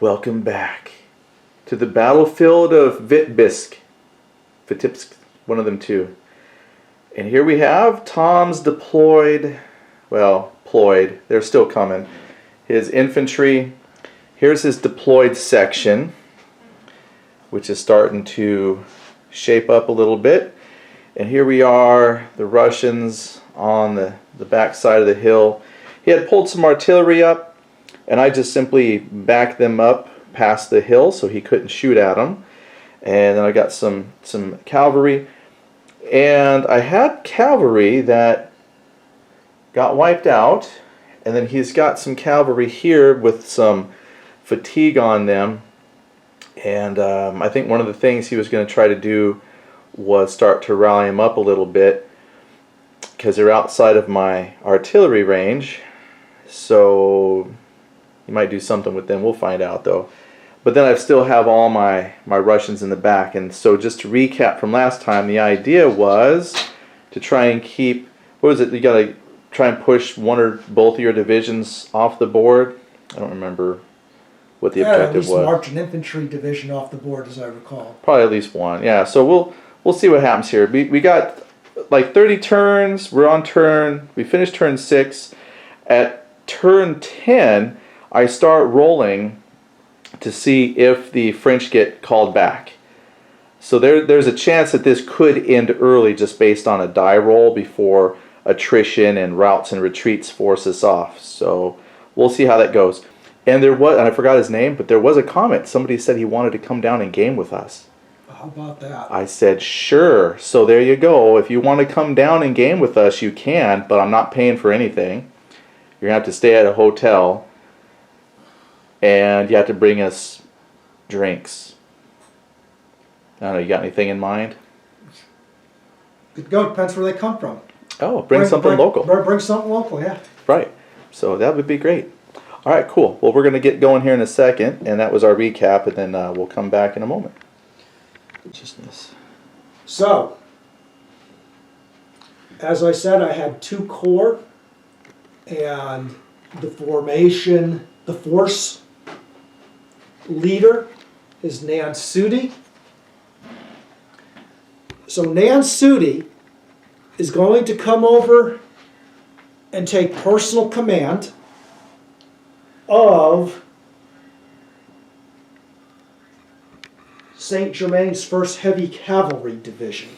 Welcome back to the battlefield of Vitebsk. Vitebsk, one of them two. And here we have Tom's deployed, they're still coming. His infantry, here's his deployed section, which is starting to shape up a little bit. And here we are, the Russians on the back side of the hill. He had pulled some artillery up, and I just simply backed them up past the hill so he couldn't shoot at them. And then I got some cavalry. And I had cavalry that got wiped out. And then he's got some cavalry here with some fatigue on them. And I think one of the things he was going to try to do was start to rally them up a little bit, because they're outside of my artillery range. So you might do something with them. We'll find out though. But then I still have all my Russians in the back. And so just to recap from last time, the idea was to try and keep, what was it? You got to try and push one or both of your divisions off the board. I don't remember what the objective was. At least march an infantry division off the board, as I recall. Probably at least one. Yeah. So we'll see what happens here. We got like 30 turns. We're on turn. We finished turn 6. At turn 10, I start rolling to see if the French get called back. So there's a chance that this could end early just based on a die roll before attrition and routes and retreats force us off. So we'll see how that goes. And there was, and I forgot his name, but there was a comment. Somebody said he wanted to come down and game with us. How about that? I said, sure. So there you go. If you want to come down and game with us, you can, but I'm not paying for anything. You're going to have to stay at a hotel. And you have to bring us drinks. I don't know, you got anything in mind? Good to go. Depends where they come from. Oh, bring something local. Bring something local, yeah. Right. So that would be great. All right, cool. Well, we're going to get going here in a second, and that was our recap, and then we'll come back in a moment. Just this. So, as I said, I had 2 corps, and the formation, the force leader is Nan Sudi. So Nan Sudi is going to come over and take personal command of Saint Germain's 1st Heavy Cavalry Division.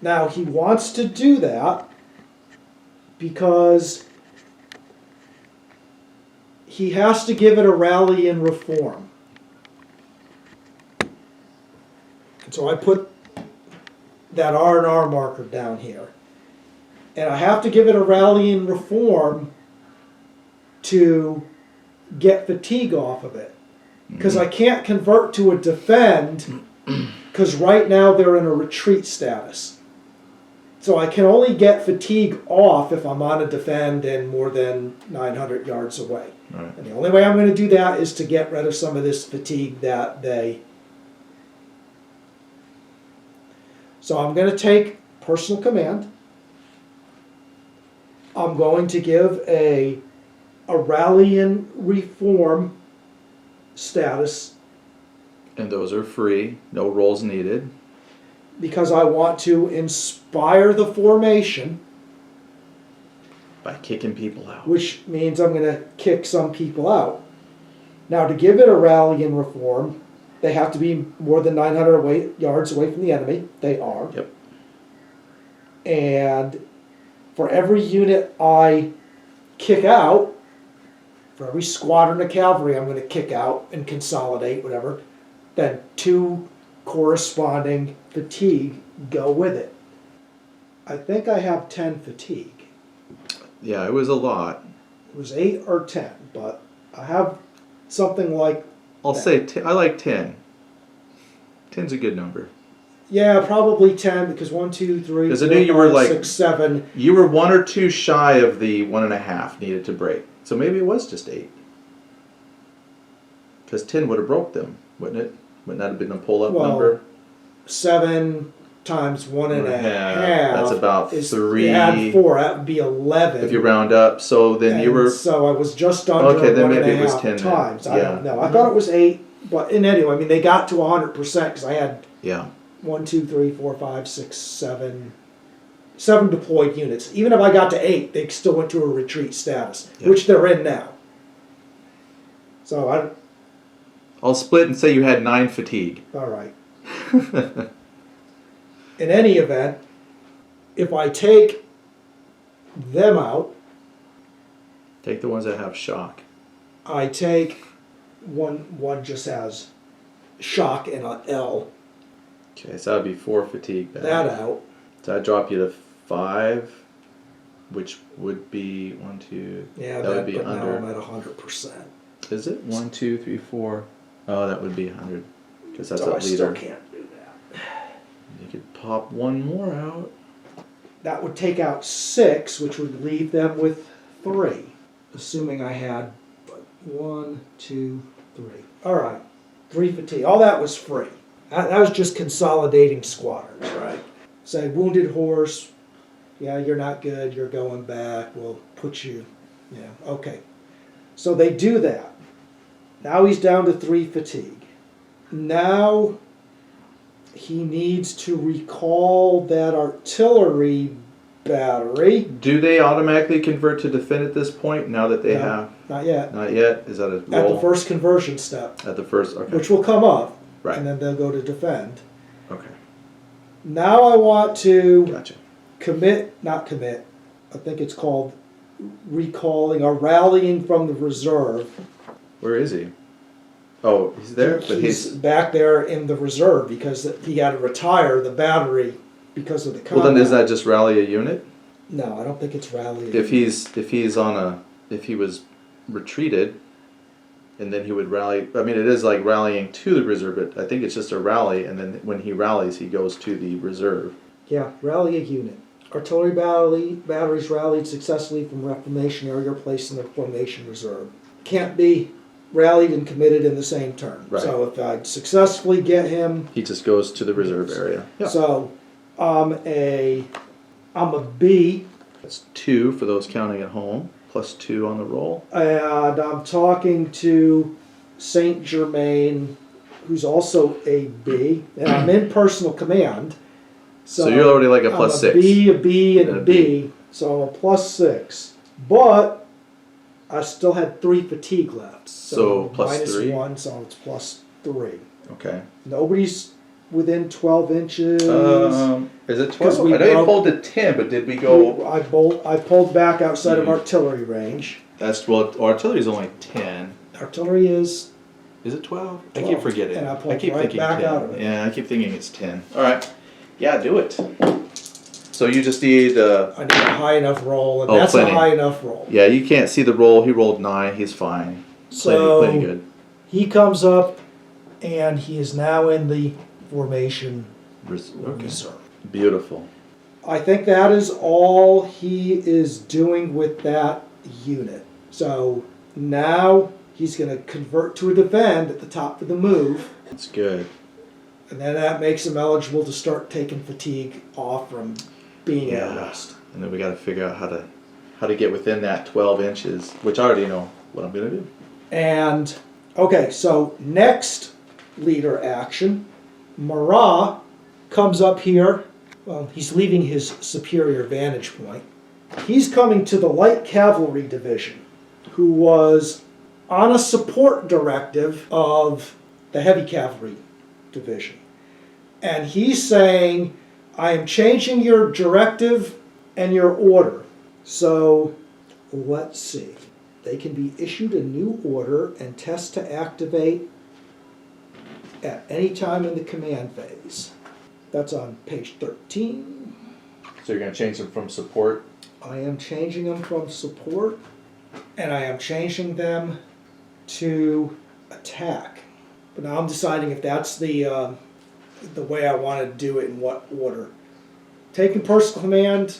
Now he wants to do that because he has to give it a rally and reform. And so I put that R&R marker down here. And I have to give it a rally and reform to get fatigue off of it. Because I can't convert to a defend, because right now they're in a retreat status. So I can only get fatigue off if I'm on a defend and more than 900 yards away. Right. And the only way I'm going to do that is to get rid of some of this fatigue that they... So I'm going to take personal command. I'm going to give a rally and reform status. And those are free. No rolls needed. Because I want to inspire the formation. By kicking people out. Which means I'm going to kick some people out. Now, to give it a rally and reform, they have to be more than 900 yards away from the enemy. They are. Yep. And for every unit I kick out, for every squadron of cavalry I'm going to kick out and consolidate, whatever, then 2 corresponding fatigue go with it. I think I have 10 fatigue. Yeah, it was a lot. It was 8 or 10, but I have something like I'll say I like 10. 10's a good number. Yeah, probably 10, because 1, 2, 3, Because I knew you were 6, 7. You were 1 or 2 shy of the 1.5 needed to break. So maybe it was just 8. Because 10 would have broke them, wouldn't it? Wouldn't that have been a pull-up number? 7, times 1.5. That's about is 3. Add 4, that would be 11. If you round up, so then you And were. So I was just under Okay, then one maybe and it a was half 10 then. times. I Yeah. don't know. I thought it was 8, but anyway, I mean, they got to 100% because I had Yeah. 1, 2, 3, 4, 5, 6, 7 deployed units. Even if I got to 8, they still went to a retreat status, Yeah. which they're in now. So I'll split and say you had 9 fatigue. all right. In any event, if I take them out, Take the ones that have shock. I take one just has shock and an L. Okay, so that would be 4 fatigue. Then. That out. So that'd drop you to 5, which would be 1, 2. Yeah, that would be but under. now I'm at 100%. Is it 1, 2, 3, 4? Oh, that would be 100 because that's So a I still leader. can't do that. You could pop one more out. That would take out 6, which would leave them with 3. Assuming I had 1, 2, 3. All right, 3 fatigue. All that was free. That was just consolidating squadrons, right? Say, wounded horse, yeah, you're not good, you're going back, we'll put you, yeah, okay. So they do that. Now he's down to 3 fatigue. Now he needs to recall that artillery battery. Do they automatically convert to defend at this point now that they No, have? Not yet. Not yet? Is that a roll? At the first conversion step, At the first, okay. which will come up, Right. and then they'll go to defend. Okay. Now I want to Gotcha. not commit, I think it's called recalling or rallying from the reserve. Where is he? Oh, he's there, but he's he's. back there in the reserve because he got to retire the battery because of the combat. Well, then is that just rally a unit? No, I don't think it's rallying. If he was retreated, and then he would rally. I mean, it is like rallying to the reserve, but I think it's just a rally, and then when he rallies, he goes to the reserve. Yeah, rally a unit. Artillery batteries rallied successfully from reformation area placed in the formation reserve. Can't be rallied and committed in the same turn. Right. So if I successfully get him, He just goes to the reserve area. Yeah. so I'm a B, That's 2 for those counting at home, plus 2 on the roll. and I'm talking to Saint Germain, who's also a B, and I'm in personal command. So you're already like a I'm plus a 6. B, a B, and And a a B. So I'm a plus 6. But I still had 3 fatigue left. So plus minus 3? 1, so it's plus 3. Okay. Nobody's within 12 inches. Is it 'Cause 12? we I know you broke- pulled to 10, but did we go? I pulled back outside of Mhm. artillery range. That's well. Artillery's only 10. Artillery is Is it 12? I 12. keep forgetting. And I pulled keep right thinking back 10. out of it. Yeah, I keep thinking it's 10. All right. Yeah, do it. So you just need. I need a high enough roll, and Oh, that's plenty. a high enough roll. Yeah, you can't see the roll. He rolled 9. He's fine. So Plenty good. he comes up, and he is now in the formation Okay. reserve. Beautiful. I think that is all he is doing with that unit. So now he's going to convert to a defend at the top of the move, That's good. and then that makes him eligible to start taking fatigue off from being at Yeah. rest. And then we got to figure out how to get within that 12 inches, which I already know what I'm going to do. And okay, so next leader action, Marat comes up here. Well, he's leaving his superior vantage point. He's coming to the light cavalry division, who was on a support directive of the heavy cavalry division. And he's saying, I am changing your directive and your order. So let's see. They can be issued a new order and test to activate at any time in the command phase. That's on page 13. So you're going to change them from support. I am changing them from support, and I am changing them to attack. But now I'm deciding if that's the way I want to do it, in what order. Taking personal command,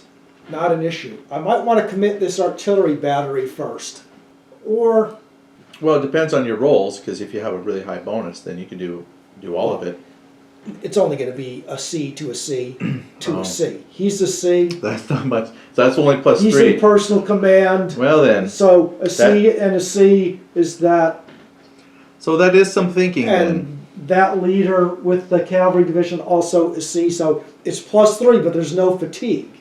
not an issue. I might want to commit this artillery battery first. Or, Well, it depends on your rolls, because if you have a really high bonus, then you can do all of it. it's only going to be a C to a C to Oh. a C. He's a C. That's not much. So that's only plus He's 3. in personal command. Well then. So a C and a C is that. So that is some thinking then. And that leader with the cavalry division also is C. So it's plus 3, but there's no fatigue.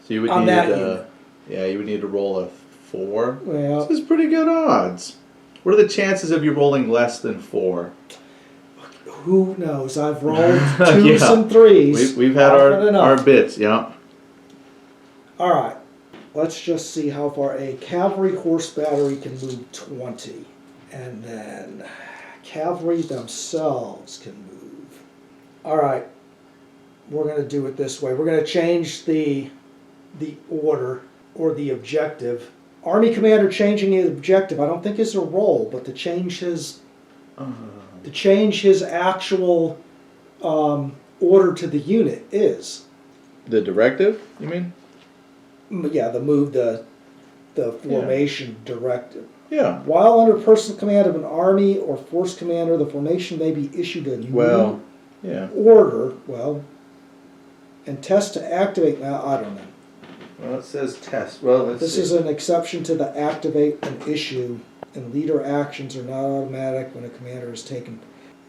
So you would on need that unit. yeah, you would need to roll a 4. Well, This is pretty good odds. What are the chances of you rolling less than 4? who knows? I've rolled 2s Yeah. and 3s. We've had often enough. our bits, yeah. All right. Let's just see how far a cavalry horse battery can move 20. And then cavalry themselves can move. All right. We're going to do it this way. We're going to change the order or the objective. Army commander changing his objective, I don't think is a roll, but to change his actual order to the unit is. The directive, you mean? Yeah, the formation directive. Yeah. While under personal command of an army or force commander, the formation may be issued a new yeah. order. And test to activate. Now, I don't know. Well, it says test. Well, This is an exception to the activate and issue, and leader actions are not automatic when a commander is taken.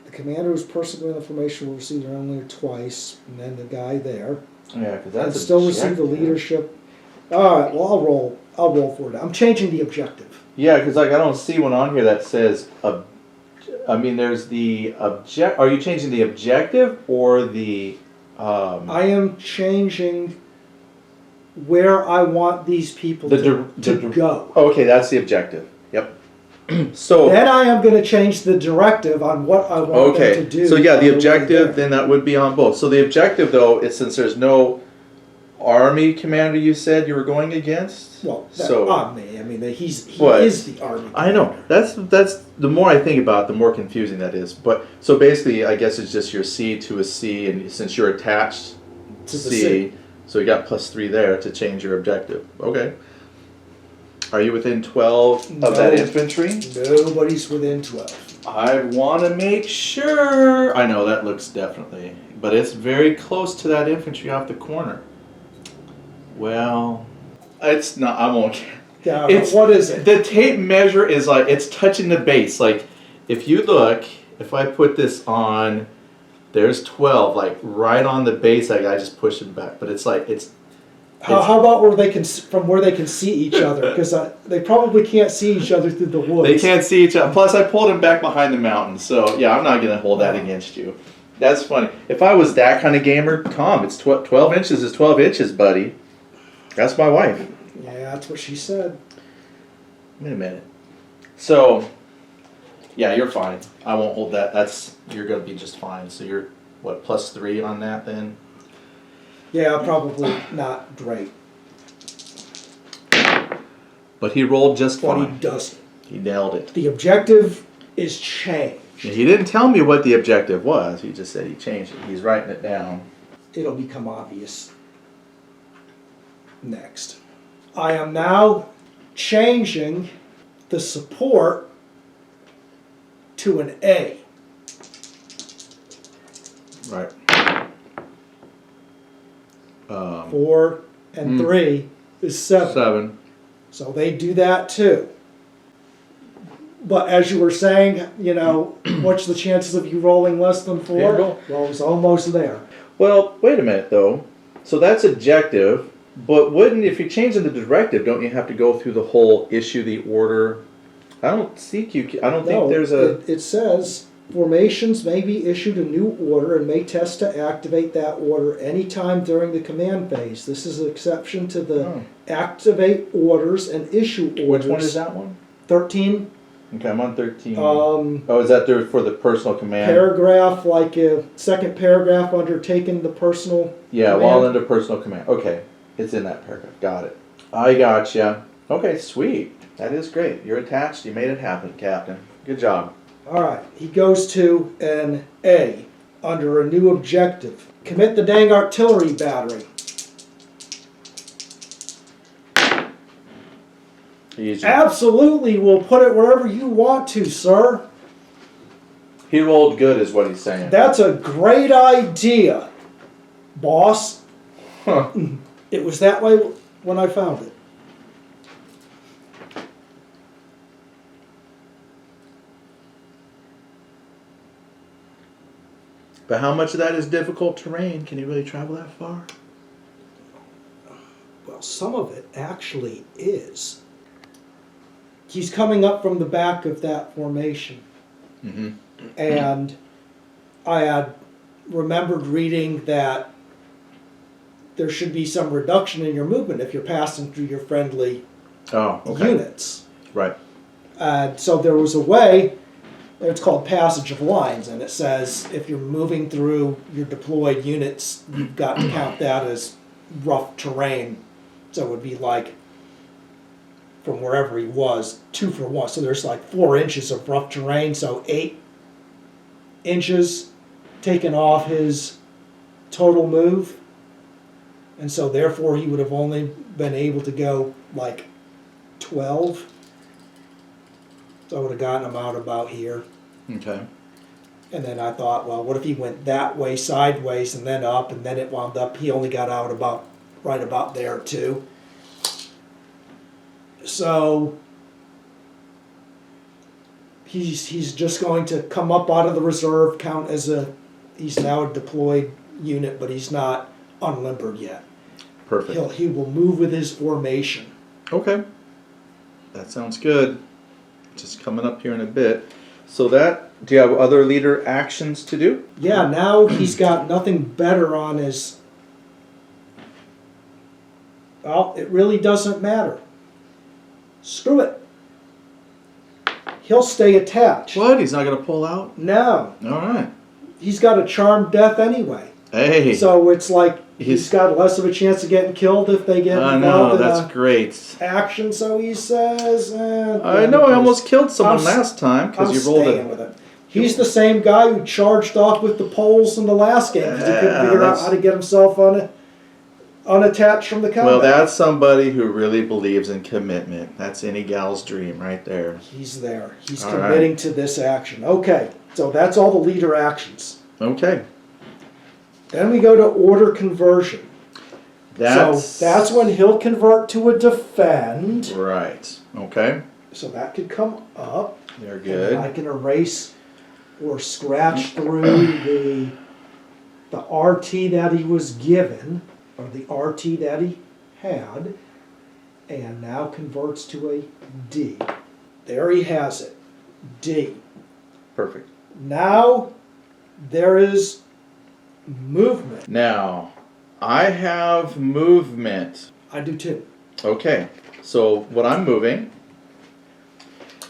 The commander who's personally in the formation will receive their own leader twice, and then the guy there. Yeah, because And that's still receive the leadership. All right, well, I'll roll for it. I'm changing the objective. Yeah, because I don't see one on here that says. I mean, there's the object. Are you changing the objective or the? I am changing where I want these people to go. Oh, okay, that's the objective. Yep. So then I am going to change the directive on what I want them to do. So yeah, the objective there. then that would be on both. So the objective though is since there's no army commander you said you were going against. Well, I mean he is the army commander. I know. That's the more I think about it, the more confusing that is. But so basically I guess it's just your C to a C, and since you're attached To the C, C. so you got plus 3 there to change your objective. Okay. Are you within 12 of that infantry? Nobody's within 12. I want to make sure. I know that looks definitely, but it's very close to that infantry off the corner. Well, it's not. I won't. Yeah, what is it? The tape measure is like it's touching the base. Like if you look, if I put this on, there's 12, like right on the base. I just push it back, but it's like it's. How about where they can see each other? Because they probably can't see each other through the woods. They can't see each other. Plus, I pulled him back behind the mountain, so yeah, I'm not gonna hold that against you. That's funny. If I was that kind of gamer, Tom, it's 12 inches is 12 inches, buddy. That's my wife. Yeah, that's what she said. Wait a minute. So, yeah, you're fine. I won't hold that. You're gonna be just fine. So you're what plus 3 on that then? Yeah, probably not great. But he rolled just But fine. he doesn't. He nailed it. The objective is changed. He didn't tell me what the objective was. He just said he changed it. He's writing it down. It'll become obvious next. I am now changing the support to an A. Right. 4 and 3 is 7. 7. So they do that too. But as you were saying, what's the chances of you rolling less than 4? Yeah. Well, it's almost there. Well, wait a minute though. So that's objective, but if you're changing the directive, don't you have to go through the whole issue, the order? I don't think there's a. It says formations may be issued a new order and may test to activate that order anytime during the command phase. This is an exception to the activate orders and issue orders. Which one is that one? 13. Okay, I'm on 13. Is that there for the personal command? Paragraph, like a second paragraph under taking the personal command. While under personal command. Okay, it's in that paragraph. Got it. I gotcha. Okay, sweet. That is great. You're attached. You made it happen, Captain. Good job. All right, he goes to an A under a new objective. Commit the dang artillery battery. Easy. Absolutely, we'll put it wherever you want to, sir. He rolled good, is what he's saying. That's a great idea, boss. Huh. It was that way when I found it. But how much of that is difficult terrain? Can you really travel that far? Well, some of it actually is. He's coming up from the back of that formation. Mm-hmm. And I had remembered reading that there should be some reduction in your movement if you're passing through your friendly units. Right. And so there was a way, it's called passage of lines, and it says if you're moving through your deployed units, you've got to count that as rough terrain. So it would be like, from wherever he was, 2 for 1. So there's like 4 inches of rough terrain, so 8 inches taken off his total move. And so therefore he would have only been able to go like 12. So I would have gotten him out about here. Okay. And then I thought, well, what if he went that way sideways and then up, and then it wound up, he only got out about right about there too. So he's just going to come up out of the reserve, count as he's now a deployed unit, but he's not unlimbered yet. Perfect. He will move with his formation. Okay. That sounds good. Just coming up here in a bit. So do you have other leader actions to do? Yeah, now he's got nothing better on his... Well, it really doesn't matter. Screw it. He'll stay attached. What? He's not going to pull out? No. All right. He's got a charmed death anyway. Hey. So it's like he's got less of a chance of getting killed if they get involved in that's great. action. So he says, I know I almost killed someone last time because you rolled it. With it. He's the same guy who charged off with the poles in the last game because he couldn't figure out how to get himself unattached from the combat. Well, that's somebody who really believes in commitment. That's any gal's dream right there. He's there. He's committing to this action. Okay, so that's all the leader actions. Okay. Then we go to order conversion. So that's when he'll convert to a defend. Right. Okay. So that could come up. They're good. And I can erase or scratch through the RT that he was given, or the RT that he had, and now converts to a D. There he has it. D. Perfect. Now there is movement. Now, I have movement. I do too. Okay. So what I'm moving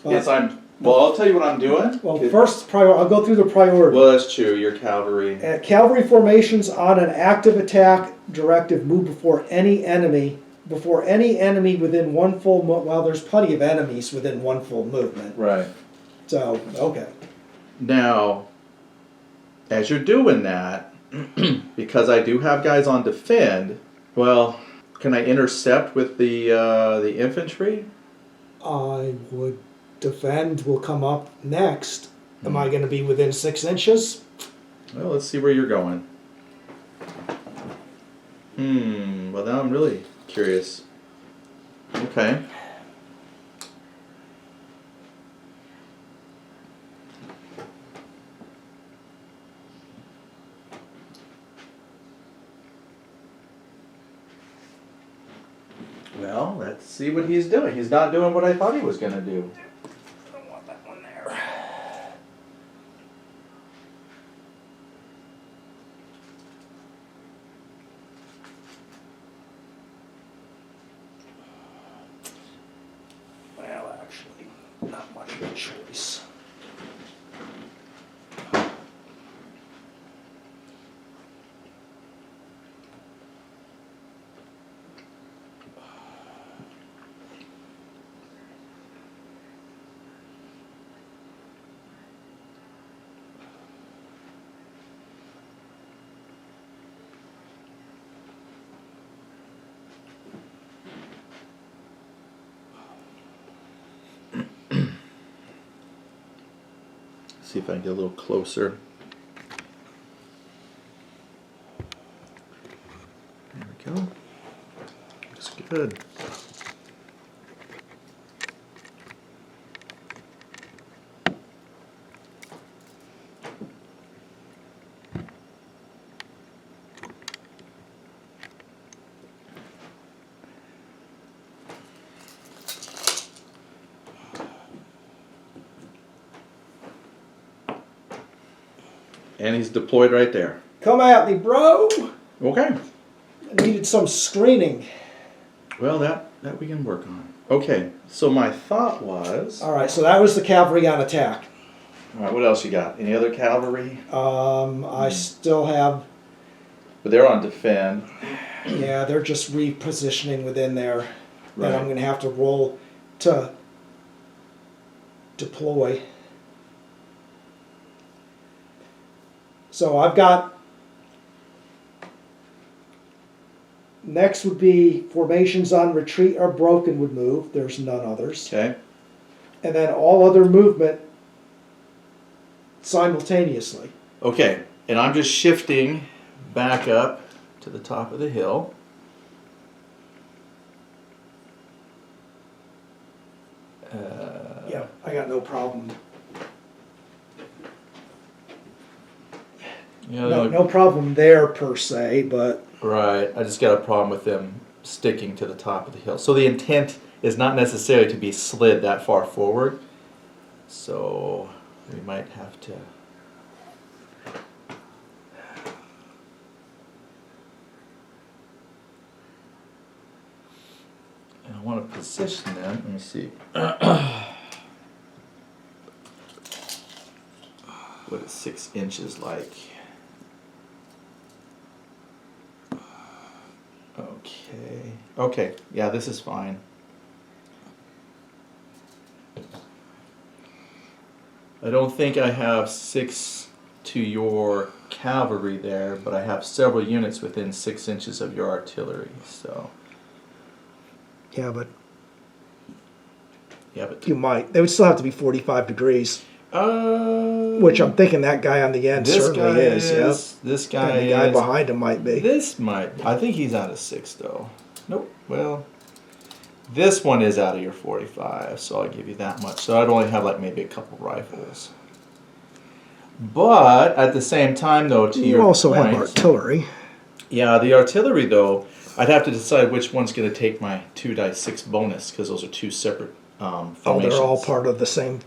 is I'll tell you what I'm doing. Well, first, I'll go through the priority. Well, that's true. You're cavalry. Cavalry formations on an active attack directive move before any enemy within 1 full movement. Well, there's plenty of enemies within 1 full movement. Right. So, okay. Now, as you're doing that, because I do have guys on defend, well, can I intercept with the infantry? I would defend will come up next. Am I going to be within 6 inches? Well, let's see where you're going. Well, now I'm really curious. Okay. Well, let's see what he's doing. He's not doing what I thought he was going to do. I don't want that one there. Well, actually, not much of a choice. See if I can get a little closer. There we go. That's good. And he's deployed right there. Come at me, bro. Okay. I needed some screening. Well, that we can work on. Okay, so my thought was... All right, so that was the cavalry on attack. All right, what else you got? Any other cavalry? I still have... But they're on defend. Yeah, they're just repositioning within there. Right. And I'm going to have to roll to deploy. So I've got... Next would be formations on retreat or broken would move. There's none others. Okay. And then all other movement simultaneously. Okay, and I'm just shifting back up to the top of the hill. Yeah, I got no problem. You know, No problem there per se, but... Right, I just got a problem with them sticking to the top of the hill. So the intent is not necessarily to be slid that far forward. So we might have to... And I want to position them. Let me see. What is 6 inches like? Okay. Okay. Yeah, this is fine. I don't think I have 6 to your cavalry there, but I have several units within 6 inches of your artillery. So. Yeah, but You might. They would still have to be 45 degrees. Which I'm thinking that guy on the end certainly is. Yep. This guy and the guy behind him might be. This might. I think he's out of 6 though. Nope. Well, this one is out of your 45, so I'll give you that much. So I'd only have like maybe a couple rifles. But at the same time, though, to your also point, have artillery. Yeah, the artillery though, I'd have to decide which one's going to take my 2-6 bonus because those are 2 separate formations. Oh, they're all part of the same.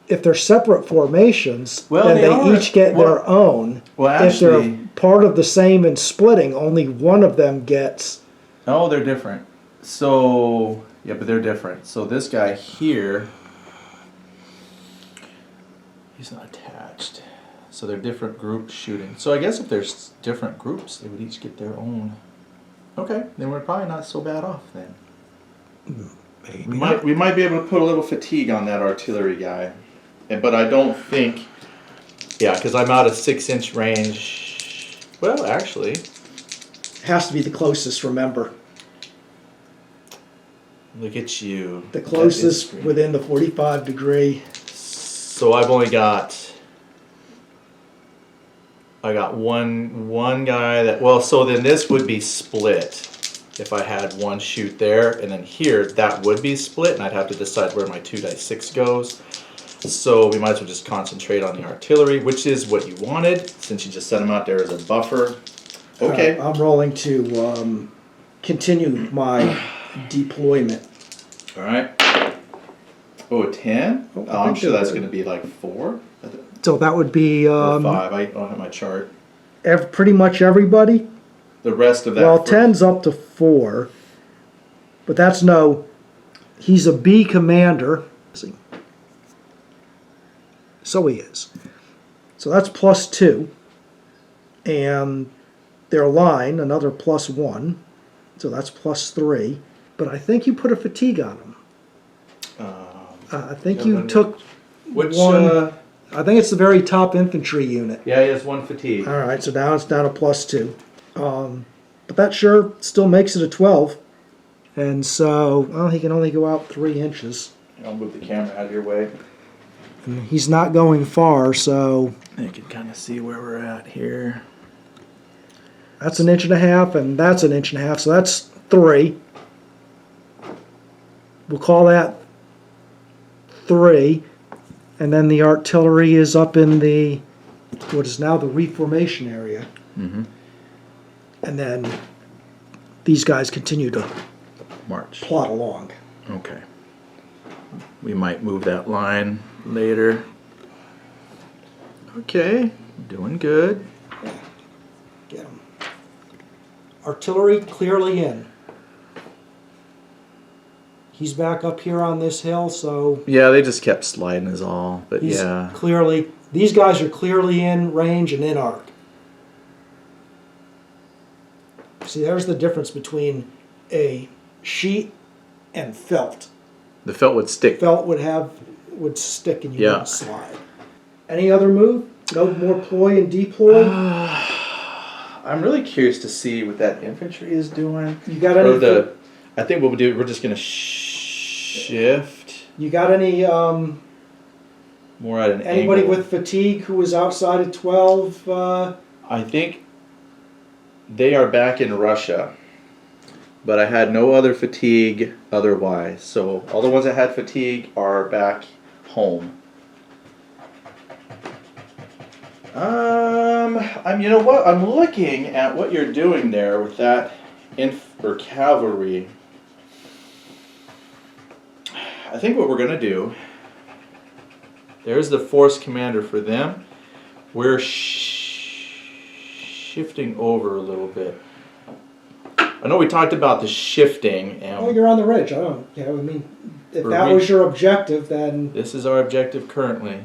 If they're separate formations, well, then they each get their own. Well, actually, if they're part of the same and splitting, only one of them gets. Oh, they're different. So yeah, but they're different. So this guy here, he's not attached. So they're different groups shooting. So I guess if there's different groups, they would each get their own. Okay, then we're probably not so bad off then. Maybe. We might be able to put a little fatigue on that artillery guy, but I don't think. Yeah, because I'm out of 6-inch range. Well, actually, Has to be the closest. Remember, look at you. the closest within the 45 degree. So I've only got. I got one guy that, well, so then this would be split if I had one shoot there, and then here that would be split, and I'd have to decide where my 2-6 goes. So we might as well just concentrate on the artillery, which is what you wanted, since you just set them out there as a buffer. Okay. I'm rolling to continue my deployment. All right. Oh, 10? Oh, Oh, I'm sure that's going to be like 4. So that would be Or 5. I don't have my chart. pretty much everybody. The rest of that. Well, 10's up to 4, but that's no. He's a B commander. So he is. So that's +2, and their line another +1, so that's +3. But I think you put a fatigue on him. I think you took Which one. I think it's the very top infantry unit. Yeah, he has 1 fatigue. All right, so now it's down to +2. But that sure still makes it a 12. And so, well, he can only go out 3 inches. I'll move the camera out of your way. And he's not going far, so You can kind of see where we're at here. that's 1.5 inches, and that's 1.5 inches, so that's 3. We'll call that 3. And then the artillery is up in the, what is now the reformation area. Mm-hmm. And then these guys continue to March. plot along. Okay. We might move that line later. Okay, doing good. Get them. Artillery clearly in. He's back up here on this hill, so Yeah, they just kept sliding is all, but he's yeah. clearly, these guys are clearly in range and in arc. See, there's the difference between a sheet and felt. The felt would stick. Felt would stick and you Yeah. wouldn't slide. Any other move? No more ploy and deploy? I'm really curious to see what that infantry is doing. You got Or any? I think what we'll do, we're just gonna shift You got any? more at an Anybody angle. with fatigue who was outside of 12? I think they are back in Russia, but I had no other fatigue otherwise. So all the ones that had fatigue are back home. You know what? I'm looking at what you're doing there with that cavalry. I think what we're gonna do. There's the force commander for them. We're shifting over a little bit. I know we talked about the shifting, and Oh, you're on the ridge. I don't. Yeah, I mean, if We're that re- was your objective, then this is our objective currently.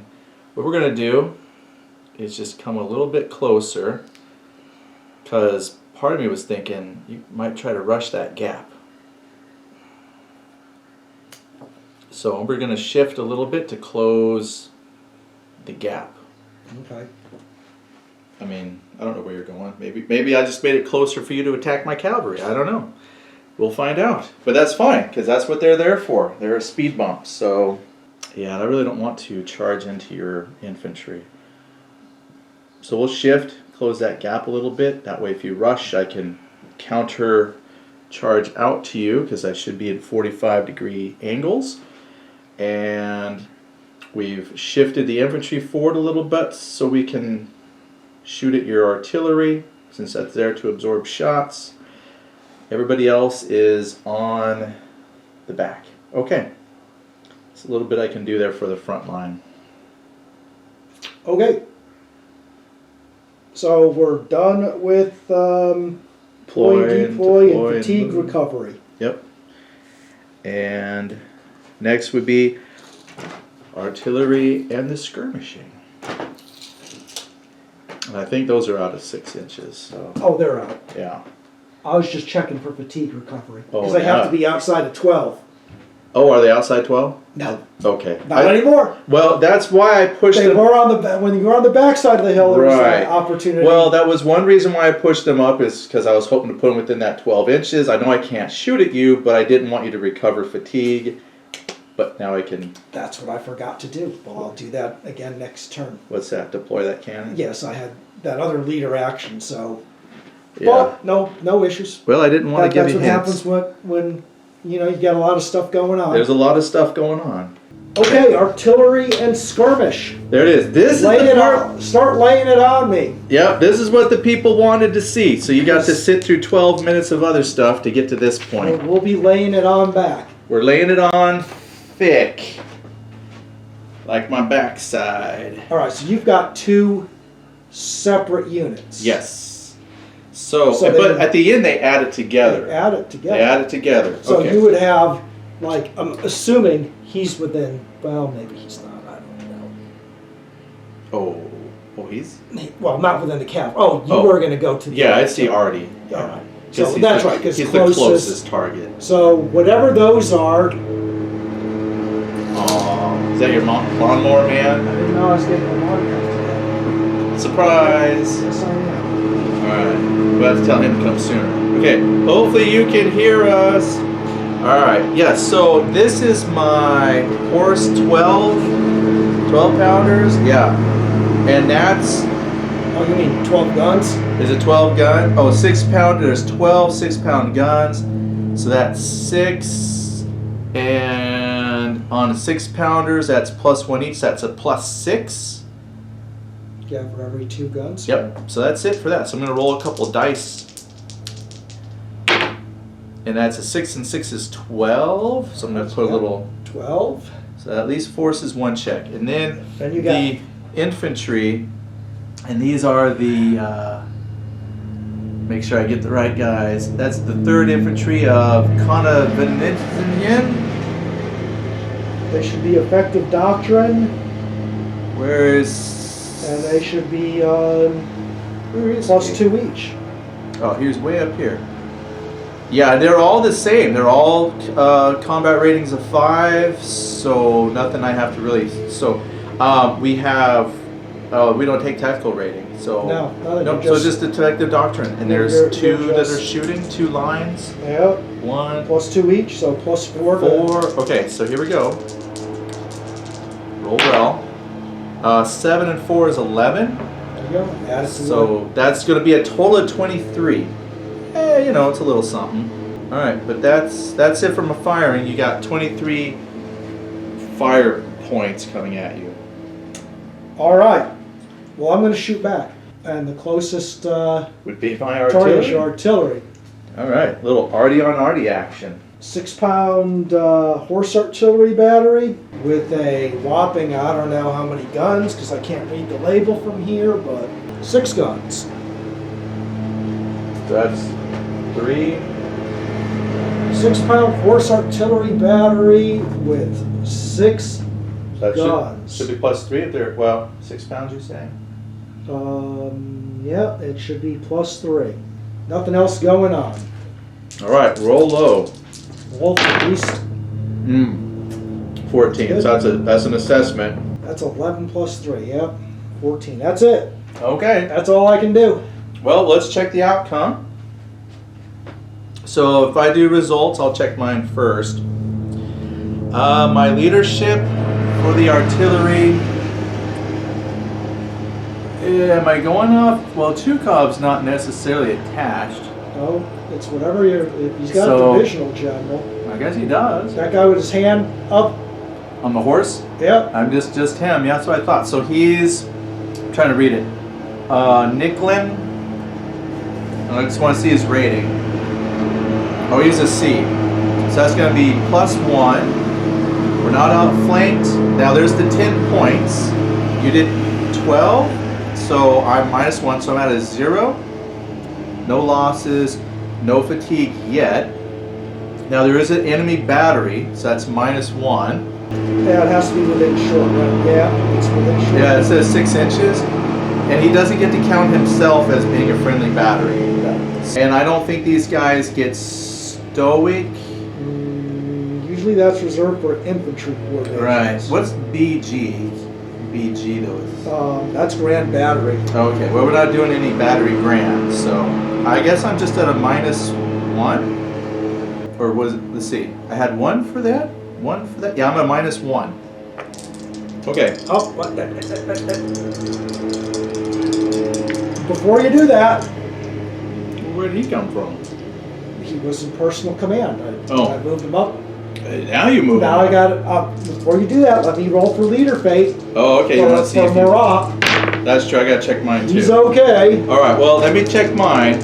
What we're gonna do is just come a little bit closer, because part of me was thinking you might try to rush that gap. So we're gonna shift a little bit to close the gap. okay. I mean, I don't know where you're going. Maybe I just made it closer for you to attack my cavalry. I don't know. We'll find out. But that's fine, because that's what they're there for. They're a speed bump. So, yeah, I really don't want to charge into your infantry. So we'll shift, close that gap a little bit. That way if you rush, I can counter charge out to you, because I should be in 45-degree angles. And we've shifted the infantry forward a little bit so we can shoot at your artillery, since that's there to absorb shots. Everybody else is on the back. Okay. It's a little bit I can do there for the front line. Okay. So we're done with ploy, deploy, and fatigue move. recovery. Yep. And next would be artillery and the skirmishing. And I think those are out of 6 inches. So Oh, they're out. yeah. I was just checking for fatigue recovery Oh, because I have yeah. to be outside of 12. Oh, are they outside 12? No, Okay. not anymore. Well, that's why I pushed They them. were on the when you were on the backside of the hill. There was Right. that opportunity. Well, that was one reason why I pushed them up, is because I was hoping to put them within that 12 inches. I know I can't shoot at you, but I didn't want you to recover fatigue. But now I can. That's what I forgot to do. Well, I'll do that again next turn. What's that? Deploy that cannon? Yes, I had that other leader action, so. Yeah. But no issues. Well, I didn't want to give That's you what hints. happens when you know you got a lot of stuff going on. There's a lot of stuff going on. Okay, artillery and skirmish. There it is. This Lay is the it part. on. Start laying it on me. Yep, this is what the people wanted to see. So you got to sit through 12 minutes of other stuff to get to this point. We'll be laying it on back. We're laying it on thick, like my backside. All right, so you've got 2 separate units. Yes. So So they but would- at the end they add it They together. add it together. They add it together. So Okay. you would have, like, I'm assuming he's within. Well, maybe he's not. I don't Oh, he's. know. Well, not within the cap. Oh, you Oh. were going to go to the. Yeah, I see Artie. All right. 'Cause So he's that's the, right. Because he's the closest target. So whatever those are. Oh, is that your lawnmower I man? didn't know I was getting a water today. Surprise! Yes, I am. Alright, we'll have to tell him to come sooner. Okay, hopefully you can hear us. Alright, yes, so this is my Horse 12 12 pounders? Yeah. And that's, Oh, you mean 12 guns? is it 12 gun? Oh, 6 pounder, there's 12 6-pound guns. So that's 6. And on 6 pounders, that's +1 each. That's a +6. Yeah, for every 2 guns. Yep. So that's it for that. So I'm going to roll a couple dice. And that's a 6 and 6 is 12. So I'm going to put a little. 12. So that at least forces 1 check. And then you got the infantry. And these are the. Make sure I get the right guys. That's the 3rd Infantry of Konavinian. They should be effective doctrine, Where is. and they should be Where is he? +2 each. Oh, here's way up here. Yeah, they're all the same. They're all combat ratings of 5, so nothing I have to really. So we have. We don't take tactical rating. So No, nope. So just the effective doctrine, and there's you're 2 that just- are shooting, 2 lines. Yep. 1, +2 each, so +4. 4. Okay, so here we go. Roll well. 7 and 4 is 11. There you go. Add it to the. So that's going to be a total of 23. You know, it's a little something. All right, but that's it from a firing. You got 23 fire points coming at you. All right. Well, I'm going to shoot back, and the closest Would be my target is artillery. your artillery. All right, little arty on arty action. 6-pound horse artillery battery with a whopping, I don't know how many guns because I can't read the label from here, but 6 guns. That's 3. 6-pound horse artillery battery with 6 That guns. should be +3 if they're, well, 6 pounds you say? Yeah, it should be +3. Nothing else going on. All right, roll low. Wolf at least. 14. So that's an assessment. That's 11 + 3. Yep, 14. That's it. Okay. That's all I can do. Well, let's check the outcome. So if I do results, I'll check mine first. My leadership for the artillery. Am I going off? Well, Chukov's not necessarily attached. No, it's whatever you're. He's got So- a divisional general. I guess he does. That guy with his hand up. On the horse? Yep. I'm just him. Yeah, that's what I thought. So he's I'm trying to read it. Nicklin. I just want to see his rating. Oh, he's a C. So that's going to be +1. We're not outflanked. Now there's the 10 points. You did 12, so I'm -1, so I'm at a 0. No losses, no fatigue yet. Now there is an enemy battery, so that's -1. Yeah, it has to be within short range. Yeah, it's within short. Yeah, it says 6 inches. And he doesn't get to count himself as being a friendly battery. And I don't think these guys get stoic. Usually that's reserved for infantry coordination. Right. What's BG? BG though. That's Grand Battery. Okay, well we're not doing any battery grand, so I guess I'm just at a -1. Or was it, let's see, I had 1 for that? 1 for that? Yeah, I'm at -1. Okay. Oh, what? Before you do that, Where did he come from? he was in personal command. Oh. I moved him up. Now you move. Now I got it up. Before you do that, let me roll for leader fate. Oh, okay, you want to see if you... Marat. That's true, I gotta check mine too. He's okay. Alright, well, let me check mine.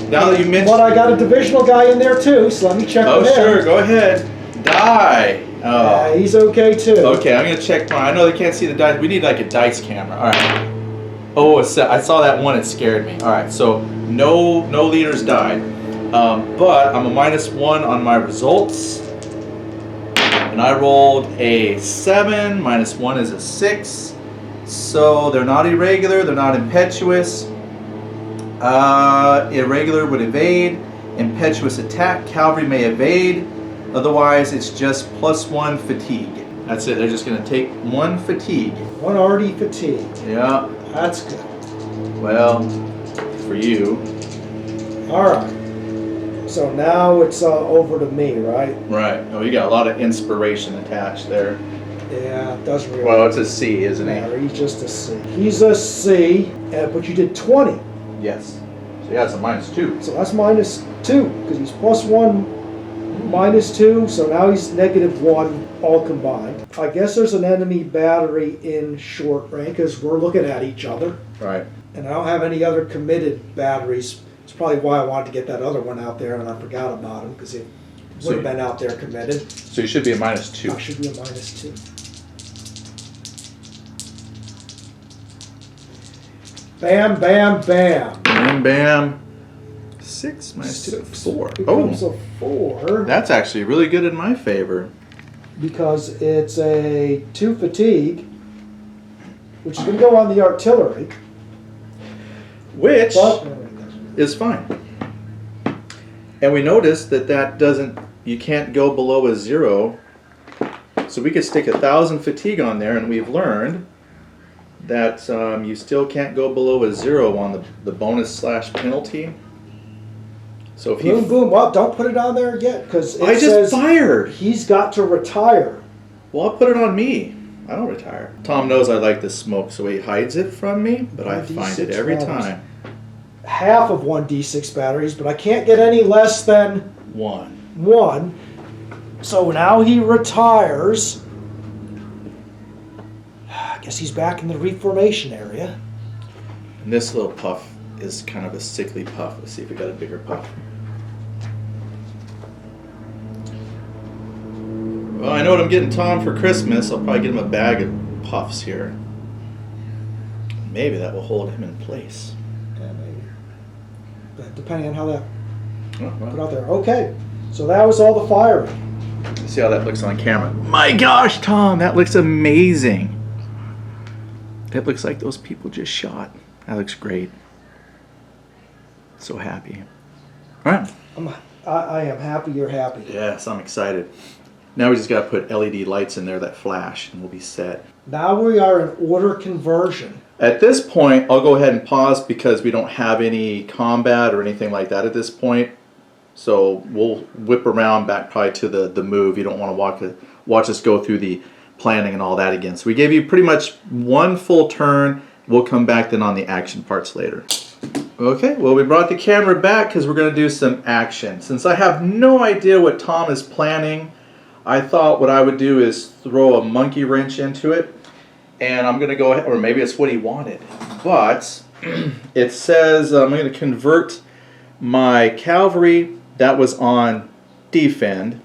Now that you mentioned... But I got a divisional guy in there too, so let me check Oh, with him. sure, go ahead. Die! Oh. He's okay too. Okay, I'm gonna check mine. I know they can't see the dice. We need like a dice camera. Alright. Oh, I saw that one, it scared me. Alright, so no leaders died. But I'm a -1 on my results. And I rolled a 7, -1 is a 6. So they're not irregular, they're not impetuous. Irregular would evade, impetuous attack, cavalry may evade. Otherwise, it's just +1 fatigue. That's it, they're just gonna take 1 fatigue. 1 already fatigued. Yeah, That's good. well, for you. Alright. So now it's over to me, right? Right, oh, you got a lot of inspiration attached there. Yeah, it doesn't really Well, it's a C, isn't matter. it? He's just a C. He's a C, but you did 20. Yes. So yeah, it's a -2. So that's -2, because he's +1, -2, so now he's -1, all combined. I guess there's an enemy battery in short range, because we're looking at each other. Right. And I don't have any other committed batteries. It's probably why I wanted to get that other one out there, and I forgot about him, because it would have been out there committed. So you should be a -2. I should be a -2. Bam, bam, bam. Bam, bam. 6 -2, 4. Becomes Oh, a 4. that's actually really good in my favor. Because it's a 2 fatigue, which is going to go on the artillery. Which But is fine. And we noticed that that doesn't, you can't go below a 0. So we could stick 1,000 fatigue on there, and we've learned that you still can't go below a 0 on the bonus/penalty. So if boom, boom. Well, don't put it on there yet, because I just fired. He's got to retire. Well, I'll put it on me. I don't retire. Tom knows I like the smoke, so he hides it from me, but I find it every time. Half of 1d6 batteries, but I can't get any less than 1. So now he retires. I guess he's back in the reformation area. And this little puff is kind of a sickly puff. Let's see if we got a bigger puff. Well, I know what I'm getting Tom for Christmas. I'll probably get him a bag of puffs here. Maybe that will hold him in place. Yeah, maybe. But depending on how that Oh, well. put out there. Okay, so that was all the firing. Let's see how that looks on camera. My gosh, Tom, that looks amazing. It looks like those people just shot. That looks great. So happy. All right. I am happy you're happy. Yes, I'm excited. Now we just got to put LED lights in there that flash, and we'll be set. Now we are in order conversion. At this point, I'll go ahead and pause because we don't have any combat or anything like that at this point. So we'll whip around back probably to the move. You don't want to watch us go through the planning and all that again. So we gave you pretty much one full turn. We'll come back then on the action parts later. Okay, well, we brought the camera back because we're going to do some action. Since I have no idea what Tom is planning, I thought what I would do is throw a monkey wrench into it. And I'm going to go ahead, or maybe it's what he wanted. But it says I'm going to convert my cavalry that was on defend.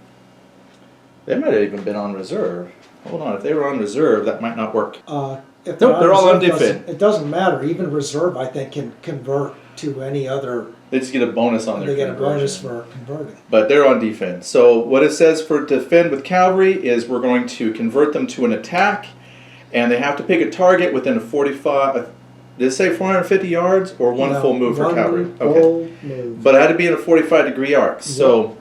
They might have even been on reserve. Hold on, if they were on reserve, that might not work. If Nope, they're all on defend. It doesn't matter. Even reserve, I think, can convert to any other. They just get a bonus on their They get a conversion. bonus for converting. But they're on defense. So what it says for defend with cavalry is we're going to convert them to an attack, and they have to pick a target within a 45. Did it say 450 yards or one full move for cavalry? Okay. Move. But it had to be in a 45-degree arc. So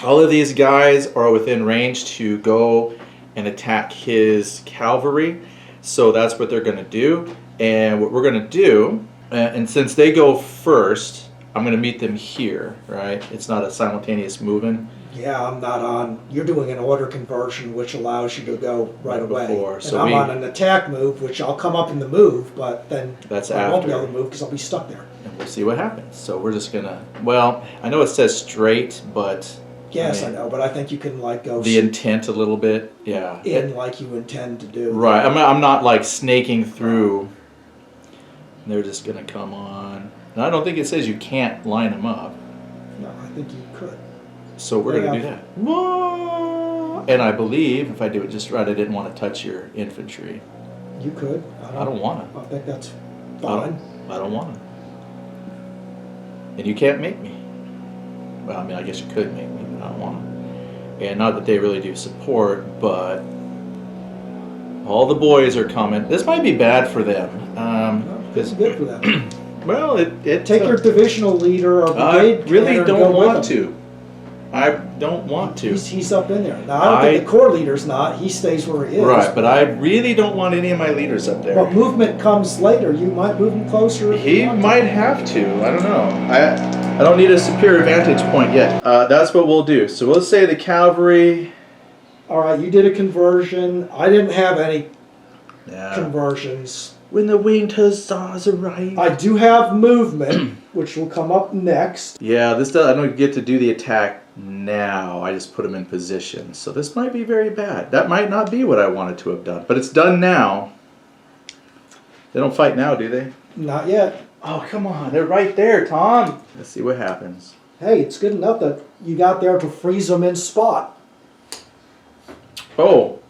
all of these guys are within range to go and attack his cavalry. So that's what they're going to do. And what we're going to do, and since they go first, I'm going to meet them here, right? It's not a simultaneous moving. Yeah, I'm not on. You're doing an order conversion, which allows you to go right away. Before. And So I'm on an attack move, which I'll come up in the move, but then That's I won't be after. able to move because I'll be stuck there. And we'll see what happens. So we're just going to, well, I know it says straight, but Yes, I I mean, know, but I think you can like go the intent a little bit, yeah. in like you intend to do. Right, I'm not like snaking through. They're just going to come on. And I don't think it says you can't line them up. No, I think you could. So we're going to do that. And I believe, if I do it just right, I didn't want to touch your infantry. You could. I don't want to. I think that's fine. I don't want to. And you can't make me. Well, I mean, I guess you could make me, but I don't want to. And not that they really do support, but all the boys are coming. This might be bad for them. This is good for them. Well, it Take your divisional leader or brigade I really commander and don't go with want him. to. I don't want to. He's up in there. Now, I don't think the corps leader's not. He stays where he is. Right, but I really don't want any of my leaders up there. But movement comes later. You might move him closer. If He you want might have to. I don't know. I don't need a superior vantage point yet. That's what we'll do. So we'll say the cavalry All right, you did a conversion. I didn't have any Yeah. conversions. When the winged hussars arrive. I do have movement, which will come up next. Yeah, this does. I don't get to do the attack now. I just put them in position. So this might be very bad. That might not be what I wanted to have done, but it's done now. They don't fight now, do they? Not yet. Oh, come on. They're right there, Tom. Let's see what happens. Hey, it's good enough that you got there to freeze them in spot. Oh,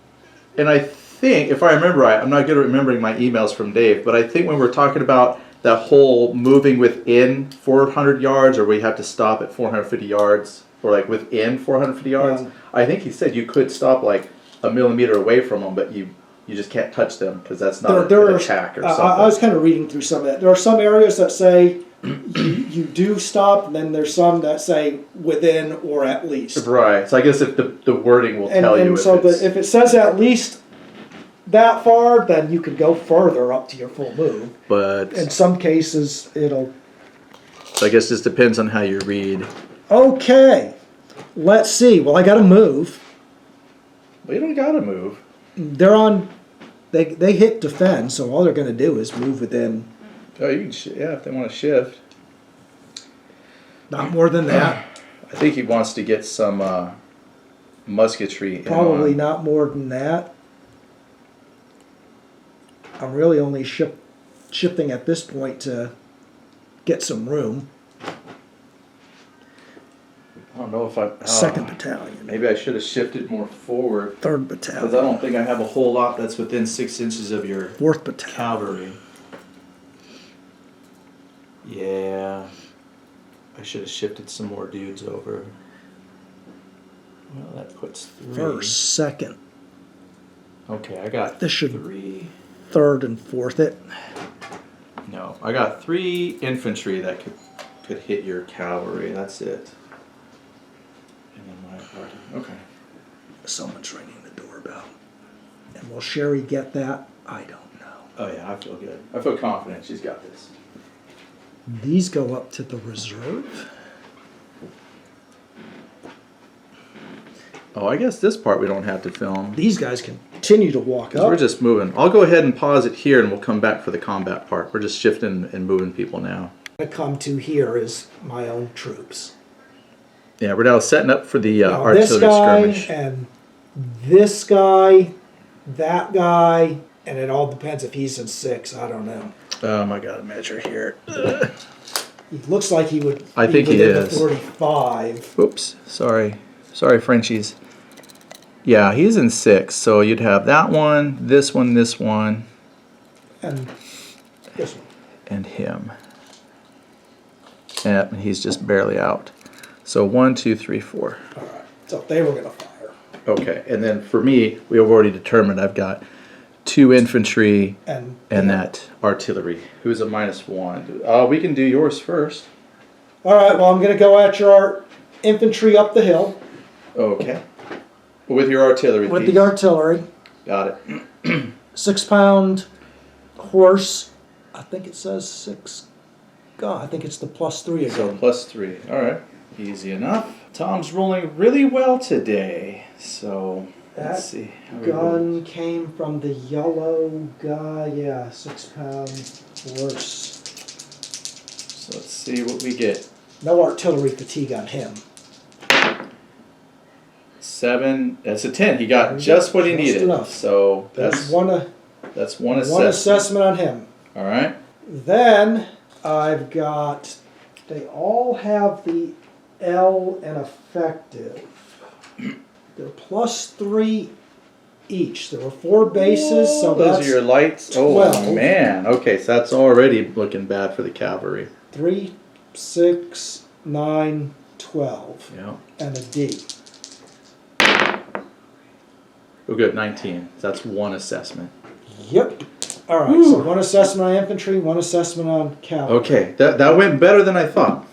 and I think, if I remember right, I'm not good at remembering my emails from Dave, but I think when we're talking about that whole moving within 400 yards, or we have to stop at 450 yards, or like within 450 yards, Yeah. I think he said you could stop like a millimeter away from them, but you just can't touch them because that's not an attack or something. I was kind of reading through some of that. There are some areas that say you do stop, and then there's some that say within or at least. Right. So I guess if the wording will tell you if it says at least that far, then you could go further up to your full move. But In some cases, it'll... I guess this depends on how you read. Okay. Let's see. Well, I got to move. Well, you don't got to move. They're on... They hit defend, so all they're going to do is move within... Oh, you can yeah, if they want to shift. Not more than that. I think he wants to get some musketry. Probably not more than that. I'm really only shifting at this point to get some room. I don't know if I... Second battalion. Maybe I should have shifted more forward. Third Because battalion. I don't think I have a whole lot that's within 6 inches of your Fourth battalion. cavalry. Yeah. I should have shifted some more dudes over. Well, that puts 3. First, second, Okay, I got This should- 3. third, and fourth. No, I got 3 infantry that could hit your cavalry. That's it. And then my party. Okay. Someone's ringing the doorbell. And will Sherry get that? I don't know. Oh yeah, I feel good. I feel confident. She's got this. These go up to the reserve. Oh, I guess this part we don't have to film. These guys continue to walk 'Cause up. we're just moving. I'll go ahead and pause it here and we'll come back for the combat part. We're just shifting and moving people now. What I come to here is my own troops. Yeah, we're now setting up for the Now, artillery this guy skirmish. and this guy, that guy, and it all depends if he's in 6. I don't know. I got a measure here. He looks like he would. I think he within the is. 45. Oops, sorry, Frenchies. Yeah, he's in 6, so you'd have that one, this one, And this one. and him. And he's just barely out. So 1, 2, 3, 4. All right. So they were going to fire. Okay, and then for me, we have already determined I've got 2 infantry And that artillery. Who's a -1? We can do yours first. all right. Well, I'm going to go at your infantry up the hill Okay. With your artillery with piece. the artillery. Got it. 6-pound horse. I think it says 6. God, I think it's the +3 So again. +3. All right. Easy enough. Tom's rolling really well today. So let's see. How we roll. Gun came from the yellow guy. Yeah, 6-pound horse. So let's see what we get. No artillery fatigue on him. 7. That's a 10. He got just what he Just needed. enough. So That's one one assessment. assessment on him. All right. Then I've got. They all have the L and effective. They're +3 each. There were 4 bases, so those that's are your lights. 12. Oh man. Okay, so that's already looking bad for the cavalry. 3, 6, 9, 12, Yeah. and a D. Oh, good. 19. So that's 1 assessment. Yep. All right. So 1 assessment on infantry, 1 assessment on cavalry. Okay, that went better than I thought.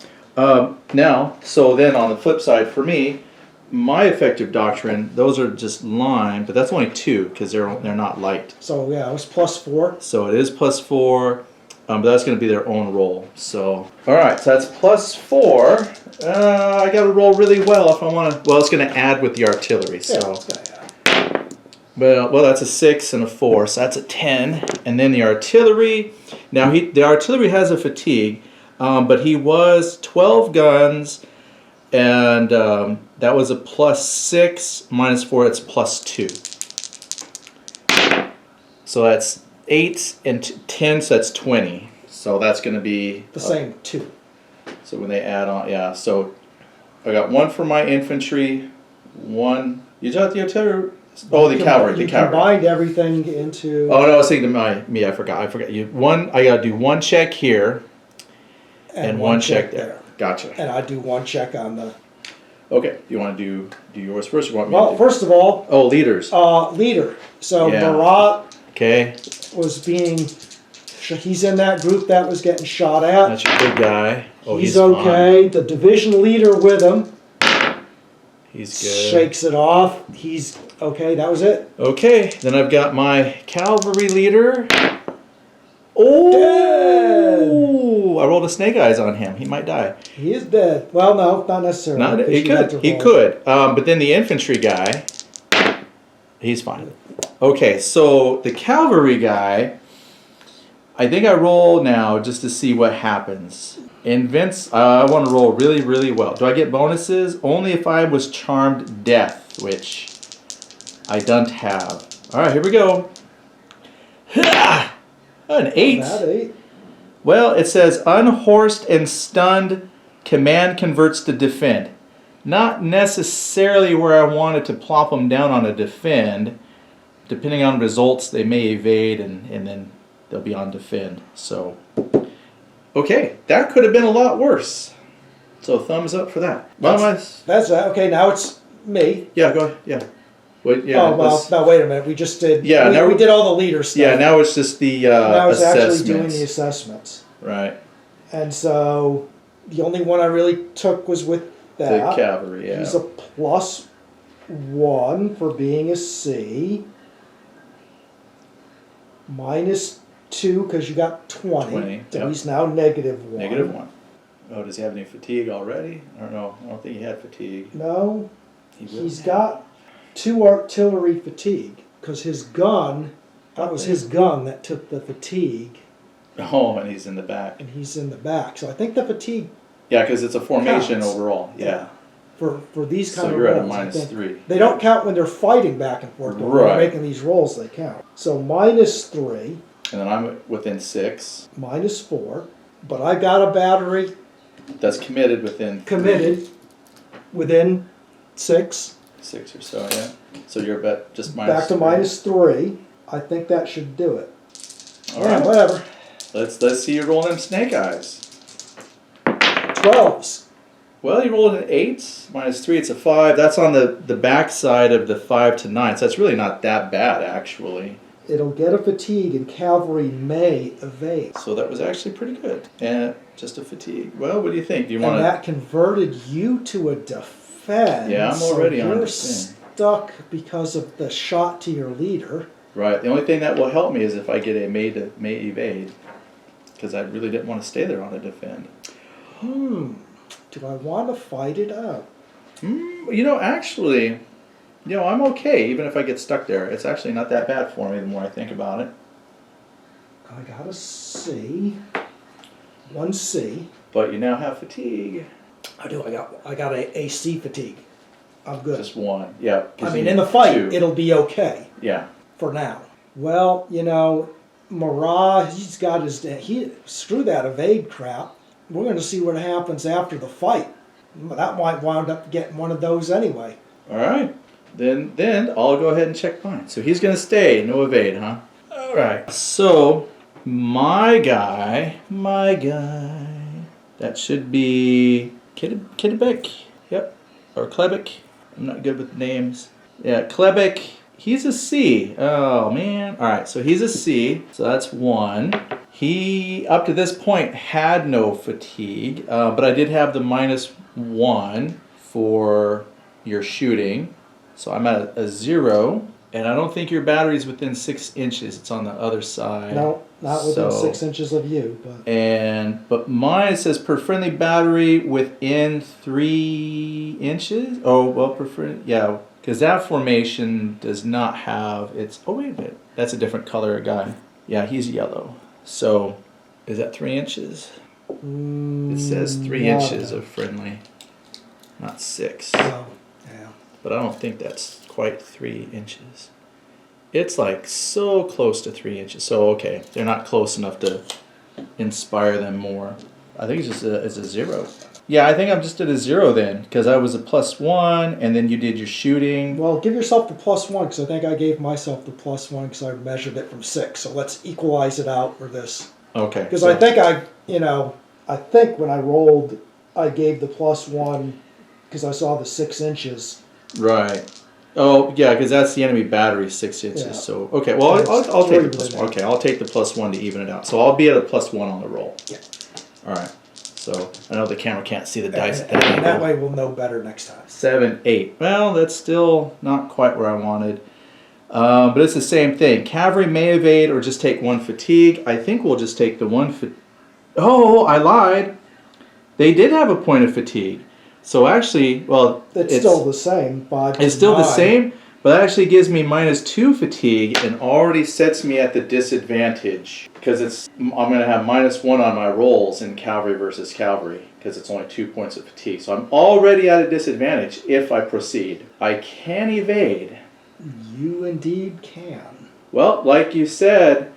Now, so then on the flip side for me, my effective doctrine, those are just line, but that's only 2 because they're not light. So yeah, it was +4. So it is +4, but that's going to be their own roll. So all right, so that's +4. I got to roll really well if I want to. Well, it's going to add with the artillery. So Yeah, Well, that's a 6 and a 4, so that's a 10. And then the artillery. Now the artillery has a fatigue, but he was 12 guns, and that was a +6 -4. It's +2. So that's 8 and 10, so that's 20. So that's going to be The same 2. So when they add on, yeah. So I got 1 for my infantry, 1. You got the artillery. Oh, the cavalry. You The cavalry. combined everything into. Oh no, I was thinking to me. I forgot. You one. I gotta do 1 check here, and 1 check there. Gotcha. And I do 1 check on the. Okay. You want to do yours first? Or you want me Well, to do? first of all, Oh, leaders. leader. So Yeah. Marat Okay. was being. He's in that group that was getting shot at. That's your big guy. Oh, he's fine. okay. The division leader with him He's good. shakes it off. He's okay. That was it. Okay. Then I've got my cavalry leader. Oh! Dead. I rolled a snake eyes on him. He might die. He is dead. Well, no, not necessarily. Not, because he you had could. to He roll. could. But then the infantry guy, he's fine. Okay, so the cavalry guy, I think I roll now just to see what happens. In Vince, I want to roll really, really well. Do I get bonuses? Only if I was charmed death, which I don't have. All right, here we go. An 8. That 8. Well, it says unhorsed and stunned, command converts to defend. Not necessarily where I wanted to plop them down on a defend. Depending on results, they may evade and then they'll be on defend. So, okay, that could have been a lot worse. So thumbs up for that. Well, That's that. Okay, now it's me. yeah, go ahead. Yeah. Wait, yeah. Oh, well, let's- now wait a minute. We just did. Yeah, now we did all the leader stuff. yeah, now it's just the now it's assessments. actually doing the assessments. Right. And so the only one I really took was with The that. cavalry, yeah. He's a +1 for being a C. -2 because you got 20. 20, So yep. he's now -1. -1. Oh, does he have any fatigue already? I don't know. I don't think he had fatigue. No, He will. he's got 2 artillery fatigue because his gun, that was his gun that took the fatigue, Oh, and he's in the back. and he's in the back. So I think the fatigue Yeah, because it's a formation Counts. overall. Yeah. for these So kind of you're at a rolls, I think- -3. They don't count when they're fighting back and forth, but when Right. they're making these rolls, they count. So -3, And then I'm within 6. -4, but I got a battery That's committed within 3. committed within 6, 6 or so, yeah. So you're just -3. back to -3. I think that should do it. All Yeah, right. whatever. Let's see you roll them snake eyes. 12s. Well, you rolled an 8, -3, it's a 5. That's on the back side of the 5 to 9, so that's really not that bad, actually. It'll get a fatigue and cavalry may evade. So that was actually pretty good. And just a fatigue. Well, what do you think? Do you And want to... that converted you to a defense. Yeah, I'm already so on you're defense. stuck because of the shot to your leader. Right. The only thing that will help me is if I get a may evade. Because I really didn't want to stay there on a defend. Do I want to fight it out? Actually, I'm okay even if I get stuck there. It's actually not that bad for me the more I think about it. I got a C. 1 C. But you now have fatigue. I do. I got a C fatigue. I'm good. Just 1. Yeah. 'cause I mean, you in the fight, 2. it'll be okay Yeah. for now. Well, Marat, he's got screw that evade crap. We're going to see what happens after the fight. That might wind up getting one of those anyway. All right. Then I'll go ahead and check mine. So he's going to stay. No evade, huh? All right. So my guy, that should be Kittebeck. Yep. Or Klebeck. I'm not good with names. Yeah, Klebeck. He's a C. Oh, man. All right, so he's a C. So that's 1. He, up to this point, had no fatigue. But I did have the -1 for your shooting. So I'm at a 0. And I don't think your battery's within 6 inches. It's on the other side. No, not within So- 6 inches of you. But mine says per friendly battery within 3 inches. Oh, well, Because that formation does not have its. Oh wait a minute, that's a different color guy. Yeah, he's yellow. So, is that 3 inches? It says 3 inches of friendly, not 6. Oh, yeah. But I don't think that's quite 3 inches. It's like so close to 3 inches. So okay, they're not close enough to inspire them more. I think it's a 0. Yeah, I think I'm just at a 0 then, because I was a +1, and then you did your shooting. Well, give yourself the +1, because I think I gave myself the +1 because I measured it from 6. So let's equalize it out for this. Okay. Because I think I think when I rolled, I gave the +1 because I saw the 6 inches. Right. Oh, yeah, because that's the enemy battery, 6 inches. Yeah. So, okay, well, I'll take the +1. Okay, I'll take the +1 to even it out. So I'll be at a +1 on the roll. Yeah. All right. So I know the camera can't see the dice. And that way we'll know better next time. 7, 8. Well, that's still not quite where I wanted. But it's the same thing. Cavalry may evade or just take 1 fatigue. I think we'll just take the 1 fatigue. Oh, I lied. They did have a point of fatigue. So actually, well, It's still the same. It's still the same, but that actually gives me -2 fatigue and already sets me at the disadvantage because I'm going to have -1 on my rolls in cavalry versus cavalry because it's only 2 points of fatigue. So I'm already at a disadvantage if I proceed. I can evade. You indeed can. Well, like you said,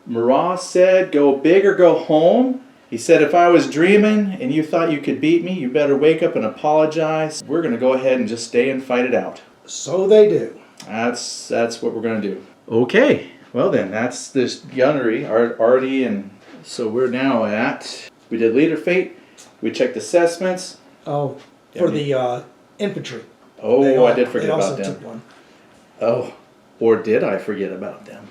Marat said, go big or go home. He said, if I was dreaming and you thought you could beat me, you better wake up and apologize. We're going to go ahead and just stay and fight it out. So they do. That's what we're going to do. Okay. Well then, that's this gunnery, Artie, and so we're now at, we did leader fate, we checked assessments. Oh, for the infantry. Oh, I did forget they about also them. Took one. Oh, or did I forget about them?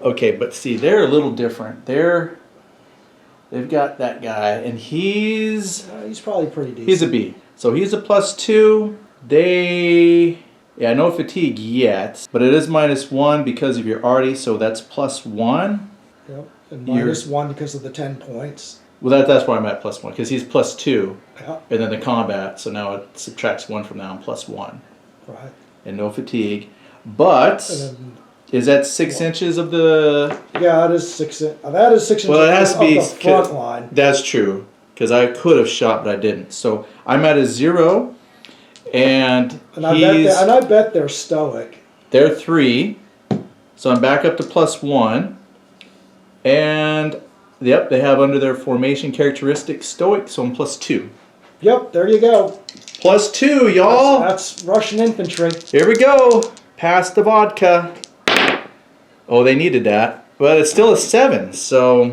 Okay, but see, they're a little different. They've got that guy, and he's probably pretty decent. He's a B. So he's a +2. No fatigue yet, but it is -1 because of your arty, so that's +1. Yep, and -1 because of the 10 points. Well, that's why I'm at +1, because he's +2, Yep. and then the combat, so now it subtracts 1 from now, I'm +1. Right. And no fatigue. But, is that 6 inches of the... Yeah, it is 6 inches. That is 6 inches Well, it has to be of the front line. That's true, because I could have shot, but I didn't. So I'm at a 0, and I bet they're stoic. They're 3, so I'm back up to +1, and yep, they have under their formation characteristic stoic, so I'm +2. Yep, there you go. +2, y'all. That's Russian infantry. Here we go. Pass the vodka. Oh, they needed that, but it's still a 7, so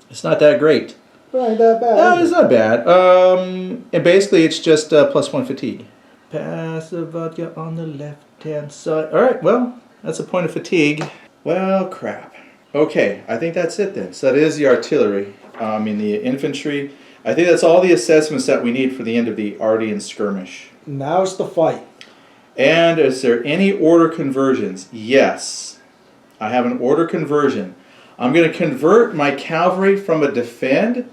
it's not that great. Right, that bad. No, it's not bad. And basically, it's just +1 fatigue. Pass the vodka on the left-hand side. All right, well, that's a point of fatigue. Well, crap. Okay, I think that's it then. So that is the artillery. The infantry. I think that's all the assessments that we need for the end of the Arterial Skirmish. Now's the fight. And is there any order conversions? Yes. I have an order conversion. I'm going to convert my cavalry from a defend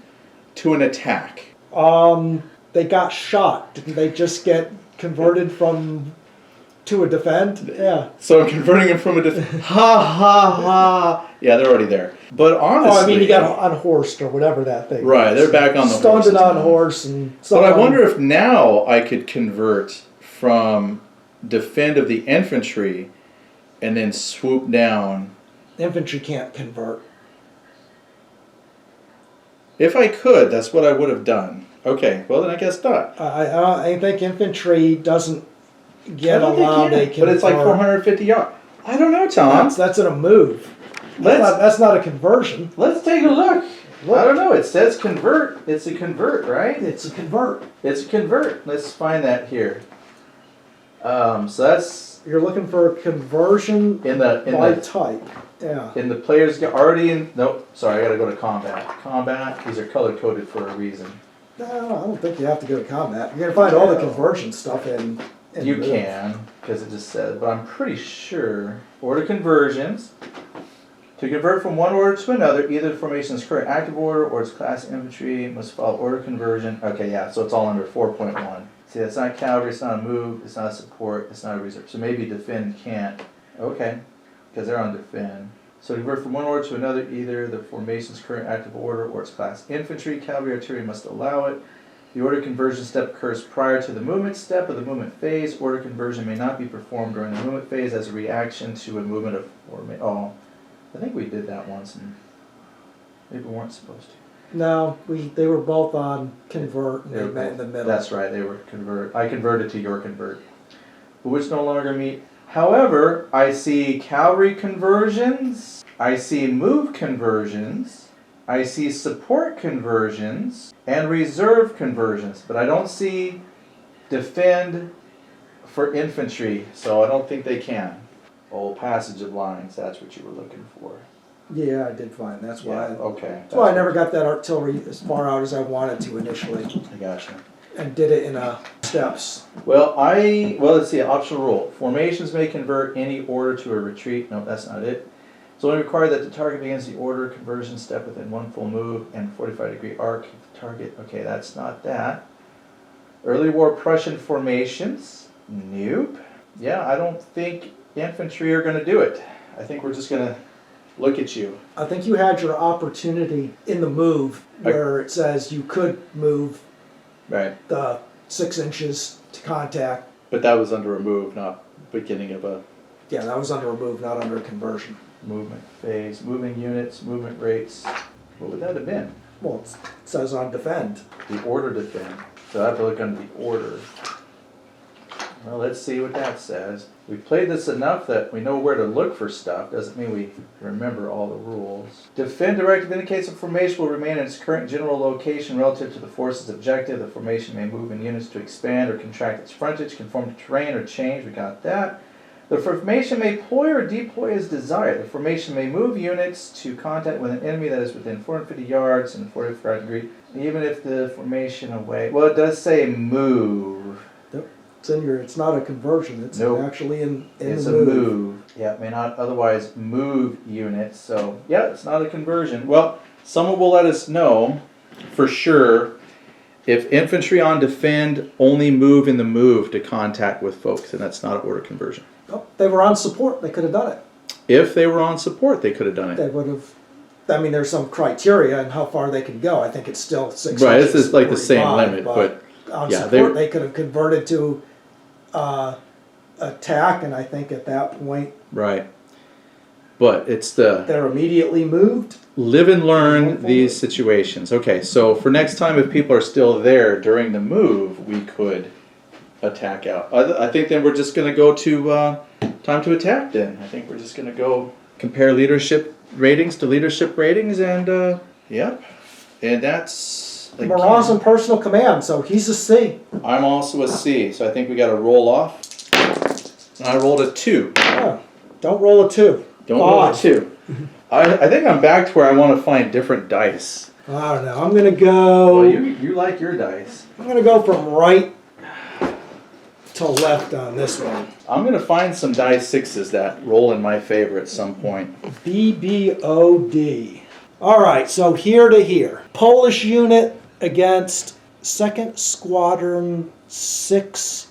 to an attack. They got shot. Didn't they just get converted to a defend? Yeah. So I'm converting them from a defend. Ha ha ha. Yeah, they're already there. But honestly, you got unhorsed or whatever that thing. Right, they're back on the horse. Stunned on horse and. But I wonder if now I could convert from defend of the infantry and then swoop down. Infantry can't convert. If I could, that's what I would have done. Okay, well then I guess not. I think infantry doesn't get allowed a convert. But it's like 450 yards. I don't know, Tom. That's in a move. That's not a conversion. Let's take a look. I don't know. It says convert. It's a convert, right? It's a convert. It's a convert. Let's find that here. So that's... You're looking for a conversion by type. Yeah. In the players already in... Nope. Sorry, I got to go to combat. Combat. These are color-coded for a reason. No, I don't think you have to go to combat. You're going to find all the conversion stuff in you can, because it just says, but I'm pretty sure order conversions. To convert from one order to another, either the formation's current active order or its class infantry must follow order conversion. Okay, yeah, so it's all under 4.1. See, it's not cavalry, it's not a move, it's not a support, it's not a reserve. So maybe defend can't. Okay, because they're on defend. So to convert from one order to another, either the formation's current active order or its class. Infantry, cavalry, artillery must allow it. The order conversion step occurs prior to the movement step of the movement phase. Order conversion may not be performed during the movement phase as a reaction to a movement of formation. Oh, I think we did that once and maybe we weren't supposed to. No, they were both on convert and they met in the middle. That's right, they were convert. I converted to your convert, but which no longer meet. However, I see cavalry conversions, I see move conversions, I see support conversions, and reserve conversions, but I don't see defend for infantry, so I don't think they can. Oh, passage of lines, that's what you were looking for. Yeah, I did find. That's why. Okay. That's why I never got that artillery as far out as I wanted to initially, I gotcha. and did it in steps. Well, let's see, optional rule. Formations may convert any order to a retreat. No, that's not it. It's only required that the target begins the order conversion step within one full move and 45-degree arc of the target. Okay, that's not that. Early war Prussian formations. Nope. Yeah, I don't think infantry are going to do it. I think we're just going to look at you. I think you had your opportunity in the move where it says you could move Right. the 6 inches to contact. But that was under a move, not beginning of a Yeah, that was under a move, not under a conversion. movement phase. Moving units, movement rates. What would that have been? Well, it says on defend. The order defend. So I have to look under the order. Well, let's see what that says. We've played this enough that we know where to look for stuff. Doesn't mean we remember all the rules. Defend directive indicates a formation will remain in its current general location relative to the force's objective. The formation may move in units to expand or contract its frontage, conform to terrain, or change. We got that. The formation may ploy or deploy as desired. The formation may move units to contact with an enemy that is within 450 yards and 45 degrees, even if the formation away. Well, it does say move. It's not a conversion. It's Nope. actually in It's the a move. move. Yeah, it may not otherwise move units. So, yeah, it's not a conversion. Well, someone will let us know for sure if infantry on defend only move in the move to contact with folks, and that's not an order conversion. Oh, they were on support. They could have done it. If they were on support, they could have done They it. would have. I mean, there's some criteria and how far they can go. I think it's still 6 Right, inches. this is like the same 45, limit, but on yeah, support they could have converted to attack, and I think at that point right. But it's the they're immediately moved. live and learn these situations. Okay, so for next time, if people are still there during the move, we could attack out. I think then we're just going to go to time to attack then. I think we're just going to go compare leadership ratings to leadership ratings, and yep. And that's... again, Moran's in personal command, so he's a C. I'm also a C, so I think we got to roll off. And I rolled a 2. Oh, don't roll a 2. Don't roll a 2. I think I'm back to where I want to find different dice. I don't know. I'm gonna go. Well, you like your dice. I'm gonna go from right to left on this one. I'm going to find some die 6s that roll in my favor at some point. BBOD. All right, so here to here. Polish unit against 2nd Squadron 6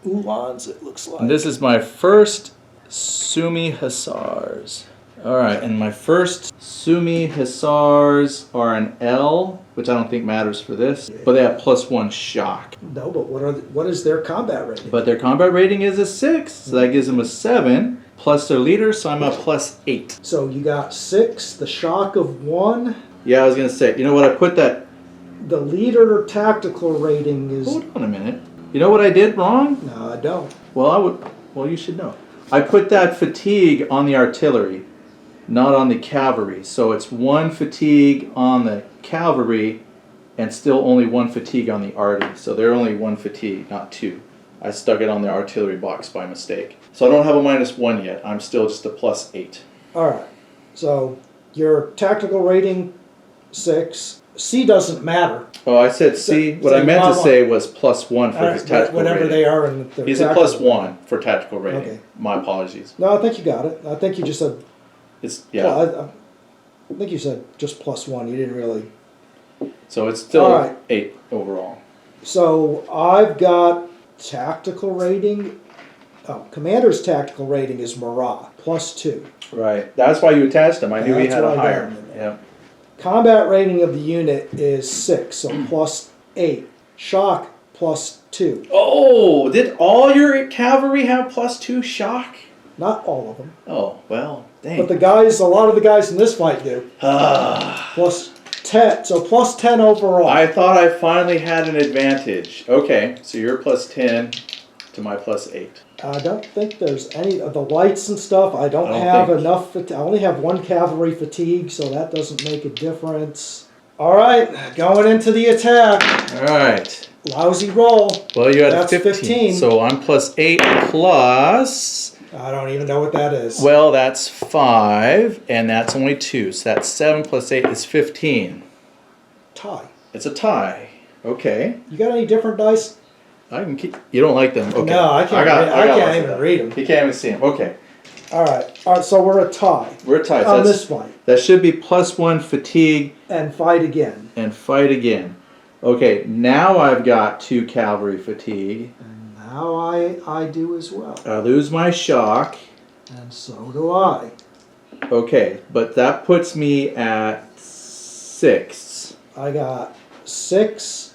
Uhlans, it looks like. And this is my first Sumy Hussars. Alright, and my first Sumy Hussars are an L, which I don't think matters for this, but they have +1 shock. No, but what is their combat rating? But their combat rating is a 6, so that gives them a 7, plus their leader, so I'm a +8. So you got 6, the shock of 1. Yeah, I was going to say, you know what, I put that... The leader tactical rating is... Hold on a minute. You know what I did wrong? No, I don't. Well, you should know. I put that fatigue on the artillery, not on the cavalry. So it's 1 fatigue on the cavalry and still only 1 fatigue on the arty. So they're only 1 fatigue, not 2. I stuck it on the artillery box by mistake. So I don't have a -1 yet. I'm still just a +8. All right. So your tactical rating 6. C doesn't matter. Oh, I said C. What I meant to say was +1 for his tactical whatever rating. they are in their He's a +1 for tactical rating. Okay. My apologies. No, I think you got it. I think you just said... It's yeah. Well, I think you said just +1. You didn't really... So it's still All right. 8 overall. So I've got tactical rating. Oh, commander's tactical rating is Marat, +2. Right. That's why you attached him. I knew he That's had why a I got higher. him in there. Yeah. Combat rating of the unit is 6, so +8. Shock, +2. Oh, did all your cavalry have +2 shock? Not all of them. Oh, well, dang. But a lot of the guys in this fight do. +10, so +10 overall. I thought I finally had an advantage. Okay, so you're +10 to my +8. I don't think there's any of the lights and stuff. I don't I don't have think- enough. I only have 1 cavalry fatigue, so that doesn't make a difference. All right, going into the attack. All right. Lousy roll. Well, you had That's 15, so I'm +8 plus. I don't even know what that is. Well, that's 5, and that's only 2, so that's 7 plus 8 is 15. Tie. It's a tie. Okay. You got any different dice? I can keep. You don't like them? Okay. No, I can't. I got can't lots of even them. read them. You can't even see them. Okay. All right. So we're a tie We're tied. on this fight, That should be +1 fatigue and fight again. and fight again. Okay, now I've got 2 cavalry fatigue. And now I do as well, I lose my shock. and so do I. Okay, but that puts me at 6. I got 6,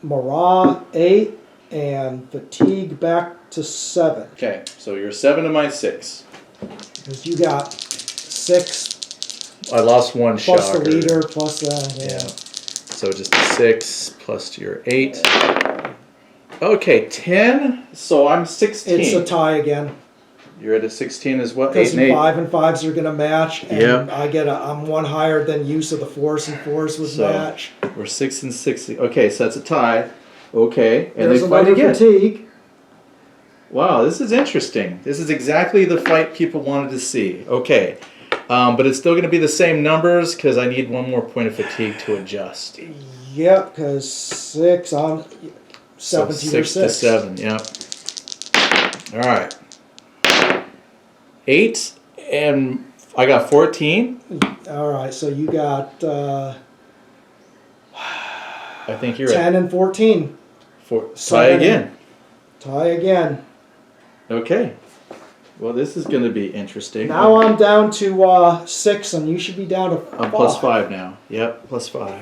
Marat 8, and fatigue back to 7. Okay, so you're 7 to my 6. Because you got 6 I lost 1 plus shock. the leader plus the Yeah. So just 6 plus your 8. Okay, 10. So I'm 16. It's a tie again. You're at a 16 as well. 8 Because and 8. 5 and 5s are gonna match, and Yep. I'm 1 higher than you, so the 4s and 4s would So, match. We're 6 and 6. Okay, so that's a tie. Okay, and There's they fight another again. fatigue. Wow, this is interesting. This is exactly the fight people wanted to see. Okay, but it's still going to be the same numbers because I need 1 more point of fatigue to adjust. Yep, because 6 on 7 So to your 6 to 6. 7. Yep. All right. 8 and I got 14. All right, so you got I think you're 10 and 14. Try again. Tie again. Okay. Well, this is going to be interesting. Now I'm down to 6, and you should be down to 5. I'm +5 now. Yep, +5.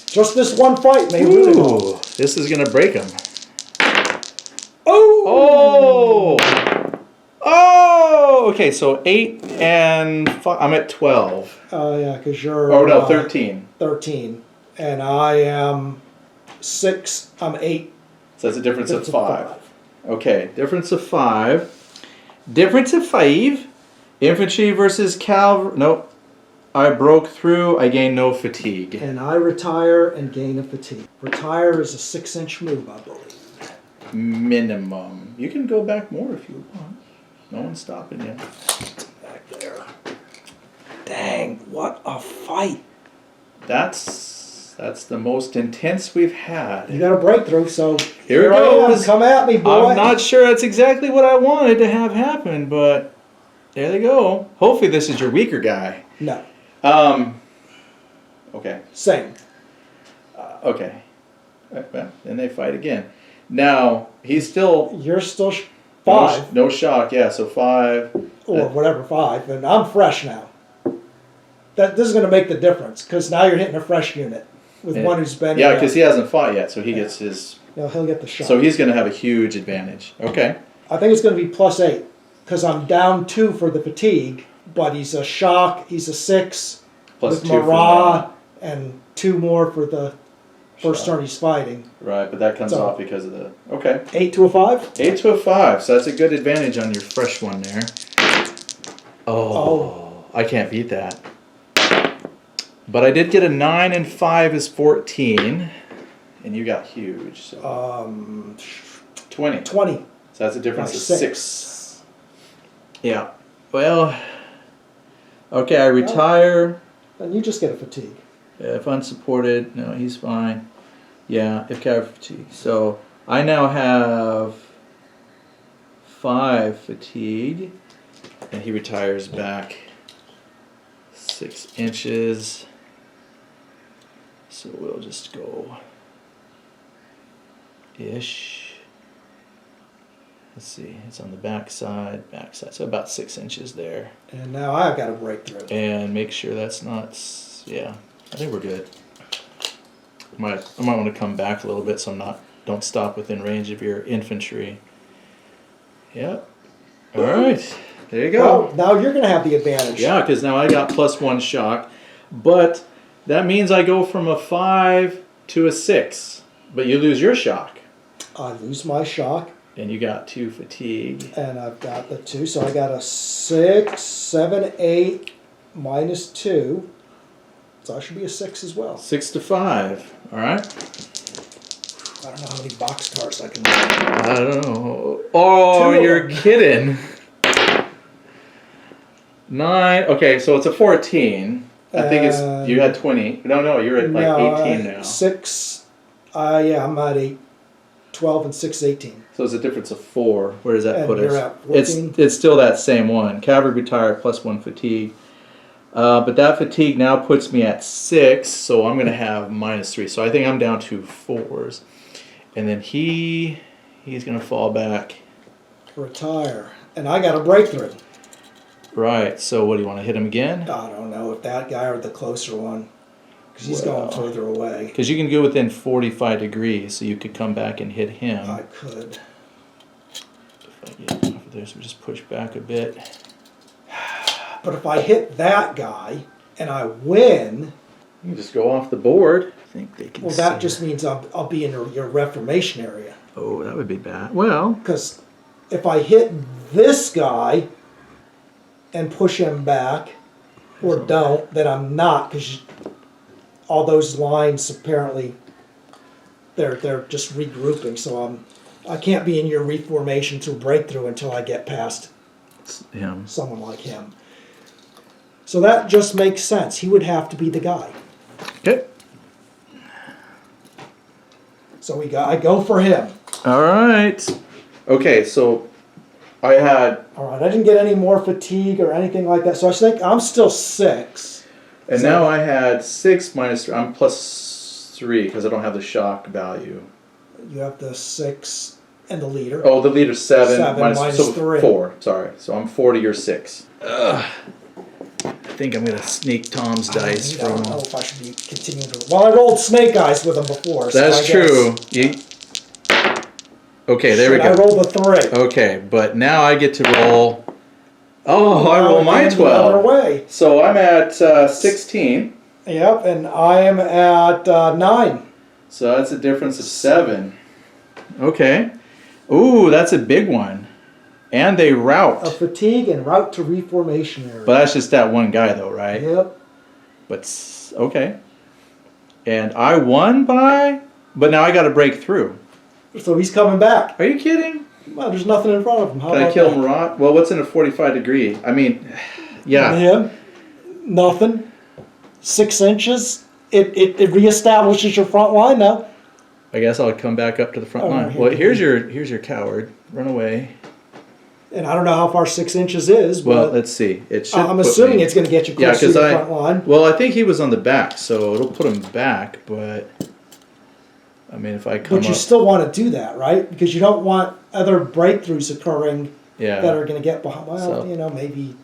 Just this one fight may ruin it all. Ooh, this is gonna break him. Oh! Oh! Okay, so 8 and 5. I'm at 12. Oh, yeah, because you're... Oh no, 13. 13. And I am 6. I'm 8. So that's a difference of That's a 5. Okay, difference of 5. Difference of 5. Infantry versus cavalry. Nope. I broke through. I gained no fatigue. And I retire and gain a fatigue. Retire is a 6-inch move, I believe. Minimum. You can go back more if you want. No one's stopping you. Back there. Dang, what a fight. That's the most intense we've had. You got a breakthrough, so Here it I am. goes. Come at me, boy. I'm not sure that's exactly what I wanted to have happen, but there they go. Hopefully this is your weaker guy. No. Okay. Same. Okay. Well, then they fight again. Now, he's still... You're still 5. No shock, yeah, so 5. Or whatever, 5. And I'm fresh now. This is going to make the difference, because now you're hitting a fresh unit with one who's been... Yeah, because he hasn't fought yet, so he gets his... He'll get the shot. So he's going to have a huge advantage. Okay. I think it's going to be +8, because I'm down 2 for the fatigue, but he's a shock, he's a 6 Plus with 2 for Marat, and 2 more for the first turn he's fighting. Right, but that comes So- off because of the... Okay. 8 to a 5? 8 to a 5, so that's a good advantage on your fresh one there. Oh. I can't beat that. But I did get a 9 and 5 is 14, and you got huge. So 20. 20. So that's a difference By of 6. 6. Yeah. Well, okay, I retire. And you just get a fatigue. If unsupported, no, he's fine. Yeah, if cavalry fatigue. So I now have 5 fatigue, and he retires back 6 inches. So we'll just go ish. Let's see, it's on the back side, so about 6 inches there. And now I've got a breakthrough. And make sure that's not, yeah, I think we're good. I might want to come back a little bit so don't stop within range of your infantry. Yep. All right, there you go. Well, now you're going to have the advantage. Yeah, because now I got +1 shock, but that means I go from a 5 to a 6, but you lose your shock. I lose my shock. And you got 2 fatigue. And I've got the 2, so I got a 6, 7, 8, -2. So I should be a 6 as well. 6 to 5. All right. I don't know how many boxcars I can. I don't know. Oh, you're kidding. 9. Okay, so it's a 14. I think it's you had 20. No, you're at like 18 now. 6. Yeah, I'm at 8. 12 and 6, 18. So it's a difference of 4. Where does that And put you're us? at 14. It's still that same one. Cavalry retired +1 fatigue. But that fatigue now puts me at 6, so I'm going to have -3. So I think I'm down to 4s. And then he's going to fall back. Retire. And I got a breakthrough. Right, so what do you want to hit him again? I don't know if that guy or the closer one. Because he's going further away. Because you can go within 45 degrees, so you could come back and hit him. I could. If I get off of there, so just push back a bit. But if I hit that guy and I win, You can just go off the board. I think they can well, see that just means I'll be in your reformation area. Oh, that would be bad. Well, Because if I hit this guy and push him back, or don't, then I'm not, because all those lines apparently they're just regrouping. So I can't be in your reformation through breakthrough until I get past him. someone like him. So that just makes sense. He would have to be the guy. Okay. So I go for him. All right. Okay, so I had, All right. I didn't get any more fatigue or anything like that. So I think I'm still 6. and So- now I had 6 -3. I'm +3 because I don't have the shock value. You have the 6 and the leader. Oh, the leader's 7 minus so 3. 4. Sorry, so I'm 4 to your 6. Ugh. I think I'm gonna sneak Tom's dice I don't from. know if I should be continuing to. Well, I rolled snake eyes with him before. So That's I true. guess- Okay, there we I go. rolled a 3. Okay, but now I get to roll. Oh, I roll my I'm the other 12. way. So I'm at 16. Yep, and I am at 9. So that's a difference of 7. Okay. Ooh, that's a big one. And they A route. fatigue and route to reformation area. But that's just that one guy though, right? Yep. But, okay. And I won by, but now I got to break through. So he's coming back. Are you kidding? Well, there's nothing in front of him. How Can I about kill that? Marat? Well, what's in a 45 degree? I mean, yeah. Him, nothing. 6 inches. It reestablishes your front line now. I guess I'll come back up to the front Oh, line. here Well, we here's your coward. Run away. And I don't know how far 6 inches is, Well, but let's see. It should. I'm put assuming me- it's going to get you Yeah, close to 'cause the I- front line. Well, I think he was on the back, so it'll put him back. But I mean, if I come But you up, still want to do that, right? Because you don't want other breakthroughs occurring that yeah, are going to get behind. Well, So- maybe.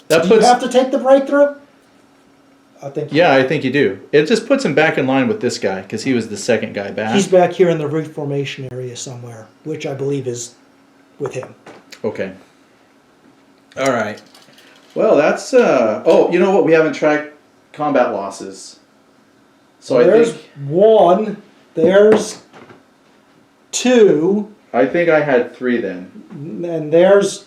that Do you puts. have to take the breakthrough? I think. Yeah, I think you do. It just puts him back in line with this guy because he was the second guy back. He's back here in the reformation area somewhere, which I believe is with him. Okay. All right. Well, that's. Oh, you know what? We haven't tracked combat losses. So There's I think 1. There's 2. I had 3 then. And there's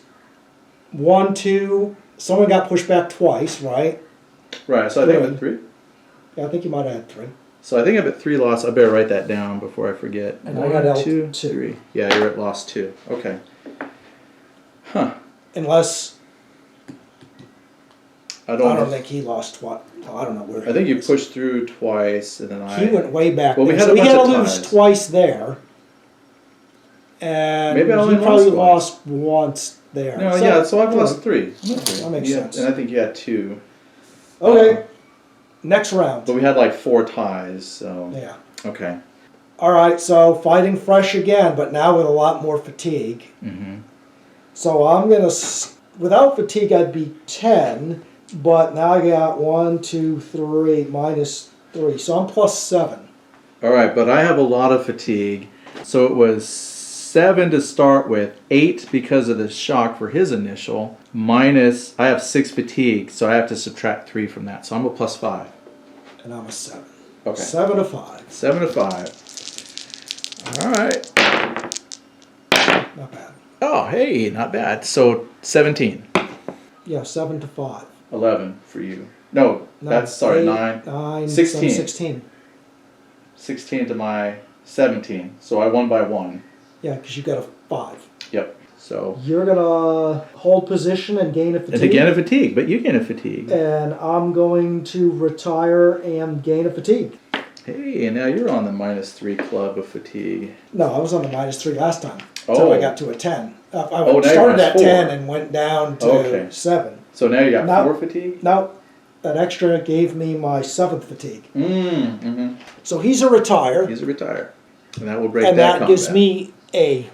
1, 2. Someone got pushed back twice, right? Right. So I think I'm at 3. Yeah, I think you might have had 3. So I think I'm at 3 losses. I better write that down before I forget. And I got L 2, 2. 3. Yeah, you're at loss 2. Okay. Huh. Unless I I don't. don't think he lost twice. I don't know where. I think you is. pushed through twice, and then He went way back. Well, we there. had So a he bunch got of to lose ties. twice there, and Maybe I only he probably lost lost once there. No, yeah. So I've lost 3. That makes sense. And I think you had 2. Okay, next round. But we had like 4 ties. So Yeah. okay. All right, so fighting fresh again, but now with a lot more fatigue. Mm-hmm. So I'm going to, without fatigue, I'd be 10, but now I got 1, 2, 3, minus 3. So I'm plus 7. All right, but I have a lot of fatigue. So it was 7 to start with, 8 because of the shock for his initial, minus, I have 6 fatigue, so I have to subtract 3 from that. So I'm a plus 5. And I'm a 7. Okay. 7 to 5. 7 to 5. All right. Not bad. Oh, hey, not bad. So 17. Yeah, 7 to 5. 11 for you. No, that's, sorry, 9. 16. 16. 16 to my 17. So I won by 1. Yeah, because you got a 5. Yep. So. You're going to hold position and gain a fatigue. And again a fatigue, but you gain a fatigue. And I'm going to retire and gain a fatigue. Hey, and now you're on the -3 club of fatigue. No, I was on the -3 last time. Oh. Until I got to a 10. I now started you're at at 10 4. and went down to 7. So now you got Now- 4 fatigue? Now, that extra gave me my 7th fatigue. Mm-hmm. So he's a retire. He's a retire. And that will break And that gives combat. me a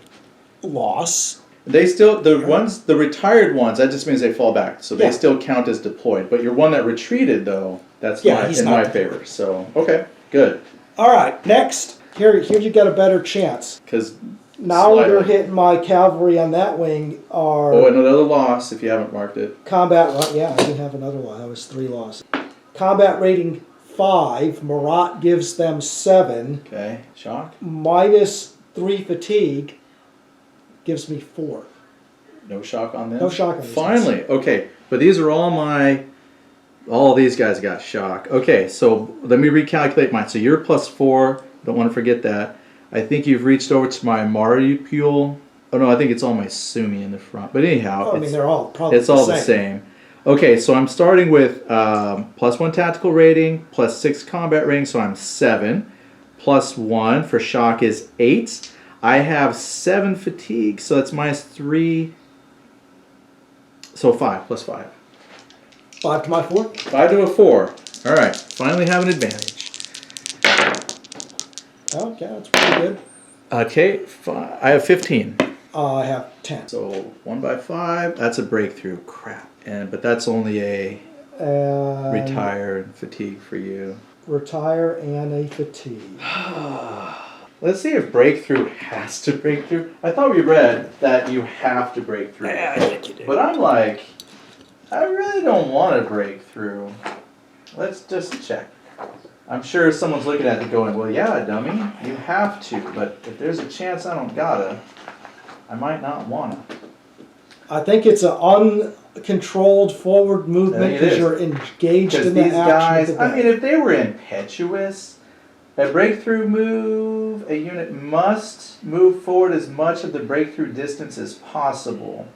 loss. They still, the retired ones, that just means they fall back. So they Yeah. still count as deployed. But your one that retreated, though, that's Yeah, he's in not my deployed. favor. So, okay, good. All right, next. Here you got a better chance. Because, Now Slightly. you're hitting my cavalry on that wing are oh, and another loss if you haven't marked it. combat. Yeah, I didn't have another one. That was 3 losses. Combat rating 5. Marat gives them 7. Okay, shock. -3 fatigue gives me 4. No shock on this? No shock on these Finally, okay. But these are all these guys got shock. Okay, so let me recalculate mine. So you're +4. Don't want to forget that. I think you've reached over to my Mariupol. Oh no, I think it's all my Sumi in the front. But anyhow, Oh, I mean, they're all probably it's all the same. Okay, so I'm starting with +1 tactical rating, +6 combat rating, so I'm 7. +1 for shock is 8. I have 7 fatigue, so that's -3. So 5 + 5. 5 to my 4. 5 to a 4. All right, finally have an advantage. Okay, that's pretty good. Okay, I have 15. I have 10. So 1 by 5. That's a breakthrough. Crap. But that's only a And retire and fatigue for you. retire and a fatigue. Let's see if breakthrough has to break through. I thought we read that you have to break through. Yeah, I think you do. But I'm like, I really don't want to break through. Let's just check. I'm sure someone's looking at it going, well, yeah, dummy, you have to. But if there's a chance I don't gotta, I might not wanna. I think it's an uncontrolled forward movement I think it because is. you're engaged Because in the these action guys, of the I day. mean, if they were impetuous, a breakthrough move, a unit must move forward as much of the breakthrough distance as possible.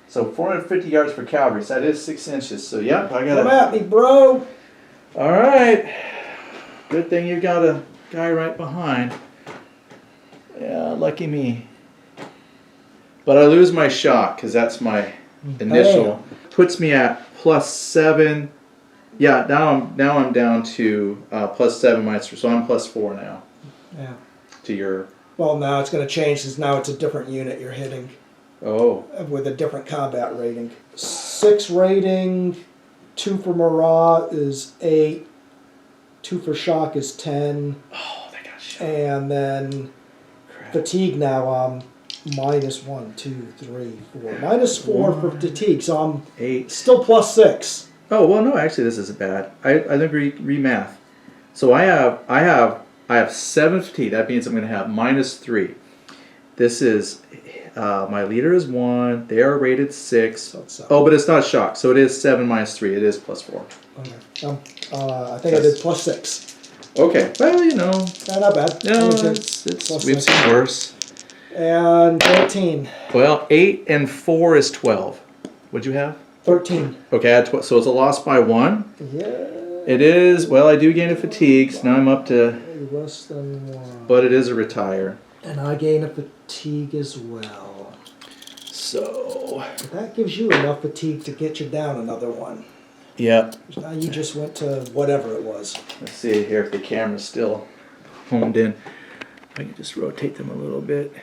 So 450 yards for cavalry, so that is 6 inches. So yep, I Come got at me, bro. All right. Good thing you got a guy right behind. Yeah, lucky me. But I lose my shock because that's my initial. Puts me at +7. Yeah, now I'm down to +7 minus, so I'm +4 now. Yeah. To your. Well, now it's going to change because now it's a different unit you're hitting Oh. with a different combat rating. 6 rating, 2 for Marat is 8, 2 for shock is 10, Oh, they got shot. and then Crap. fatigue now I'm -1, 2, 3, 4. -4 for fatigue, so I'm 8. still +6. Oh well, no, actually this isn't bad. I think re-math. So I have 7 fatigue. That means I'm going to have -3. This is my leader is 1. They are rated 6. So it's, Oh, but it's not shock. So it is 7 minus 3. It is +4. okay. I think I did +6. Okay. Well, you know. Not bad. No, Only two. it's Plus we've 6. seen worse. And 13. Well, 8 and 4 is 12. What'd you have? 13. Okay, I had 12. So it's a loss by 1. Yeah. It is. Well, I do gain a fatigue. So now I'm up to. Less than 1. But it is a retire. And I gain a fatigue as well. So. But that gives you enough fatigue to get you down another 1. Yep. Now you just went to whatever it was. Let's see here if the camera's still homed in. I can just rotate them a little bit.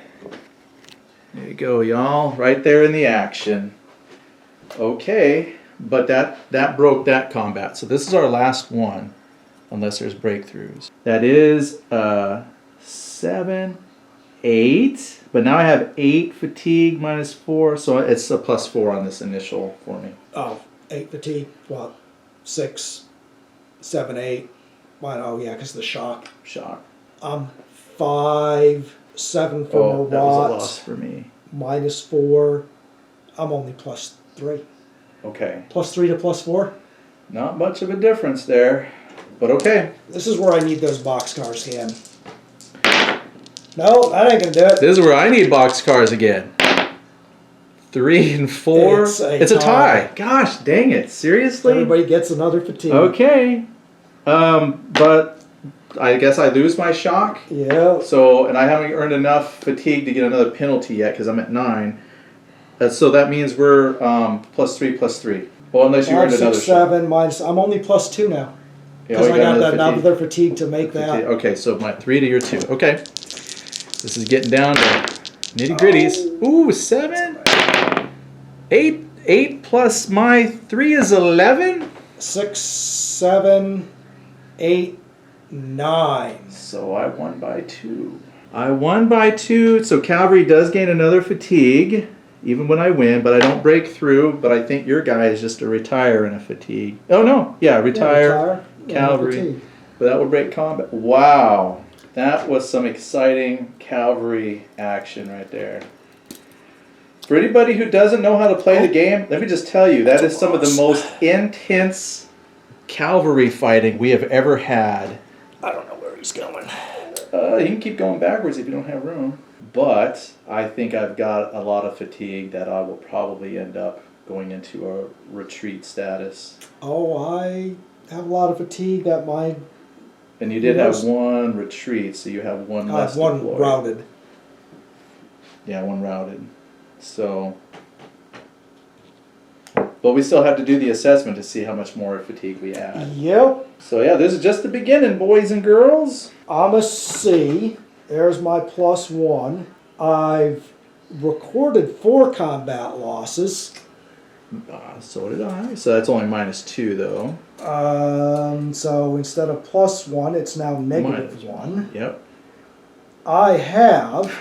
There you go, y'all. Right there in the action. Okay, but that broke that combat. So this is our last one, unless there's breakthroughs. That is 7, 8. But now I have 8 fatigue minus 4, so it's a +4 on this initial for me. Oh, 8 fatigue. What? 6, 7, 8. Why? Oh yeah, because the shock. Shock. 5, 7 for more that was a watts. loss for me. -4. I'm only +3. Okay. +3 to +4. Not much of a difference there, but okay. This is where I need those boxcars again. No, that ain't gonna do it. This is where I need boxcars again. 3 and 4. It's a tie. Gosh, dang it! Seriously? Everybody gets another fatigue. Okay. But I guess I lose my shock. Yeah. So, and I haven't earned enough fatigue to get another penalty yet because I'm at 9. So that means we're +3, +3. Well, unless you earned 5, another 6, shock. 7 minus. I'm only +2 now Yeah, because we I got that fatigue. another fatigue to make that. Okay, so my 3 to your 2. Okay. This is getting down to nitty gritties. Ooh, 7. 8 plus my 3 is 11. 6, 7, 8, 9. So I won by 2. I won by 2. So Cavalry does gain another fatigue, even when I win, but I don't break through. But I think your guy is just a retire in a fatigue. Oh no, yeah, retire. Cavalry. Fatigue. But that will break combat. Wow, that was some exciting Cavalry action right there. For anybody who doesn't know how to play the game, let me just tell you, that is some of the most intense cavalry fighting we have ever had. I don't know where he's going. You can keep going backwards if you don't have room. But I think I've got a lot of fatigue that I will probably end up going into a retreat status. Oh, I have a lot of fatigue that might. And you did have 1 retreat, so you have 1 I less have 1 deployed. routed. Yeah, 1 routed. So, but we still have to do the assessment to see how much more fatigue we add. Yep. So yeah, this is just the beginning, boys and girls. I'm a C. There's my +1. I've recorded 4 combat losses. So did I. So that's only -2 though. So instead of +1, it's now -1. Yep. I have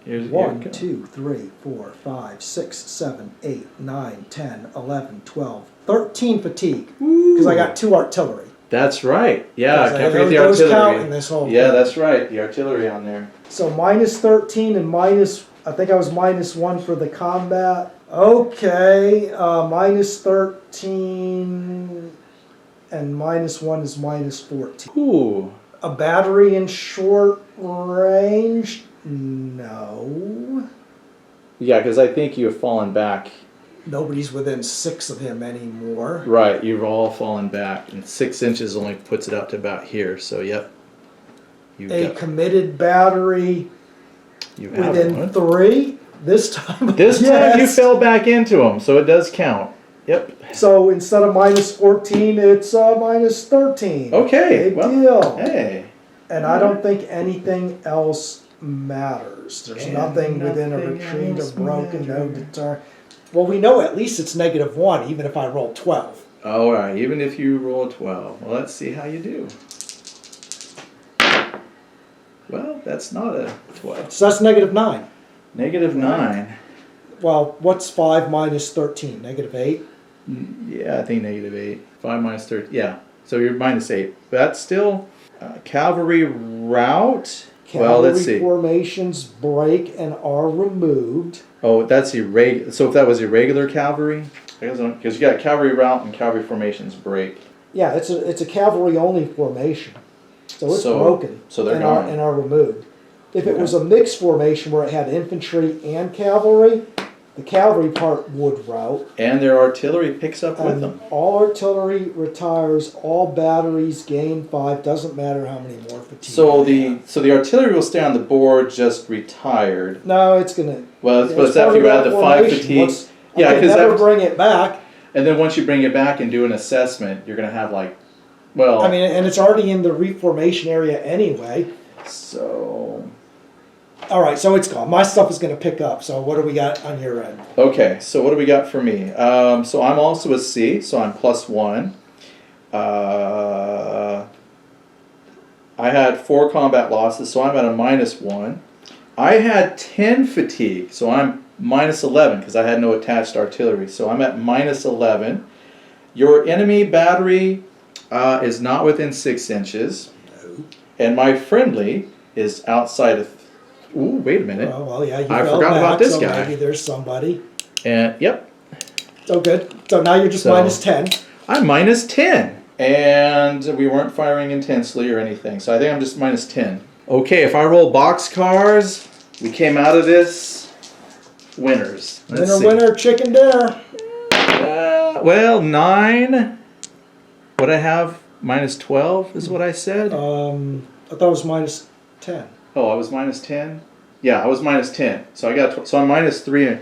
Here's 1, here 2, 3, 4, 5, 6, 7, 8, 9, 10, 11, 12, 13 fatigue. Because I got 2 artillery. That's right. Yeah, can't forget the those count in artillery. this whole Yeah, thing. that's right. The artillery on there. So -13 and I think I was -1 for the combat. Okay, -13 and -1 is -14. Ooh. A battery in short range? No. Yeah, because I think you have fallen back. Nobody's within 6 of him anymore. Right, you've all fallen back, and 6 inches only puts it up to about here. So yep. A committed battery you have within one. 3. This time. This time you yes. fell back into them, so it does count. Yep. So instead of -14, it's -13. Okay. Big well, deal. Hey. And I don't think anything else matters. There's And nothing within a nothing retreat or else broken, no matters. deter. Well, we know at least it's -1, even if I roll 12. All right. Even if you roll a 12, well, let's see how you do. Well, that's not a 12. So that's -9. -9. Well, what's 5 minus 13? -8? Yeah, I think -8. 5 minus 13. Yeah. So you're -8. That's still cavalry route. Well, let's see. Formations break and are removed. Oh, that's irregular. So if that was irregular cavalry, because you got cavalry route and cavalry formations break. Yeah, it's a cavalry only formation. So it's broken. So they're and gone. are removed. If it Okay. was a mixed formation where it had infantry and cavalry, the cavalry part would route. And their artillery picks up with And them. all artillery retires, all batteries gain 5, doesn't matter how many more fatigue. So they have. the artillery will stay on the board just retired. No, it's gonna. Well, it's but part after of you that add the 5 formation. fatigue. Once- Yeah, okay, because never bring it back. and then once you bring it back and do an assessment, you're gonna have like, well. I mean, and it's already in the reformation area anyway. So All right, so it's gone. My stuff is going to pick up. So what do we got on your end? Okay, so what do we got for me? So I'm also a C, so I'm +1. I had 4 combat losses, so I'm at a -1. I had 10 fatigue, so I'm -11 because I had no attached artillery. So I'm at -11. Your enemy battery is not within 6 inches. No. And my friendly is outside of... Ooh, wait a minute. Well, yeah, you I fell forgot back, about this so guy. maybe there's somebody. And, yep. So good. So now you're just So- -10. I'm -10. And we weren't firing intensely or anything. So I think I'm just -10. Okay, if I roll boxcars, we came out of this winners. Let's see. Winner, chicken dinner. Well, 9. What I have? -12 is what I said. I thought it was -10. Oh, I was -10? Yeah, I was -10. So I got so I'm -3.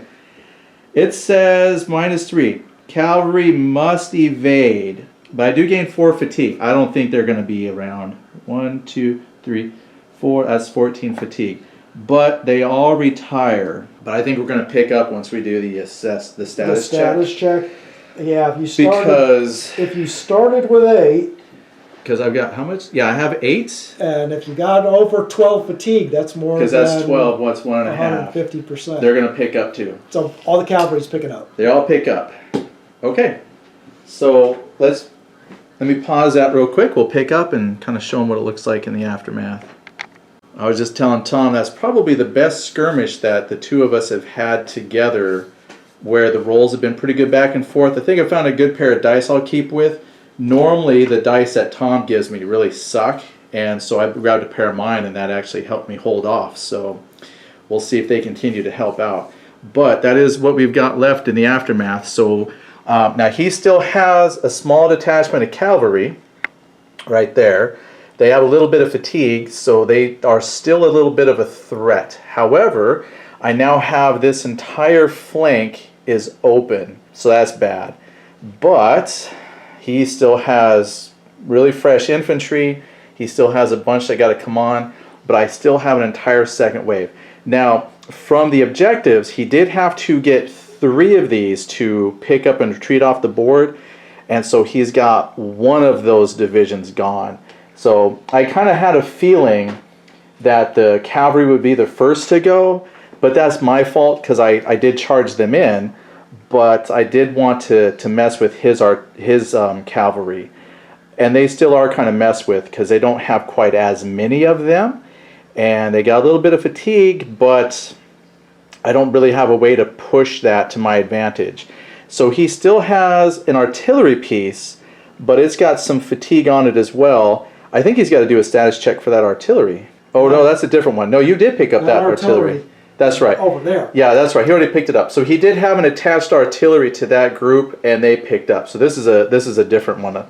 It says -3. Cavalry must evade. But I do gain 4 fatigue. I don't think they're going to be around. 1, 2, 3, 4. That's 14 fatigue. But they all retire. But I think we're going to pick up once we do the status check. Yeah, if you started with 8. Because I've got how much? Yeah, I have 8. And if you got over 12 fatigue, that's more than... Because that's 12. What's 1.5? 150%. They're going to pick up too. So all the cavalry's picking up. They all pick up. Okay. So let me pause that real quick. We'll pick up and kind of show them what it looks like in the aftermath. I was just telling Tom that's probably the best skirmish that the two of us have had together, where the rolls have been pretty good back and forth. I think I found a good pair of dice I'll keep with. Normally the dice that Tom gives me really suck, and so I grabbed a pair of mine, and that actually helped me hold off. So we'll see if they continue to help out. But that is what we've got left in the aftermath. So now he still has a small detachment of cavalry right there. They have a little bit of fatigue, so they are still a little bit of a threat. However, I now have this entire flank is open, so that's bad. But he still has really fresh infantry. He still has a bunch that got to come on, but I still have an entire second wave. Now, from the objectives, he did have to get 3 of these to pick up and retreat off the board, and so he's got 1 of those divisions gone. So I kind of had a feeling that the cavalry would be the first to go, but that's my fault because I did charge them in, but I did want to mess with his cavalry. And they still are kind of messed with because they don't have quite as many of them, and they got a little bit of fatigue, but I don't really have a way to push that to my advantage. So he still has an artillery piece, but it's got some fatigue on it as well. I think he's got to do a status check for that artillery. Oh no, that's a different one. No, you did pick up that artillery. That's right. Over there. Yeah, that's right. He already picked it up. So he did have an attached artillery to that group, and they picked up. So this is a different one.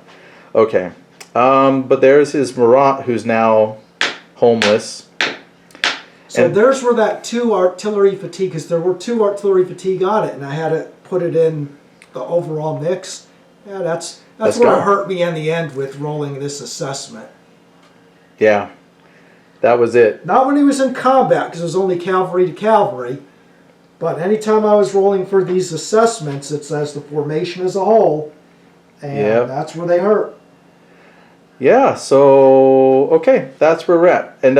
Okay. But there's his Marat, who's now homeless. So there's where that 2 artillery fatigue, because there were 2 artillery fatigue on it, and I had to put it in the overall mix. Yeah, that's where it hurt me in the end with rolling this assessment. Yeah, that was it. Not when he was in combat, because it was only cavalry to cavalry. But anytime I was rolling for these assessments, it says the formation as a whole, and that's where they hurt. Yeah, so okay, that's where we're at. And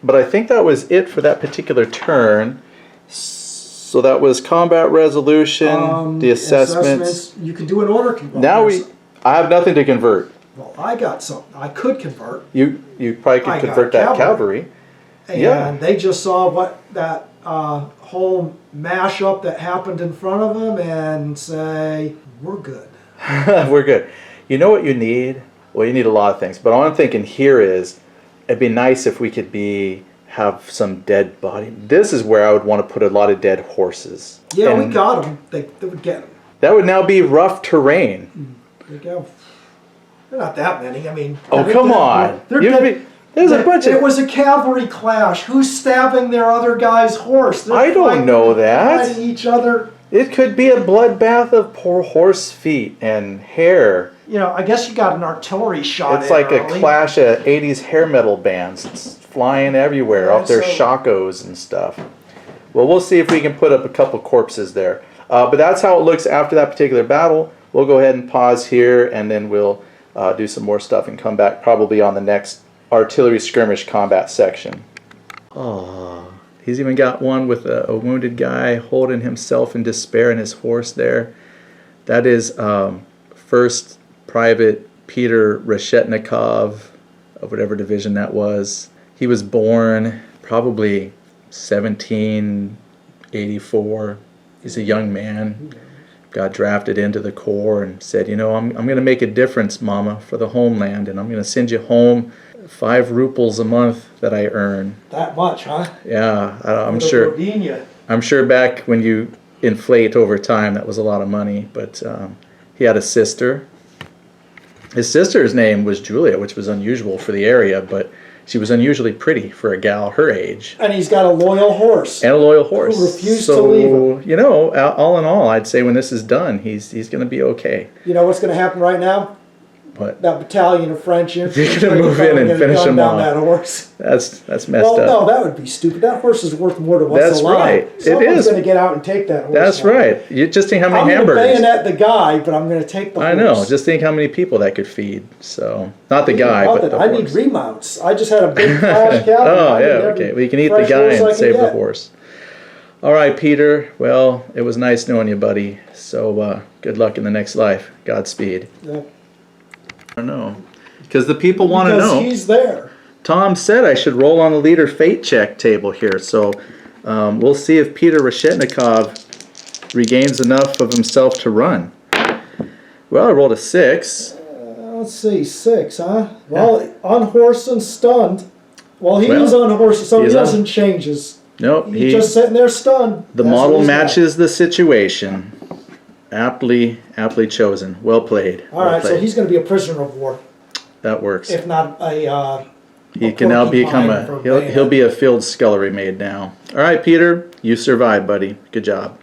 but I think that was it for that particular turn. So that was combat resolution, the assessments. You can do an order conversion. Now I have nothing to convert. Well, I got something. I could convert. You probably could convert that cavalry. And they just saw what that whole mashup that happened in front of them and say, we're good. We're good. You know what you need? Well, you need a lot of things. But all I'm thinking here is, it'd be nice if we could have some dead body. This is where I would want to put a lot of dead horses. Yeah, we got them. They would get them. That would now be rough terrain. There you go. They're not that many. I mean... Oh, come on. There's a bunch of... It was a cavalry clash. Who's stabbing their other guy's horse? I don't know that. Fighting each other. It could be a bloodbath of poor horse feet and hair. You know, I guess you got an artillery shot. It's like a clash of 80s hair metal bands. It's flying everywhere Yeah, off their so- shakos and stuff. Well, we'll see if we can put up a couple corpses there. But that's how it looks after that particular battle. We'll go ahead and pause here, and then we'll do some more stuff and come back probably on the next artillery skirmish combat section. Oh, he's even got one with a wounded guy holding himself in despair and his horse there. That is First Private Peter Reshetnikov of whatever division that was. He was born probably 1784. He's a young man. Got drafted into the Corps and said, you know, I'm going to make a difference, Mama, for the homeland, and I'm going to send you home 5 rubles a month that I earn. That much, huh? Yeah, I'm For the sure. Slovenia. I'm sure back when you inflate over time, that was a lot of money. But he had a sister. His sister's name was Julia, which was unusual for the area, but she was unusually pretty for a gal her age. And he's got a loyal horse. And a loyal horse. Who refused to leave him. You know, all in all, I'd say when this is done, he's going to be okay. You know what's going to happen right now? What? That battalion of French infantry. You're going to move in and finish him down off. that horse. That's messed Well, up. no, that would be stupid. That horse is worth more to what's That's alive. right. It Someone's is. going to get out and take that horse. That's now. right. You just think how many I'm hamburgers. going to bayonet the guy, but I'm going to take the horse. I know. Just think how many people that could feed. So, not the guy, but the I horse. need remounts. I just had a big flash cow. Oh, yeah, okay. Well, you can eat the guy and save the horse. All right, Peter. Well, it was nice knowing you, buddy. So, good luck in the next life. Godspeed. Yeah. I don't know. Because the people want to know. Because he's there. Tom said I should roll on the leader fate check table here. So, we'll see if Peter Reshetnikov regains enough of himself to run. Well, I rolled a 6. Let's see, 6, huh? Well, on horse and stunned. Well, he Well, is on horse, so he he's on- doesn't change his. Nope. He's just sitting there stunned. The That's what model he's got. matches the situation. Aptly chosen. Well played. All right, so he's going to be a prisoner of war, that works. if not a. He can now become porcupine for he'll be a field scullery maid now. All right, Peter, you survived, buddy. Good job.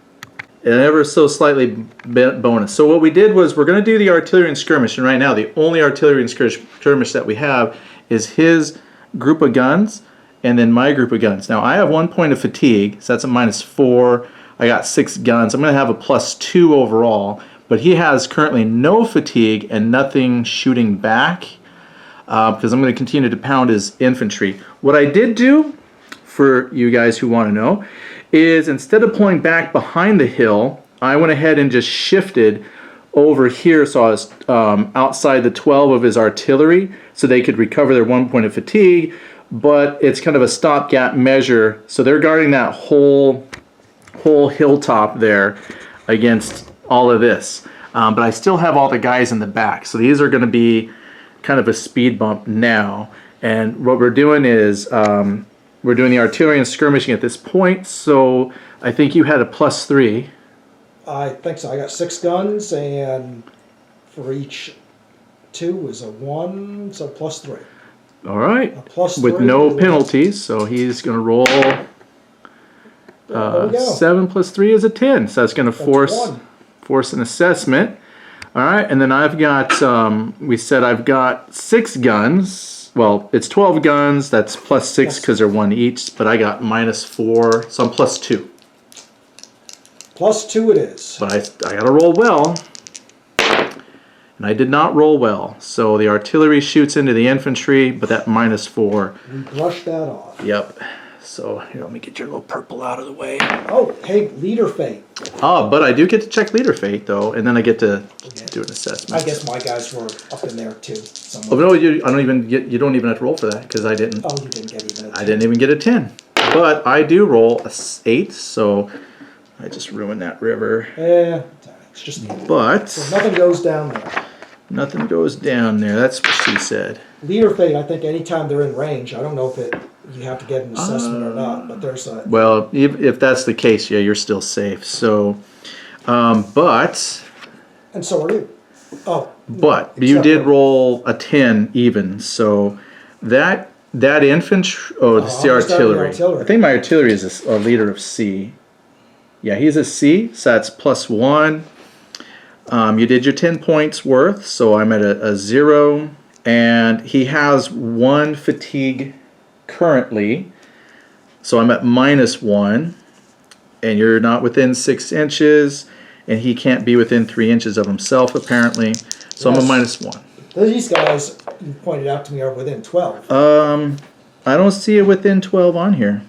And ever so slightly bonus. So what we did was we're going to do the artillery and skirmish, and right now the only artillery and skirmish that we have is his group of guns and then my group of guns. Now I have 1 point of fatigue, so that's a -4. I got 6 guns. I'm going to have a +2 overall, but he has currently no fatigue and nothing shooting back. Because I'm going to continue to pound his infantry. What I did do, for you guys who want to know, is instead of pulling back behind the hill, I went ahead and just shifted over here so I was outside the 12 of his artillery so they could recover their 1 point of fatigue, but it's kind of a stopgap measure. So they're guarding that whole hilltop there against all of this. But I still have all the guys in the back. So these are going to be kind of a speed bump now, and what we're doing is we're doing the artillery and skirmishing at this point. So I think you had a +3. I think so. I got 6 guns, and for each 2 is a 1, so +3. All right, A +3 with no is- penalties, so he's going to roll There we go. 7 + 3 is a 10, so that's going to That's 1. force an assessment. All right, and then I've got, we said I've got 6 guns. Well, it's 12 guns. That's +6 because they're 1 each, but I got -4, so I'm +2. +2 it is. But I got to roll well, and I did not roll well. So the artillery shoots into the infantry, but that -4. We brushed that off. Yep. So here, let me get your little purple out of the way. Oh, hey, leader fate. Oh, but I do get to check leader fate though, and then I get to do an assessment. I guess my guys were up in there too. Oh Somewhere. no, you don't even have to roll for that because I didn't. Oh, you didn't get even. I didn't even get a 10. But I do roll a 8, so I just ruined that river. Yeah, it's just But so nothing goes down there. nothing goes down there. That's what she said. Leader fate. I think anytime they're in range, I don't know if you have to get an assessment or not, but there's a. Well, if that's the case, yeah, you're still safe. So, but And so are you. Oh. you did roll a 10 even. So that infantry. Oh, this is the I was down in the artillery. artillery. I think my artillery is a leader of C. Yeah, he's a C, so that's +1. You did your 10 points worth, so I'm at a 0. And he has 1 fatigue currently. So I'm at -1, and you're not within 6 inches, and he can't be within 3 inches of himself apparently. So I'm a -1. These guys, you pointed out to me, are within 12. I don't see it within 12 on here.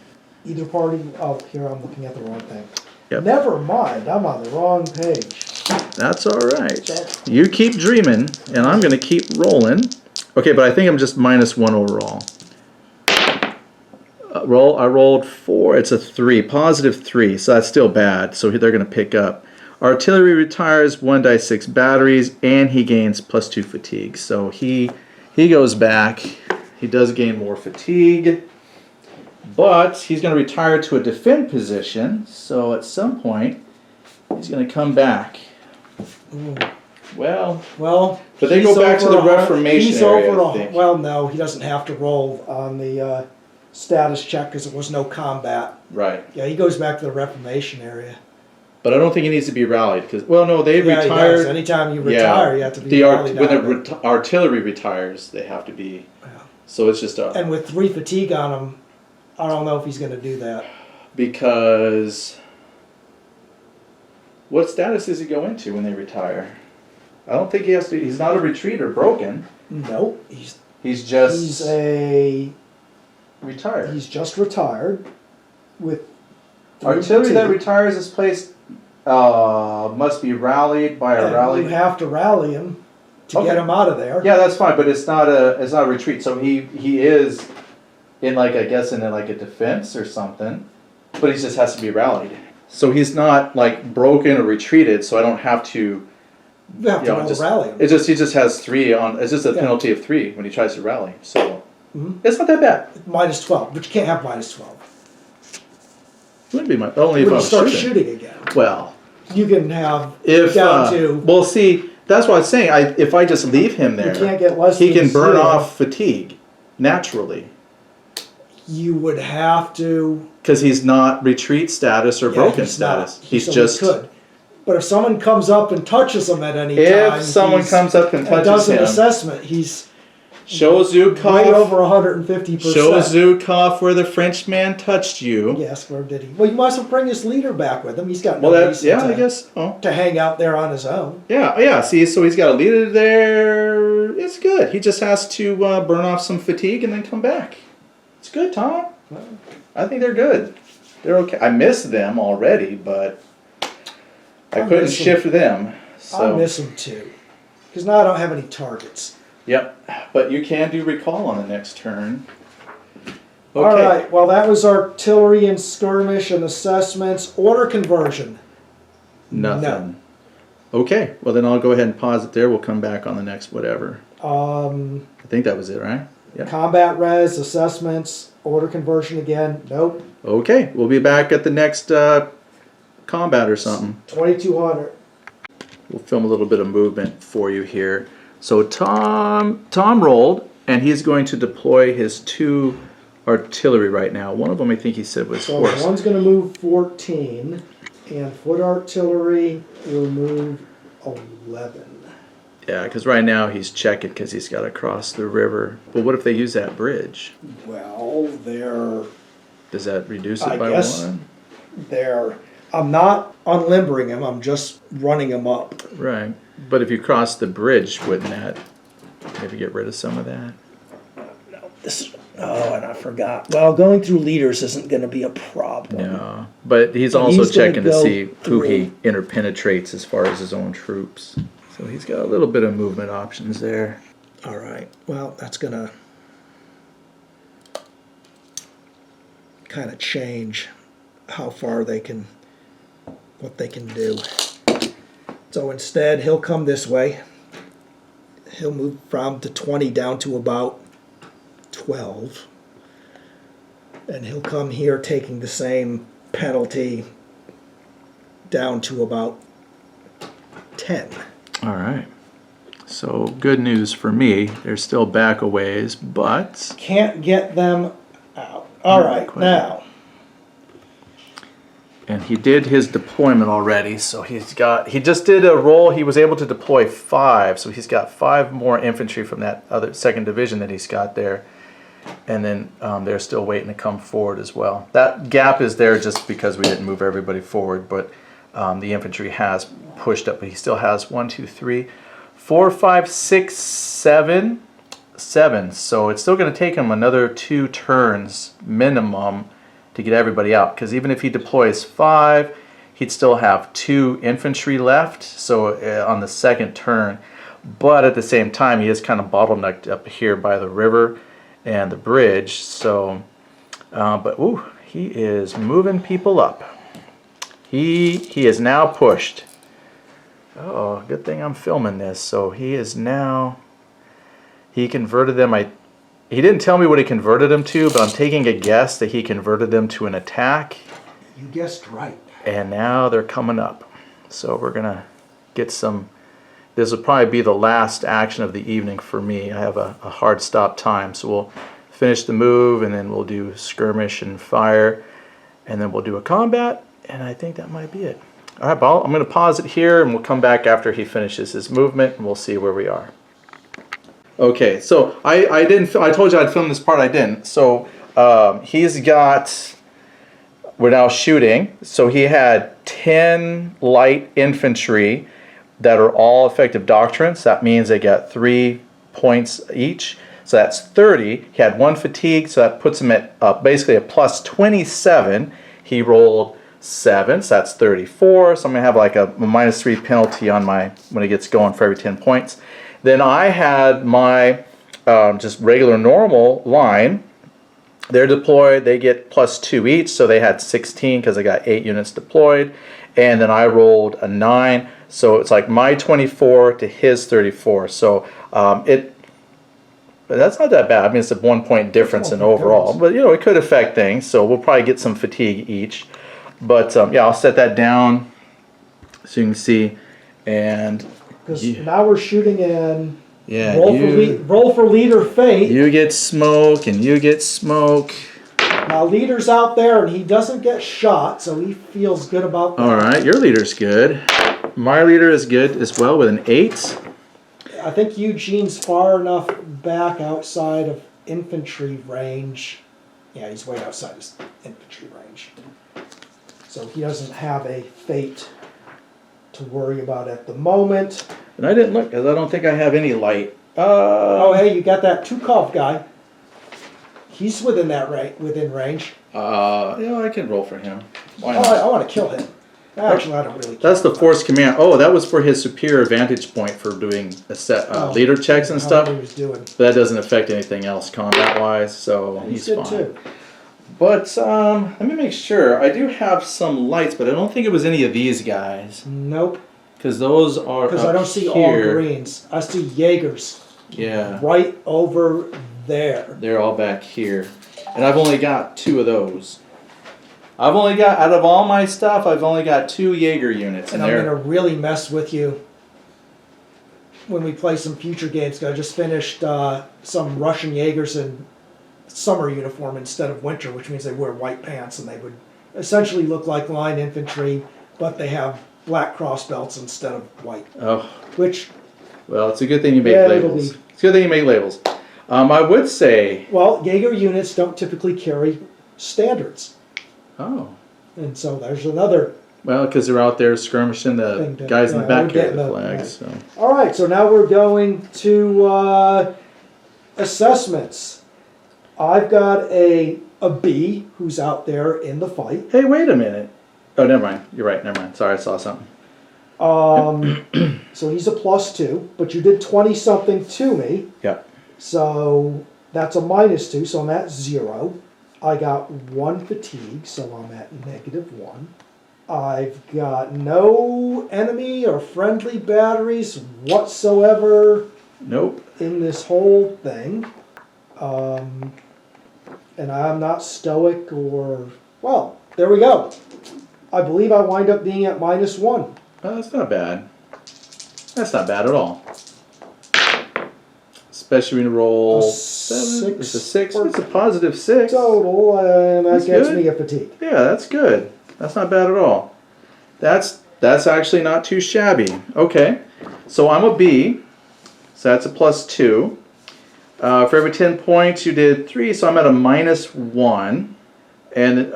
Either party. Oh, here I'm looking at the wrong thing. Yep. Never mind, I'm on the wrong page. That's all right. You keep dreaming, and I'm going to keep rolling. Okay, but I think I'm just -1 overall. I rolled 4. It's a 3, +3, so that's still bad. So they're going to pick up. Artillery retires 1d6 batteries, and he gains +2 fatigue. So he goes back. He does gain more fatigue, but he's going to retire to a defend position. So at some point, he's going to come back. Well, but they go back to the Reformation area, I think. Well, no, he doesn't have to roll on the status check because there was no combat. Right. Yeah, he goes back to the Reformation area. But I don't think he needs to be rallied because, well, no, they Yeah, he retired. does. Anytime you retire, you have to be rallied when out. the artillery retires, they have to be. Yeah. So it's just a. And with 3 fatigue on him, I don't know if he's going to do that. Because what status does he go into when they retire? I don't think he has to. He's not a retreat or broken. Nope, He's just retired. He's just retired with 3 artillery that fatigue. retires is placed. Must be rallied by a And rally. you have to rally him to get him out of there. Yeah, that's fine, but it's not a retreat. So he is in like I guess in like a defense or something, but he just has to be rallied. So he's not like broken or retreated. So I don't have to. You have to rally him. He just has 3 on. It's just a penalty of 3 when he tries to rally. So it's not that bad. -12, but you can't have -12. Wouldn't be my only When if I you was start shooting. shooting again, Well, you can have if down to. well, see, that's what I was saying. If I just leave him there, You can't get less he than can burn 0. off fatigue naturally You would have to. because he's not retreat status or broken he's not. status. He's So just. he could. But if someone comes up and touches him at any time, If someone comes up and touches does an him, assessment, he's show Zukov. way over 150%. Show Zukov where the Frenchman touched you. Yes, where did he? Well, you must have bring his leader back with him. He's got no Well, that's reason I guess. Oh. to hang out there on his own. Yeah. See, so he's got a leader there. It's good. He just has to burn off some fatigue and then come back. It's good, Tom. I think they're good. They're okay. I miss them already, but I couldn't shift them. So. I miss him too, because now I don't have any targets. Yep. But you can do recall on the next turn. Okay. All right. Well, that was artillery and skirmish and assessments. Order conversion. Nothing. No. Okay. Well, then I'll go ahead and pause it there. We'll come back on the next whatever. I think that was it, right? Yeah. Combat res, assessments, order conversion again. Nope. Okay. We'll be back at the next combat or something. 2200. We'll film a little bit of movement for you here. So Tom rolled, and he's going to deploy his 2 artillery right now. One of them I think he said was So horse. one's going to move 14, and foot artillery will move 11. Yeah, because right now he's checking because he's got to cross the river. But what if they use that bridge? Well, Does that reduce it I by guess 1? I'm not unlimbering him, I'm just running him up. Right. But if you cross the bridge, wouldn't that maybe get rid of some of that? And I forgot. Well, going through leaders isn't going to be a problem. No. But he's And also he's gonna checking to go see who he through. interpenetrates as far as his own troops. So he's got a little bit of movement options there. All right. Well, that's going to kind of change how far what they can do. So instead, he'll come this way. He'll move from to 20 down to about 12. And he'll come here taking the same penalty down to about 10. All right. So good news for me. They're still back a ways, but Can't get them out. All right, quite. now. and he did his deployment already. So he just did a roll. He was able to deploy 5. So he's got 5 more infantry from that other 2nd division that he's got there. And then they're still waiting to come forward as well. That gap is there just because we didn't move everybody forward, but the infantry has pushed up, but he still has 1, 2, 3, 4, 5, 6, 7. So it's still going to take him another 2 turns minimum to get everybody out, because even if he deploys 5, he'd still have 2 infantry left, so on the second turn. But at the same time, he is kind of bottlenecked up here by the river and the bridge. So, but ooh, he is moving people up. He is now pushed. Oh, good thing I'm filming this. So he is now. He converted them. He didn't tell me what he converted them to, but I'm taking a guess that he converted them to an attack. You guessed right. And now they're coming up. So we're gonna get some. This will probably be the last action of the evening for me. I have a hard stop time, so we'll finish the move, and then we'll do skirmish and fire, and then we'll do a combat, and I think that might be it. All right, Paul, I'm going to pause it here, and we'll come back after he finishes his movement, and we'll see where we are. Okay, so I told you I'd film this part. I didn't. So he's got. We're now shooting. So he had 10 light infantry that are all effective doctrines. That means they got 3 points each. So that's 30. He had 1 fatigue, so that puts him at basically a plus 27. He rolled 7, so that's 34. So I'm going to have like a minus 3 penalty on my when it gets going for every 10 points. Then I had my just regular normal line. They're deployed. They get plus 2 each, so they had 16 because I got 8 units deployed. And then I rolled a 9. So it's like my 24 to his 34. So but that's not that bad. I mean, it's a 1 point difference in overall. But, you know, it could affect things. So we'll probably get some fatigue each. But, yeah, I'll set that down so you can see. And because now we're shooting in. Yeah, roll for leader fate. You get smoke, and you get smoke. Now leader's out there, and he doesn't get shot, so he feels good about that. All right, your leader's good. My leader is good as well with an 8. I think Eugene's far enough back outside of infantry range. Yeah, he's way outside his infantry range. So he doesn't have a fate to worry about at the moment. And I didn't look, because I don't think I have any light. Oh, hey, you got that Tukov guy. He's within range. Yeah, I can roll for him. Why Oh, not? I want to kill him. Actually, I don't really care. That's the force command. Oh, that was for his superior vantage point for doing a set leader checks and stuff. He was doing. But that doesn't affect anything else combat-wise, so he's good fine. too. But let me make sure. I do have some lights, but I don't think it was any of these guys. Nope. Because those are Because I don't see all Marines. I see Jaegers. Yeah. Right over there. They're all back here. And I've only got 2 of those. I've only got, out of all my stuff, I've only got 2 Jaeger units. And I'm going to really mess with you when we play some future games. I just finished some Russian Jaegers in summer uniform instead of winter, which means they wear white pants, and they would essentially look like line infantry, but they have black cross belts instead of white. Oh. Which... Well, it's a good thing you make labels. It's a good thing you make labels. I would say... Well, Jaeger units don't typically carry standards. Oh. And so there's another... Well, because they're out there skirmishing, the guys in the back carry the flags. Right. So. All right, so now we're going to assessments. I've got a B who's out there in the fight. Hey, wait a minute. Oh, never mind. You're right. Never mind. Sorry, I saw something. So he's a +2, but you did 20-something to me. Yeah. So that's a -2, so I'm at 0. I got 1 fatigue, so I'm at -1. I've got no enemy or friendly batteries whatsoever. Nope. In this whole thing. And I'm not stoic or... Well, there we go. I believe I wind up being at -1. Oh, that's not bad. That's not bad at all. Especially when you roll 7. It's a 6. It's a +6. Total, and that gets me a fatigue. Yeah, that's good. That's not bad at all. That's actually not too shabby. Okay, so I'm a B, so that's a +2. For every 10 points, you did 3, so I'm at a -1. And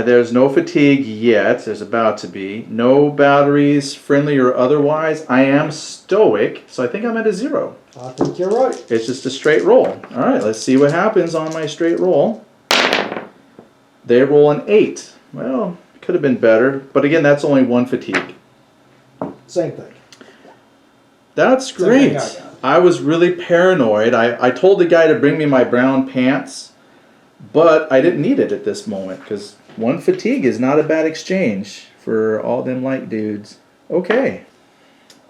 there's no fatigue yet. There's about to be. No batteries, friendly or otherwise. I am stoic, so I think I'm at a 0. I think you're right. It's just a straight roll. All right, let's see what happens on my straight roll. They roll an 8. Well, could have been better. But again, that's only 1 fatigue. Same thing. That's great. I was really paranoid. I told the guy to bring me my brown pants, but I didn't need it at this moment because 1 fatigue is not a bad exchange for all them light dudes. Okay.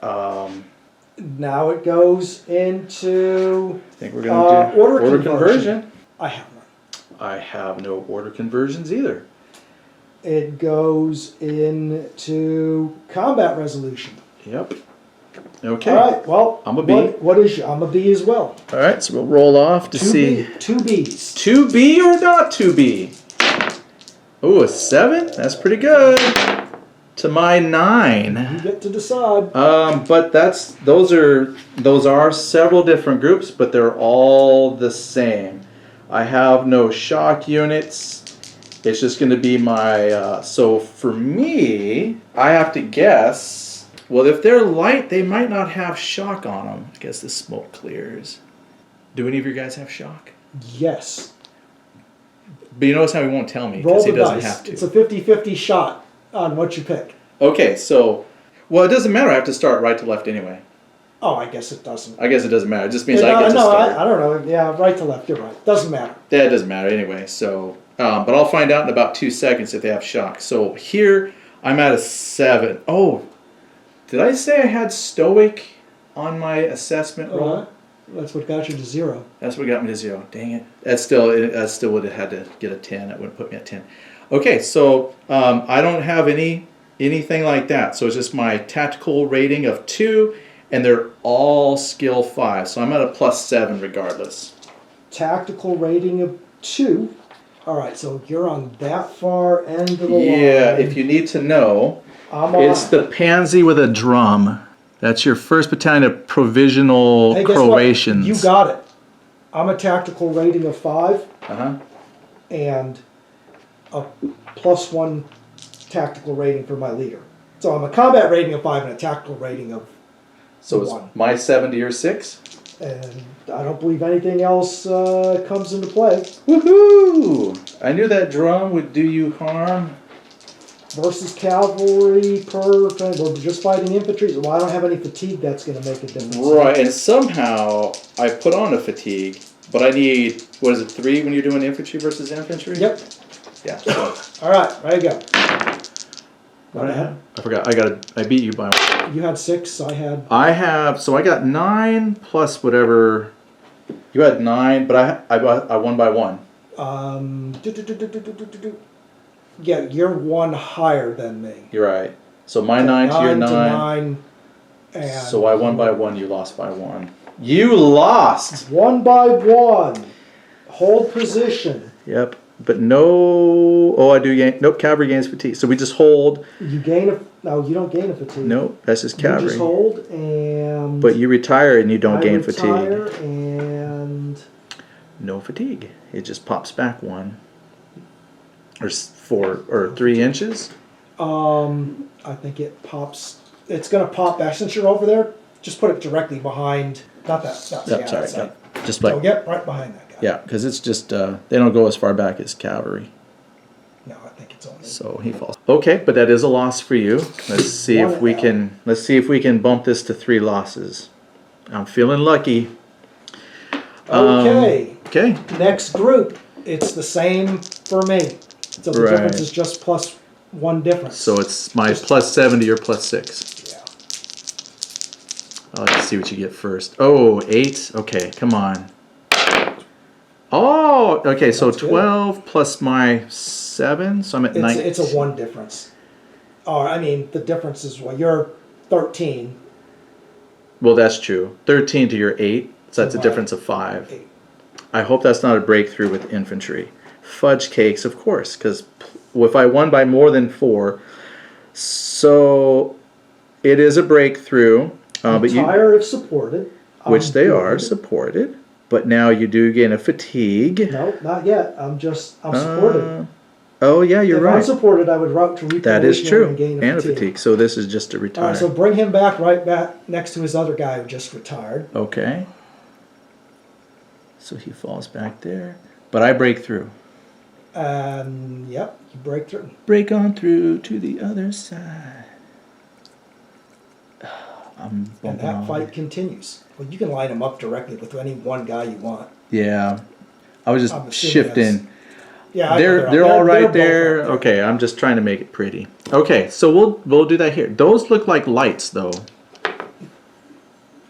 Now it goes into I think we're going to do order conversion. I have none. I have no order conversions either. It goes into combat resolution. Yep. Okay. All right. Well, I'm a B. What is I'm a B as well. All right, so we'll roll off to see. 2 Bs. 2B or not 2B? Ooh, a 7? That's pretty good. To my 9. You get to decide. But those are several different groups, but they're all the same. I have no shock units. It's just going to be my. So for me, I have to guess. Well, if they're light, they might not have shock on them. I guess the smoke clears. Do any of your guys have shock? Yes. But you notice how he won't tell me Roll because he the doesn't dice. have to. It's a 50-50 shot on what you pick. Okay, so, well, it doesn't matter. I have to start right to left anyway. Oh, I guess it doesn't. I guess it doesn't matter. It just means I get to start. I don't know. Yeah, right to left. You're right. Doesn't matter. Yeah, it doesn't matter anyway. So, but I'll find out in about 2 seconds if they have shock. So here, I'm at a 7. Oh, did I say I had stoic on my assessment roll? That's what got you to 0. That's what got me to 0. Dang it. That still would have had to get a 10. That would have put me at 10. Okay, so I don't have anything like that. So it's just my tactical rating of 2, and they're all skill 5. So I'm at a +7 regardless. Tactical rating of 2. All right, so you're on that far end of the line. Yeah, if you need to know, it's the pansy with a drum. That's your 1st Battalion of Provisional Hey, guess Croatians. what? You got it. I'm a tactical rating of 5. And a +1 tactical rating for my leader. So I'm a combat rating of 5 and a tactical rating of 1. So it's my 7 to your 6? And I don't believe anything else comes into play. Woohoo! I knew that drum would do you harm. Versus cavalry we're just fighting infantry. Well, I don't have any fatigue that's going to make a difference. Right, and somehow I put on a fatigue, but I need, what is it, 3 when you're doing infantry versus infantry? Yep. Yeah. So. All right, ready to go. What I had? I forgot. I beat you by 1. You had 6. I had. So I got 9 plus whatever. You had 9, but I won by 1. Yeah, you're 1 higher than me. You're right. So my 9 to your 9. 9 and so I won by 1. You lost by 1. You lost. 1 by 1. Hold position. Yep. But no. Oh, I do gain. Nope. Cavalry gains fatigue. So we just hold. You gain a. No, you don't gain a fatigue. Nope. That's just cavalry. You just hold and. But you retire and you don't gain retire fatigue. And. No fatigue. It just pops back 1. Or 4 or 3 inches. I think it pops. It's gonna pop back since you're over there. Just put it directly behind. Not that. Yep, sorry. Yep. Just like. Oh, yep, right behind that guy. Yeah, because it's just they don't go as far back as cavalry. No, I think it's only. So he falls. Okay, but that is a loss for you. Let's see if we can. Let's see if we can bump this to 3 losses. I'm feeling lucky. Okay. Okay. Next group. It's the same for me. So the difference is just +1 difference. So it's my +7 to your +6. Yeah. I'll have to see what you get first. Oh, 8. Okay, come on. Oh, okay. So That's 12 good. Plus my 7, so I'm at 9. It's a 1 difference. Oh, I mean the difference is you're 13. Well, that's true. 13 to your 8, so that's a difference of 5. 8. I hope that's not a breakthrough with infantry. Fudge cakes, of course, because if I won by more than 4, so it is a breakthrough. But if supported, which they are supported. But now you do gain a fatigue. No, not yet. I'm supported. Oh yeah, you're If right. I'm supported, I would route to reposition That is true. and gain And a fatigue. So this is just a All retire. right, so bring him back right back next to his other guy who just retired. Okay. So he falls back there. But I break through. Yep, you break through. Break on through to the other side. I'm And bumping that on. fight continues. Well, you can line him up directly with any one guy you want. Yeah. I was I'm just assuming shifting. Yeah, I know They're all right both there. up Okay, I'm just trying to make it pretty. Okay, so we'll do that here. Those look like lights though.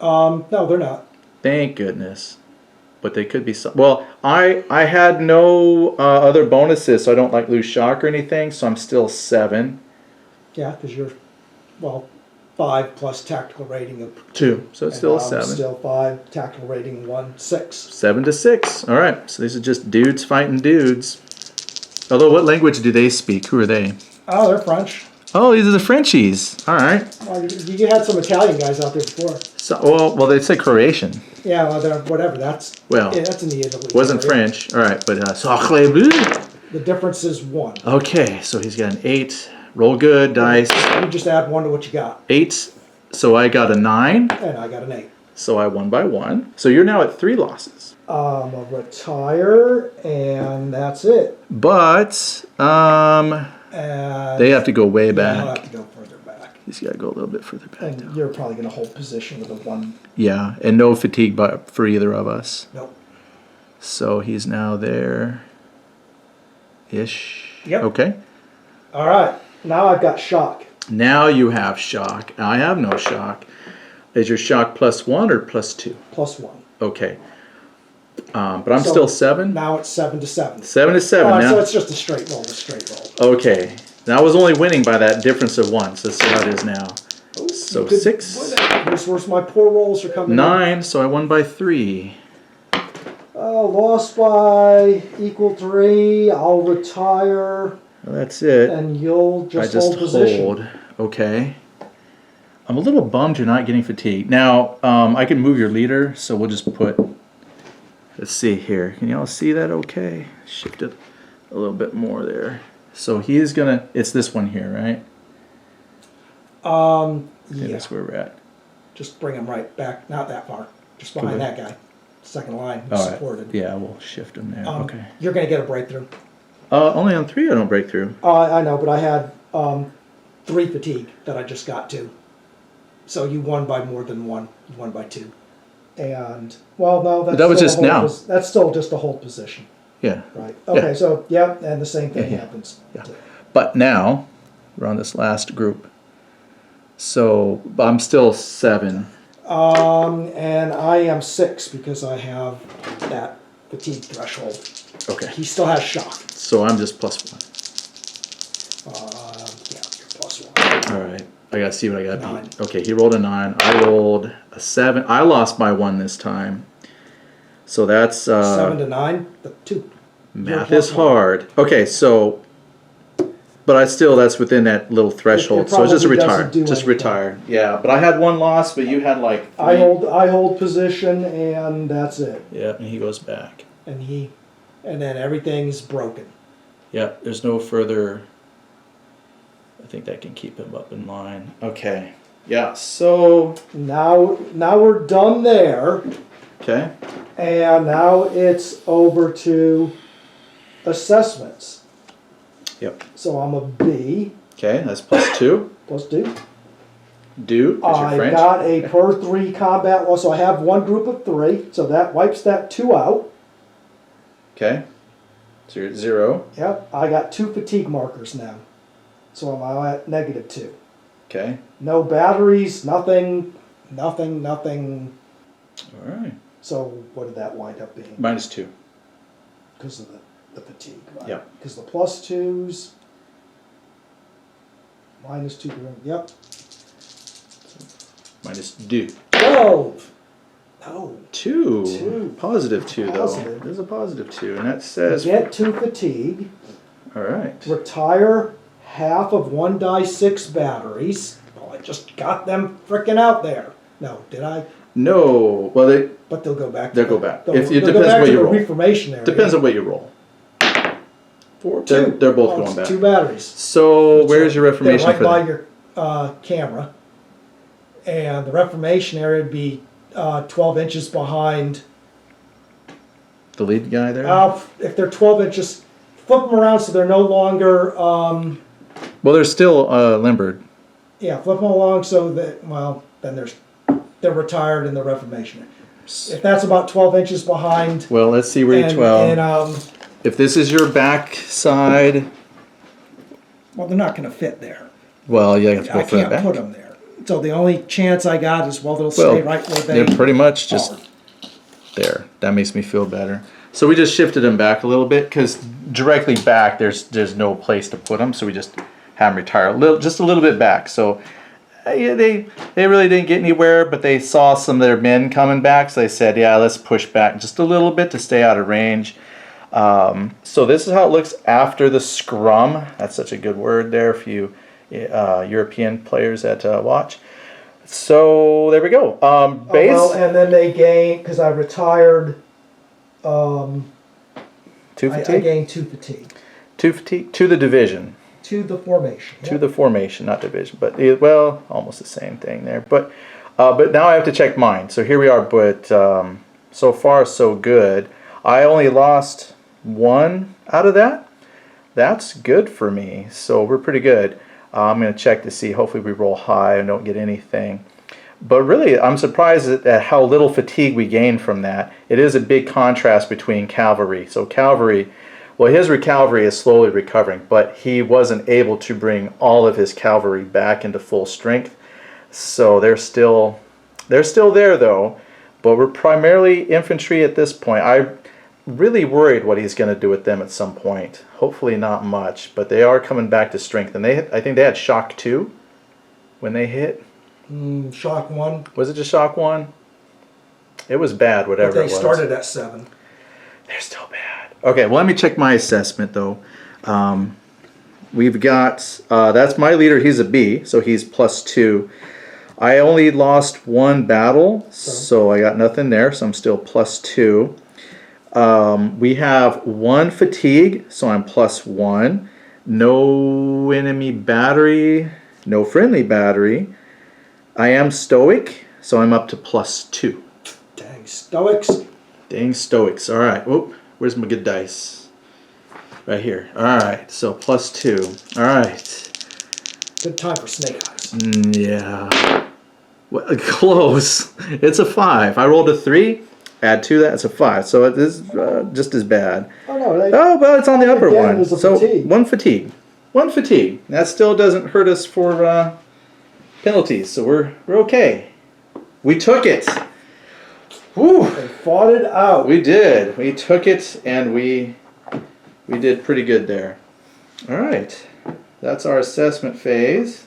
No, they're not. Thank goodness. But they could be some. Well, I had no other bonuses, so I don't like lose shock or anything. So I'm still 7. Yeah, because you're, 5 plus tactical rating of 2. So it's still a I'm 7. Still 5, tactical rating 1, 6. 7 to 6. All right. So these are just dudes fighting dudes. Although, what language do they speak? Who are they? Oh, they're French. Oh, these are the Frenchies. All right. Well, you had some Italian guys out there before. So, well, they say Croatian. Yeah, well, they're whatever. That's Well, that's in the Italy. Wasn't area. French. All right, but sacre bleu. The difference is 1. Okay, so he's got an 8. Roll good dice. You just add 1 to what you got, 8. So I got a 9. and I got an 8. So I won by 1. So you're now at 3 losses. I'll retire, and that's it. But And they have to go way I'll back. have to go further back. He's got to go a little bit further back. And you're probably going to hold position with a 1. Yeah, and no fatigue for either of us. Nope. So he's now there. Ish. Yep. Okay. All right. Now I've got shock. Now you have shock. I have no shock. Is your shock +1 or +2? +1. Okay. But I'm So still 7. Now it's 7 to 7. 7 to 7 now. So it's just a straight roll. Okay. Now I was only winning by that difference of 1. So let's see how it is now. Oh, So you could 6. win it. Here's where my poor rolls are coming in. 9. So I won by 3. Lost by equal 3. I'll retire, Well, that's it. and you'll I just just hold position. hold. Okay. I'm a little bummed you're not getting fatigued. Now, I can move your leader, so we'll just put, let's see here. Can y'all see that okay? Shift it a little bit more there. So he is going to, it's this one here, right? Okay, Yeah. that's where we're at. Just bring him right back. Not that far. Just behind that guy. Second line. All right. Supported. Yeah, we'll shift him there. Okay. You're going to get a breakthrough. Only on 3 I don't break through. I know, but I had 3 fatigue that I just got to. So you won by more than 1. You won by 2. And, well, no, that's That was still just a hold now. That's still just a hold position. Yeah. Right. Okay, Yeah. so, yeah, and the same thing Yeah. happens. Yeah. But now, we're on this last group. So, I'm still 7. And I am 6 because I have that fatigue threshold. Okay. He still has shock. So I'm just +1. Yeah, you're +1. All right. I gotta see what I got. 9. Okay, he rolled a 9. I rolled a 7. I lost by 1 this time. So that's 7 to 9, but 2. math You're is +1. hard. Okay, so but I still that's within that little threshold. It So it's just probably retire. doesn't do Just anything. retire. Yeah, but I had 1 loss, but you had like 3. I hold position, and that's it. Yeah, and he goes back. And then everything's broken. Yeah, there's no further. I think that can keep him up in line. Okay. Yeah. So Now we're done there, okay. and now it's over to assessments. Yep. So I'm a B. Okay, that's +2. Let's do. Do is your I French. got a per 3 combat loss, so I have 1 group of 3, so that wipes that 2 out. Okay. So you're at 0. Yep, I got 2 fatigue markers now, so I'm now at -2. Okay. No batteries, nothing. All right. So what did that wind up being? -2. Because of the fatigue, right? Yep. Because the +2s, -2, yep. -2. 12! No. 2. 2. +2 though. Positive. There's a +2, and that says. Get 2 fatigue. All right. Retire half of 1 die 6 batteries. Well, I just got them frickin' out there. No, did I? No. Well, But they'll go back. they'll go back. They'll, It they'll depends go back what to you the roll. reformation area. Depends on what you roll. 4, They're 2. both Oh, going back. 2 batteries. So where's your reformation They're right for by that? your camera, and the reformation area would be 12 inches behind. The lead guy there? If they're 12 inches, flip them around so they're no longer. Well, they're still limbered. Yeah, flip them along so that then they're retired in the reformation. If that's about 12 inches behind. Well, let's see where you're 12. And If this is your back side, well, they're not going to fit there. well, you have to go I further can't back. put them there. So the only chance I got is they'll stay right where they they're pretty much just are. there. That makes me feel better. So we just shifted them back a little bit because directly back there's no place to put them, so we just have them retire just a little bit back. So they really didn't get anywhere, but they saw some of their men coming back, so they said, yeah, let's push back just a little bit to stay out of range. So this is how it looks after the scrum. That's such a good word there for you European players that watch. So there we go. Base. Well, and then they gained, because I retired. 2 I fatigue. gained 2 fatigue 2 fatigue to the division. to the formation. To the formation, not division, but well, almost the same thing there. But now I have to check mine. So here we are. But so far so good. I only lost 1 out of that. That's good for me. So we're pretty good. I'm going to check to see. Hopefully we roll high and don't get anything. But really, I'm surprised at how little fatigue we gained from that. It is a big contrast between cavalry. So cavalry, well, his cavalry is slowly recovering, but he wasn't able to bring all of his cavalry back into full strength. So they're still there though. But we're primarily infantry at this point. I'm really worried what he's going to do with them at some point. Hopefully not much, but they are coming back to strength. And I think they had shock 2 when they hit. Shock 1. Was it just shock 1? It was bad, whatever But they it was. started at 7. They're still bad. Okay, well, let me check my assessment, though. We've got, that's my leader. He's a B, so he's +2. I only lost 1 battle, so I got nothing there, so I'm still +2. We have 1 fatigue, so I'm +1. No enemy battery, no friendly battery. I am stoic, so I'm up to +2. Dang, Stoics. Dang stoics. All right. Whoop. Where's my good dice? Right here. All right. So +2. All right. Good time for snake eyes. Yeah. Well, close. It's a 5. I rolled a 3. Add 2 to that. It's a 5. So it is just as bad. Oh, no. Oh, but it's on the upper Again, one. there's a So fatigue. 1 fatigue. 1 fatigue. That still doesn't hurt us for penalties. So we're okay. We took it. Whew. They fought it out. We did. We took it, and we did pretty good there. All right. That's our assessment phase.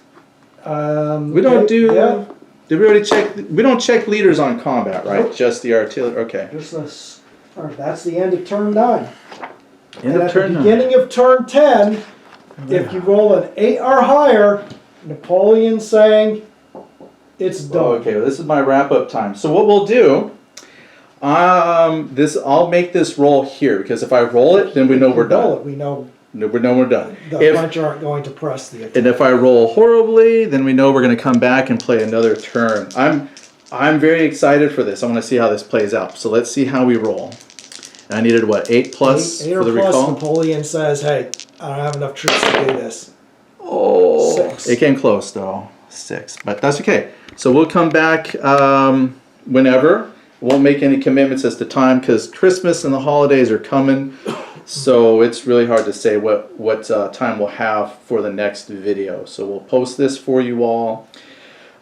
We don't do. Yeah. Did we already check? We don't check leaders on combat, right? Nope. Just the artillery. Okay. Just this. That's the end of turn 9. End And of at turn the 9. beginning of turn 10, if you roll an 8 or higher, Napoleon's saying it's done. Okay. Well, this is my wrap up time. So what we'll do. I'll make this roll here because if I roll it, then we know we're Roll done. it, we know We're done. the French aren't going to press the attack. And if I roll horribly, then we know we're going to come back and play another turn. I'm very excited for this. I want to see how this plays out. So let's see how we roll. I needed what, 8 plus 8 for or the plus, recall? Napoleon says, hey, I don't have enough troops to do this. Oh, 6. it came close though. 6, but that's okay. So we'll come back whenever. Won't make any commitments as to time because Christmas and the holidays are coming. So it's really hard to say what time we'll have for the next video. So we'll post this for you all.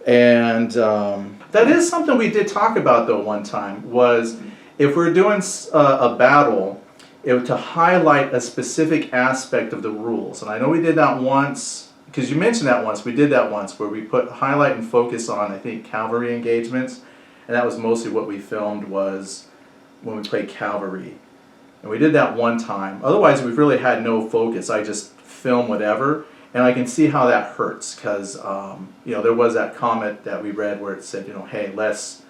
And that is something we did talk about though one time was if we're doing a battle, to highlight a specific aspect of the rules. And I know we did that once, because you mentioned that once. We did that once where we put highlight and focus on, I think, cavalry engagements. And that was mostly what we filmed was when we played cavalry. And we did that one time. Otherwise, we've really had no focus. I just film whatever. And I can see how that hurts because, there was that comment that we read where it said, hey, less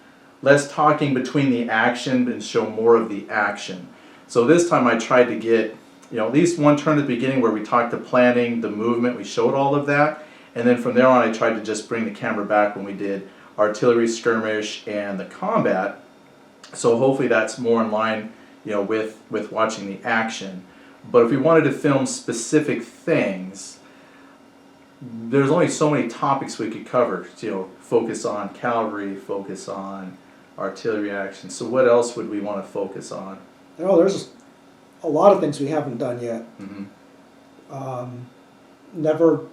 less talking between the action and show more of the action. So this time I tried to get, at least one turn at the beginning where we talked the planning, the movement, we showed all of that. And then from there on I tried to just bring the camera back when we did artillery skirmish and the combat. So hopefully that's more in line, with watching the action. But if we wanted to film specific things, there's only so many topics we could cover. Focus on cavalry, focus on artillery action. So what else would we want to focus on? There's a lot of things we haven't done yet. Never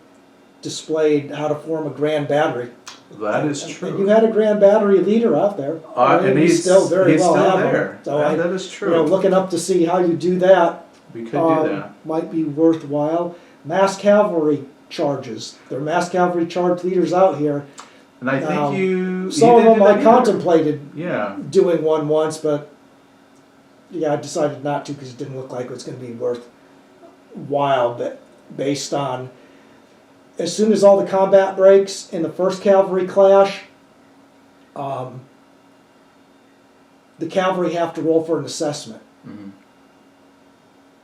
displayed how to form a grand battery. That is true. And you had a grand battery leader out there. And he's still very well still have there. him. So that is true. Looking up to see how you do that. We could do that. Might be worthwhile. Mass cavalry charges. There are mass cavalry charge leaders out here. And I think some of them I contemplated doing one once, but I decided not to because it didn't look like it was going to be worthwhile. But based on, as soon as all the combat breaks in the first cavalry clash, the cavalry have to roll for an assessment.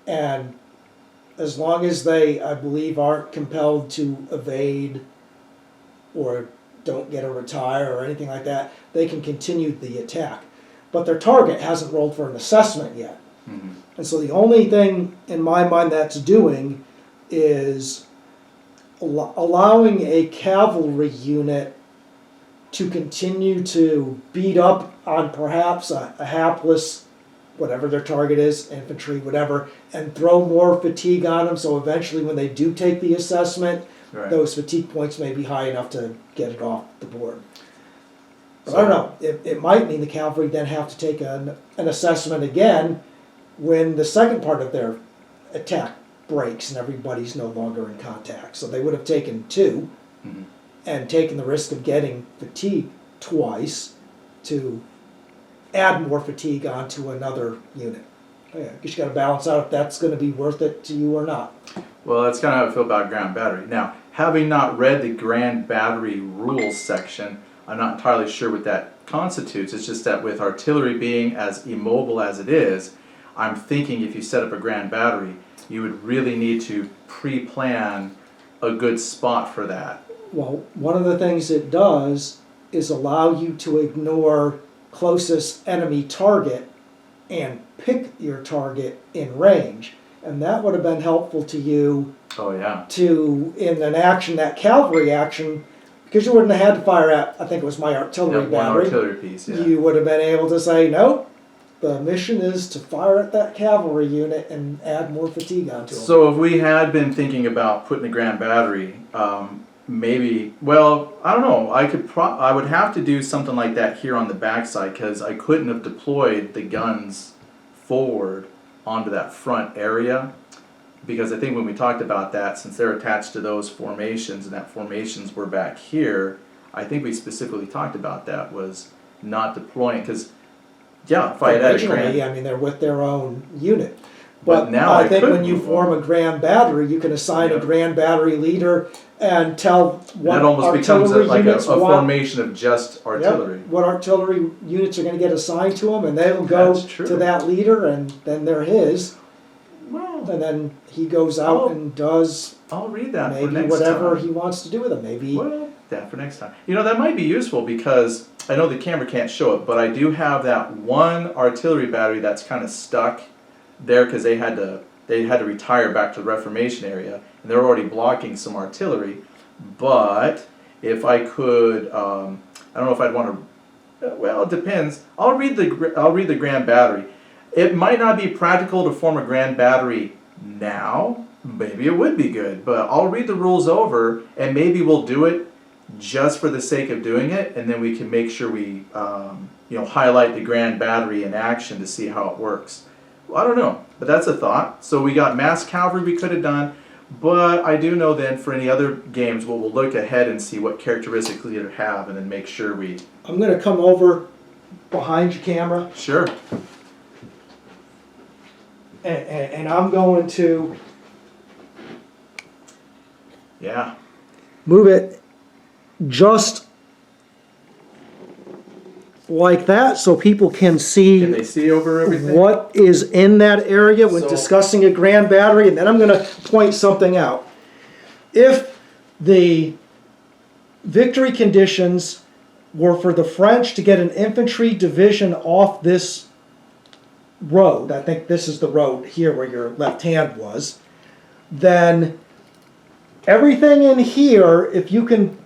And as long as they, I believe, aren't compelled to evade or don't get a retire or anything like that, they can continue the attack. But their target hasn't rolled for an assessment yet. And so the only thing in my mind that's doing is allowing a cavalry unit to continue to beat up on perhaps a hapless, whatever their target is, infantry, whatever, and throw more fatigue on them, so eventually when they do take the assessment, those fatigue points may be high enough to get it off the board. But I don't know, it might mean the cavalry then have to take an assessment again when the second part of their attack breaks and everybody's no longer in contact. So they would have taken 2 and taken the risk of getting fatigue twice to add more fatigue onto another unit. I guess you got to balance out if that's going to be worth it to you or not. Well, that's kind of how I feel about Grand Battery. Now, having not read the Grand Battery rules section, I'm not entirely sure what that constitutes. It's just that with artillery being as immobile as it is, I'm thinking if you set up a Grand Battery, you would really need to pre-plan a good spot for that. Well, one of the things it does is allow you to ignore closest enemy target and pick your target in range. And that would have been helpful to you to, in an action, that cavalry action, because you wouldn't have had to fire at, I think it was my artillery battery. One artillery piece, You would have been able to say, nope, the mission is to fire at that cavalry unit and add more fatigue onto them. So if we had been thinking about putting the Grand Battery, maybe, well, I don't know, I would have to do something like that here on the backside because I couldn't have deployed the guns forward onto that front area, because I think when we talked about that, since they're attached to those formations and that formations were back here, I think we specifically talked about that was not deploying, because if I had had a Grand, I mean, they're with their own unit. But now I think when you form a Grand Battery, you can assign a Grand Battery leader and tell what that almost becomes like a formation of just artillery. What artillery units are going to get assigned to them, and they'll go to that leader, and then they're his. Well, and then he goes out and does. I'll read that maybe for next whatever time. He wants to do with them. Maybe that for next time. That might be useful because I know the camera can't show it, but I do have that one artillery battery that's kind of stuck there because they had to retire back to the Reformation area, and they're already blocking some artillery. But if I could, I don't know if I'd want to. Well, it depends. I'll read the Grand Battery. It might not be practical to form a Grand Battery now. Maybe it would be good, but I'll read the rules over, and maybe we'll do it just for the sake of doing it, and then we can make sure we, highlight the Grand Battery in action to see how it works. I don't know, but that's a thought. So we got mass cavalry we could have done, but I do know then for any other games, we'll look ahead and see what characteristics we have, and then make sure we. I'm going to come over behind your camera. Sure. And I'm going to. Yeah. Move it just like that so people can see Can they see over everything? what is in that area when So- discussing a grand battery, and then I'm going to point something out. If the victory conditions were for the French to get an infantry division off this road, I think this is the road here where your left hand was, then everything in here, if you can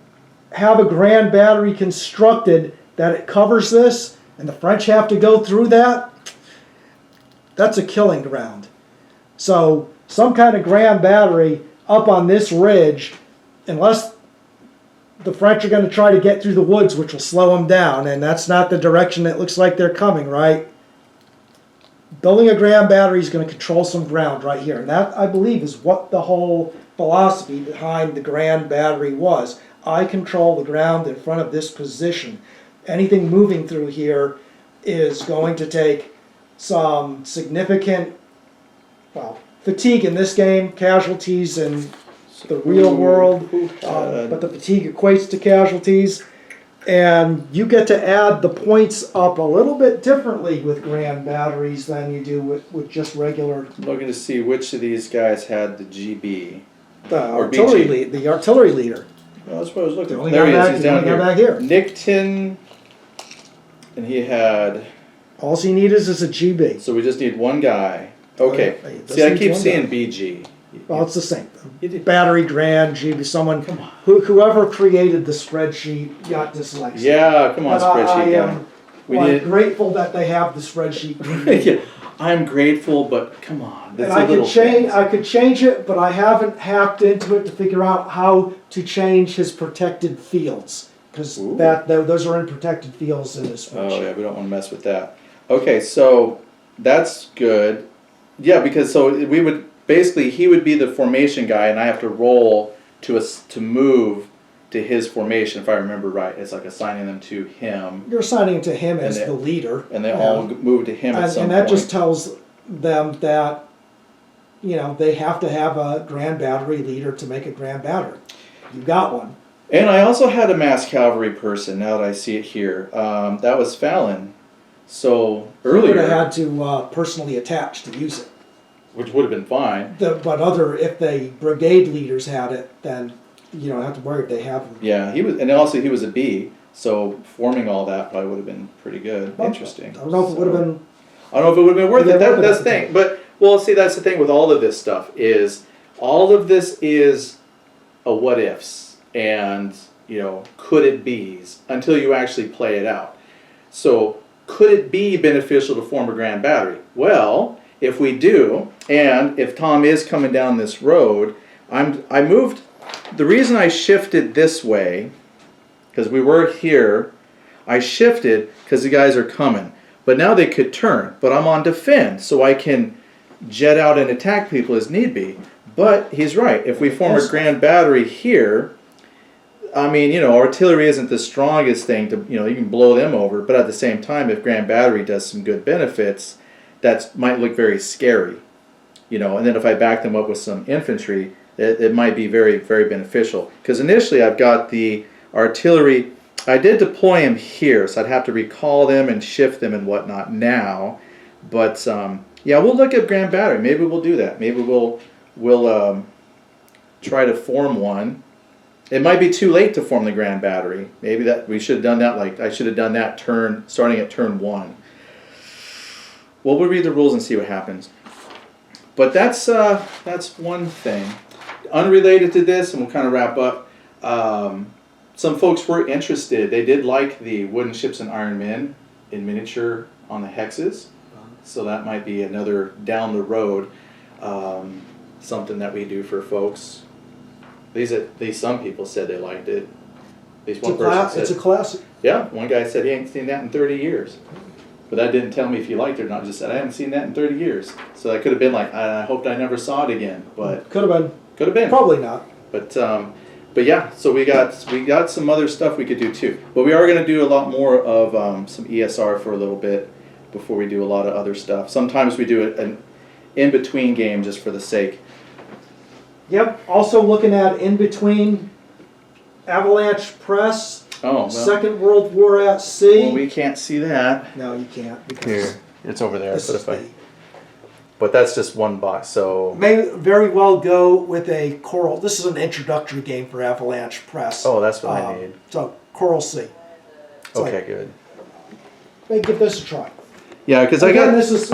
have a grand battery constructed that it covers this, and the French have to go through that, that's a killing ground. So some kind of grand battery up on this ridge, unless the French are going to try to get through the woods, which will slow them down, and that's not the direction it looks like they're coming, right? Building a grand battery is going to control some ground right here, and that, I believe, is what the whole philosophy behind the grand battery was. I control the ground in front of this position. Anything moving through here is going to take some significant, well, fatigue in this game, casualties in the real world, but the fatigue equates to casualties. And you get to add the points up a little bit differently with grand batteries than you do with just regular. I'm looking to see which of these guys had the GB. The Or artillery, BG. the artillery leader. Well, that's what I was looking The for. only There he guy is. back- He's the down only here. guy back here. Nickton, and he had. All you need is a GB. So we just need one guy. Okay. Oh, yeah, See, I just keep needs one seeing guy. BG. Well, it's the same. You did- Battery, grand, GB, someone, Come on. whoever created the spreadsheet got dyslexic. Yeah, come on, And I spreadsheet guy. am We like, need. grateful that they have the spreadsheet. Yeah, I'm grateful, but come on. And That's I a little could change. things. I could change it, but I haven't hacked into it to figure out how to change his protected fields because Ooh. those are in protected fields in this Oh spreadsheet. yeah, we don't want to mess with that. Okay, so that's good. Yeah, because so we would basically he would be the formation guy, and I have to roll to move to his formation if I remember right. It's like assigning them to him, You're assigning to him as And they- the leader, and they all move to him at some and that point. just tells them that they have to have a grand battery leader to make a grand battery. You've got one. And I also had a mass cavalry person. Now that I see it here, that was Fallon. So You would earlier, have had to personally attach to use it. which would have been fine. But if the brigade leaders had it, then you don't have to worry if they have them. Yeah, he was, and also he was a B. So forming all that probably would have been pretty good. Well, Interesting. I don't know if it would have been. I don't know if it would have been worth Yeah, it. it would have That's the been. thing. But well, see, that's the thing with all of this stuff is all of this is a what ifs and could it be's until you actually play it out. So could it be beneficial to form a grand battery? Well, if we do, and if Tom is coming down this road, I moved. The reason I shifted this way, because we were here, I shifted because the guys are coming. But now they could turn. But I'm on defend, so I can jet out and attack people as need be. But he's right. If we form a grand battery here, I mean, artillery isn't the strongest thing to, you can blow them over. But at the same time, if grand battery does some good benefits, that might look very scary. And then if I back them up with some infantry, it might be very, very beneficial. Because initially I've got the artillery. I did deploy them here, so I'd have to recall them and shift them and whatnot now. But yeah, we'll look at grand battery. Maybe we'll do that. Maybe we'll try to form one. It might be too late to form the grand battery. Maybe that we should have done that. Like I should have done that starting at turn 1. Well, we'll read the rules and see what happens. But that's one thing. Unrelated to this, and we'll kind of wrap up. Some folks were interested. They did like the wooden ships and iron men in miniature on the hexes. So that might be another down the road something that we do for folks. At least some people said they liked it. At least one person said. It's a classic. Yeah, one guy said he ain't seen that in 30 years. But that didn't tell me if he liked it or not. Just said I haven't seen that in 30 years. So that could have been like I hoped I never saw it again. But Could have been. could have been. Probably not. But yeah, so we got some other stuff we could do too. But we are going to do a lot more of some ESR for a little bit before we do a lot of other stuff. Sometimes we do an in-between game just for the sake. Yep. Also looking at in between avalanche press. Oh, well. Second World War at sea. Well, we can't see that. No, you can't because Here, it's over there. this But, is but that's just one box, so... may very well go with a Coral. This is an introductory game for Avalanche Press. Oh, that's what I need. So Coral Sea. It's Okay, like, good. maybe give this a try. Yeah, because I Again, got... this is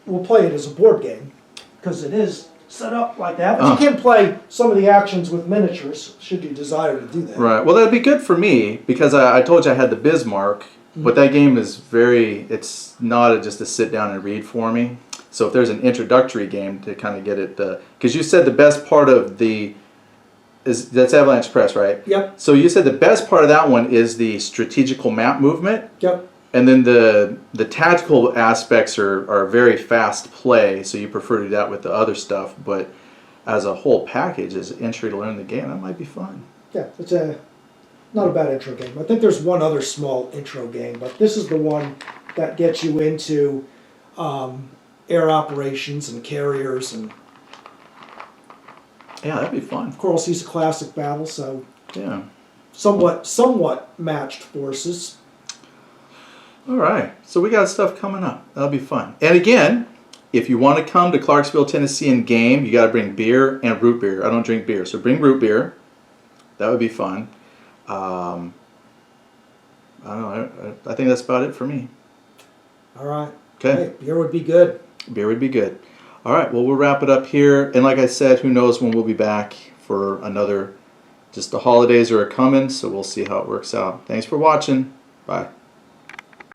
we'll play it as a board game because it is set up like that. But you can play some of the actions with miniatures should you desire to do that. Right. Well, that'd be good for me because I told you I had the Bismarck, but that game is very... It's not just a sit down and read for me. So if there's an introductory game to kind of get it... Because you said the best part of the... That's Avalanche Press, right? Yep. So you said the best part of that one is the strategical map movement. Yep. And then the tactical aspects are very fast play, so you prefer to do that with the other stuff. But as a whole package, as an entry to learn the game, that might be fun. Yeah, it's not a bad intro game. I think there's one other small intro game, but this is the one that gets you into air operations and carriers, and Yeah, that'd be fun. Coral Sea's a classic battle, so Yeah. somewhat matched forces. All right. So we got stuff coming up. That'll be fun. And again, if you want to come to Clarksville, Tennessee and game, you got to bring beer and root beer. I don't drink beer, so bring root beer. That would be fun. I don't know. I think that's about it for me. All right. Okay. Hey, beer would be good. Beer would be good. All right. Well, we'll wrap it up here. And like I said, who knows when we'll be back for another. Just the holidays are coming, so we'll see how it works out. Thanks for watching. Bye.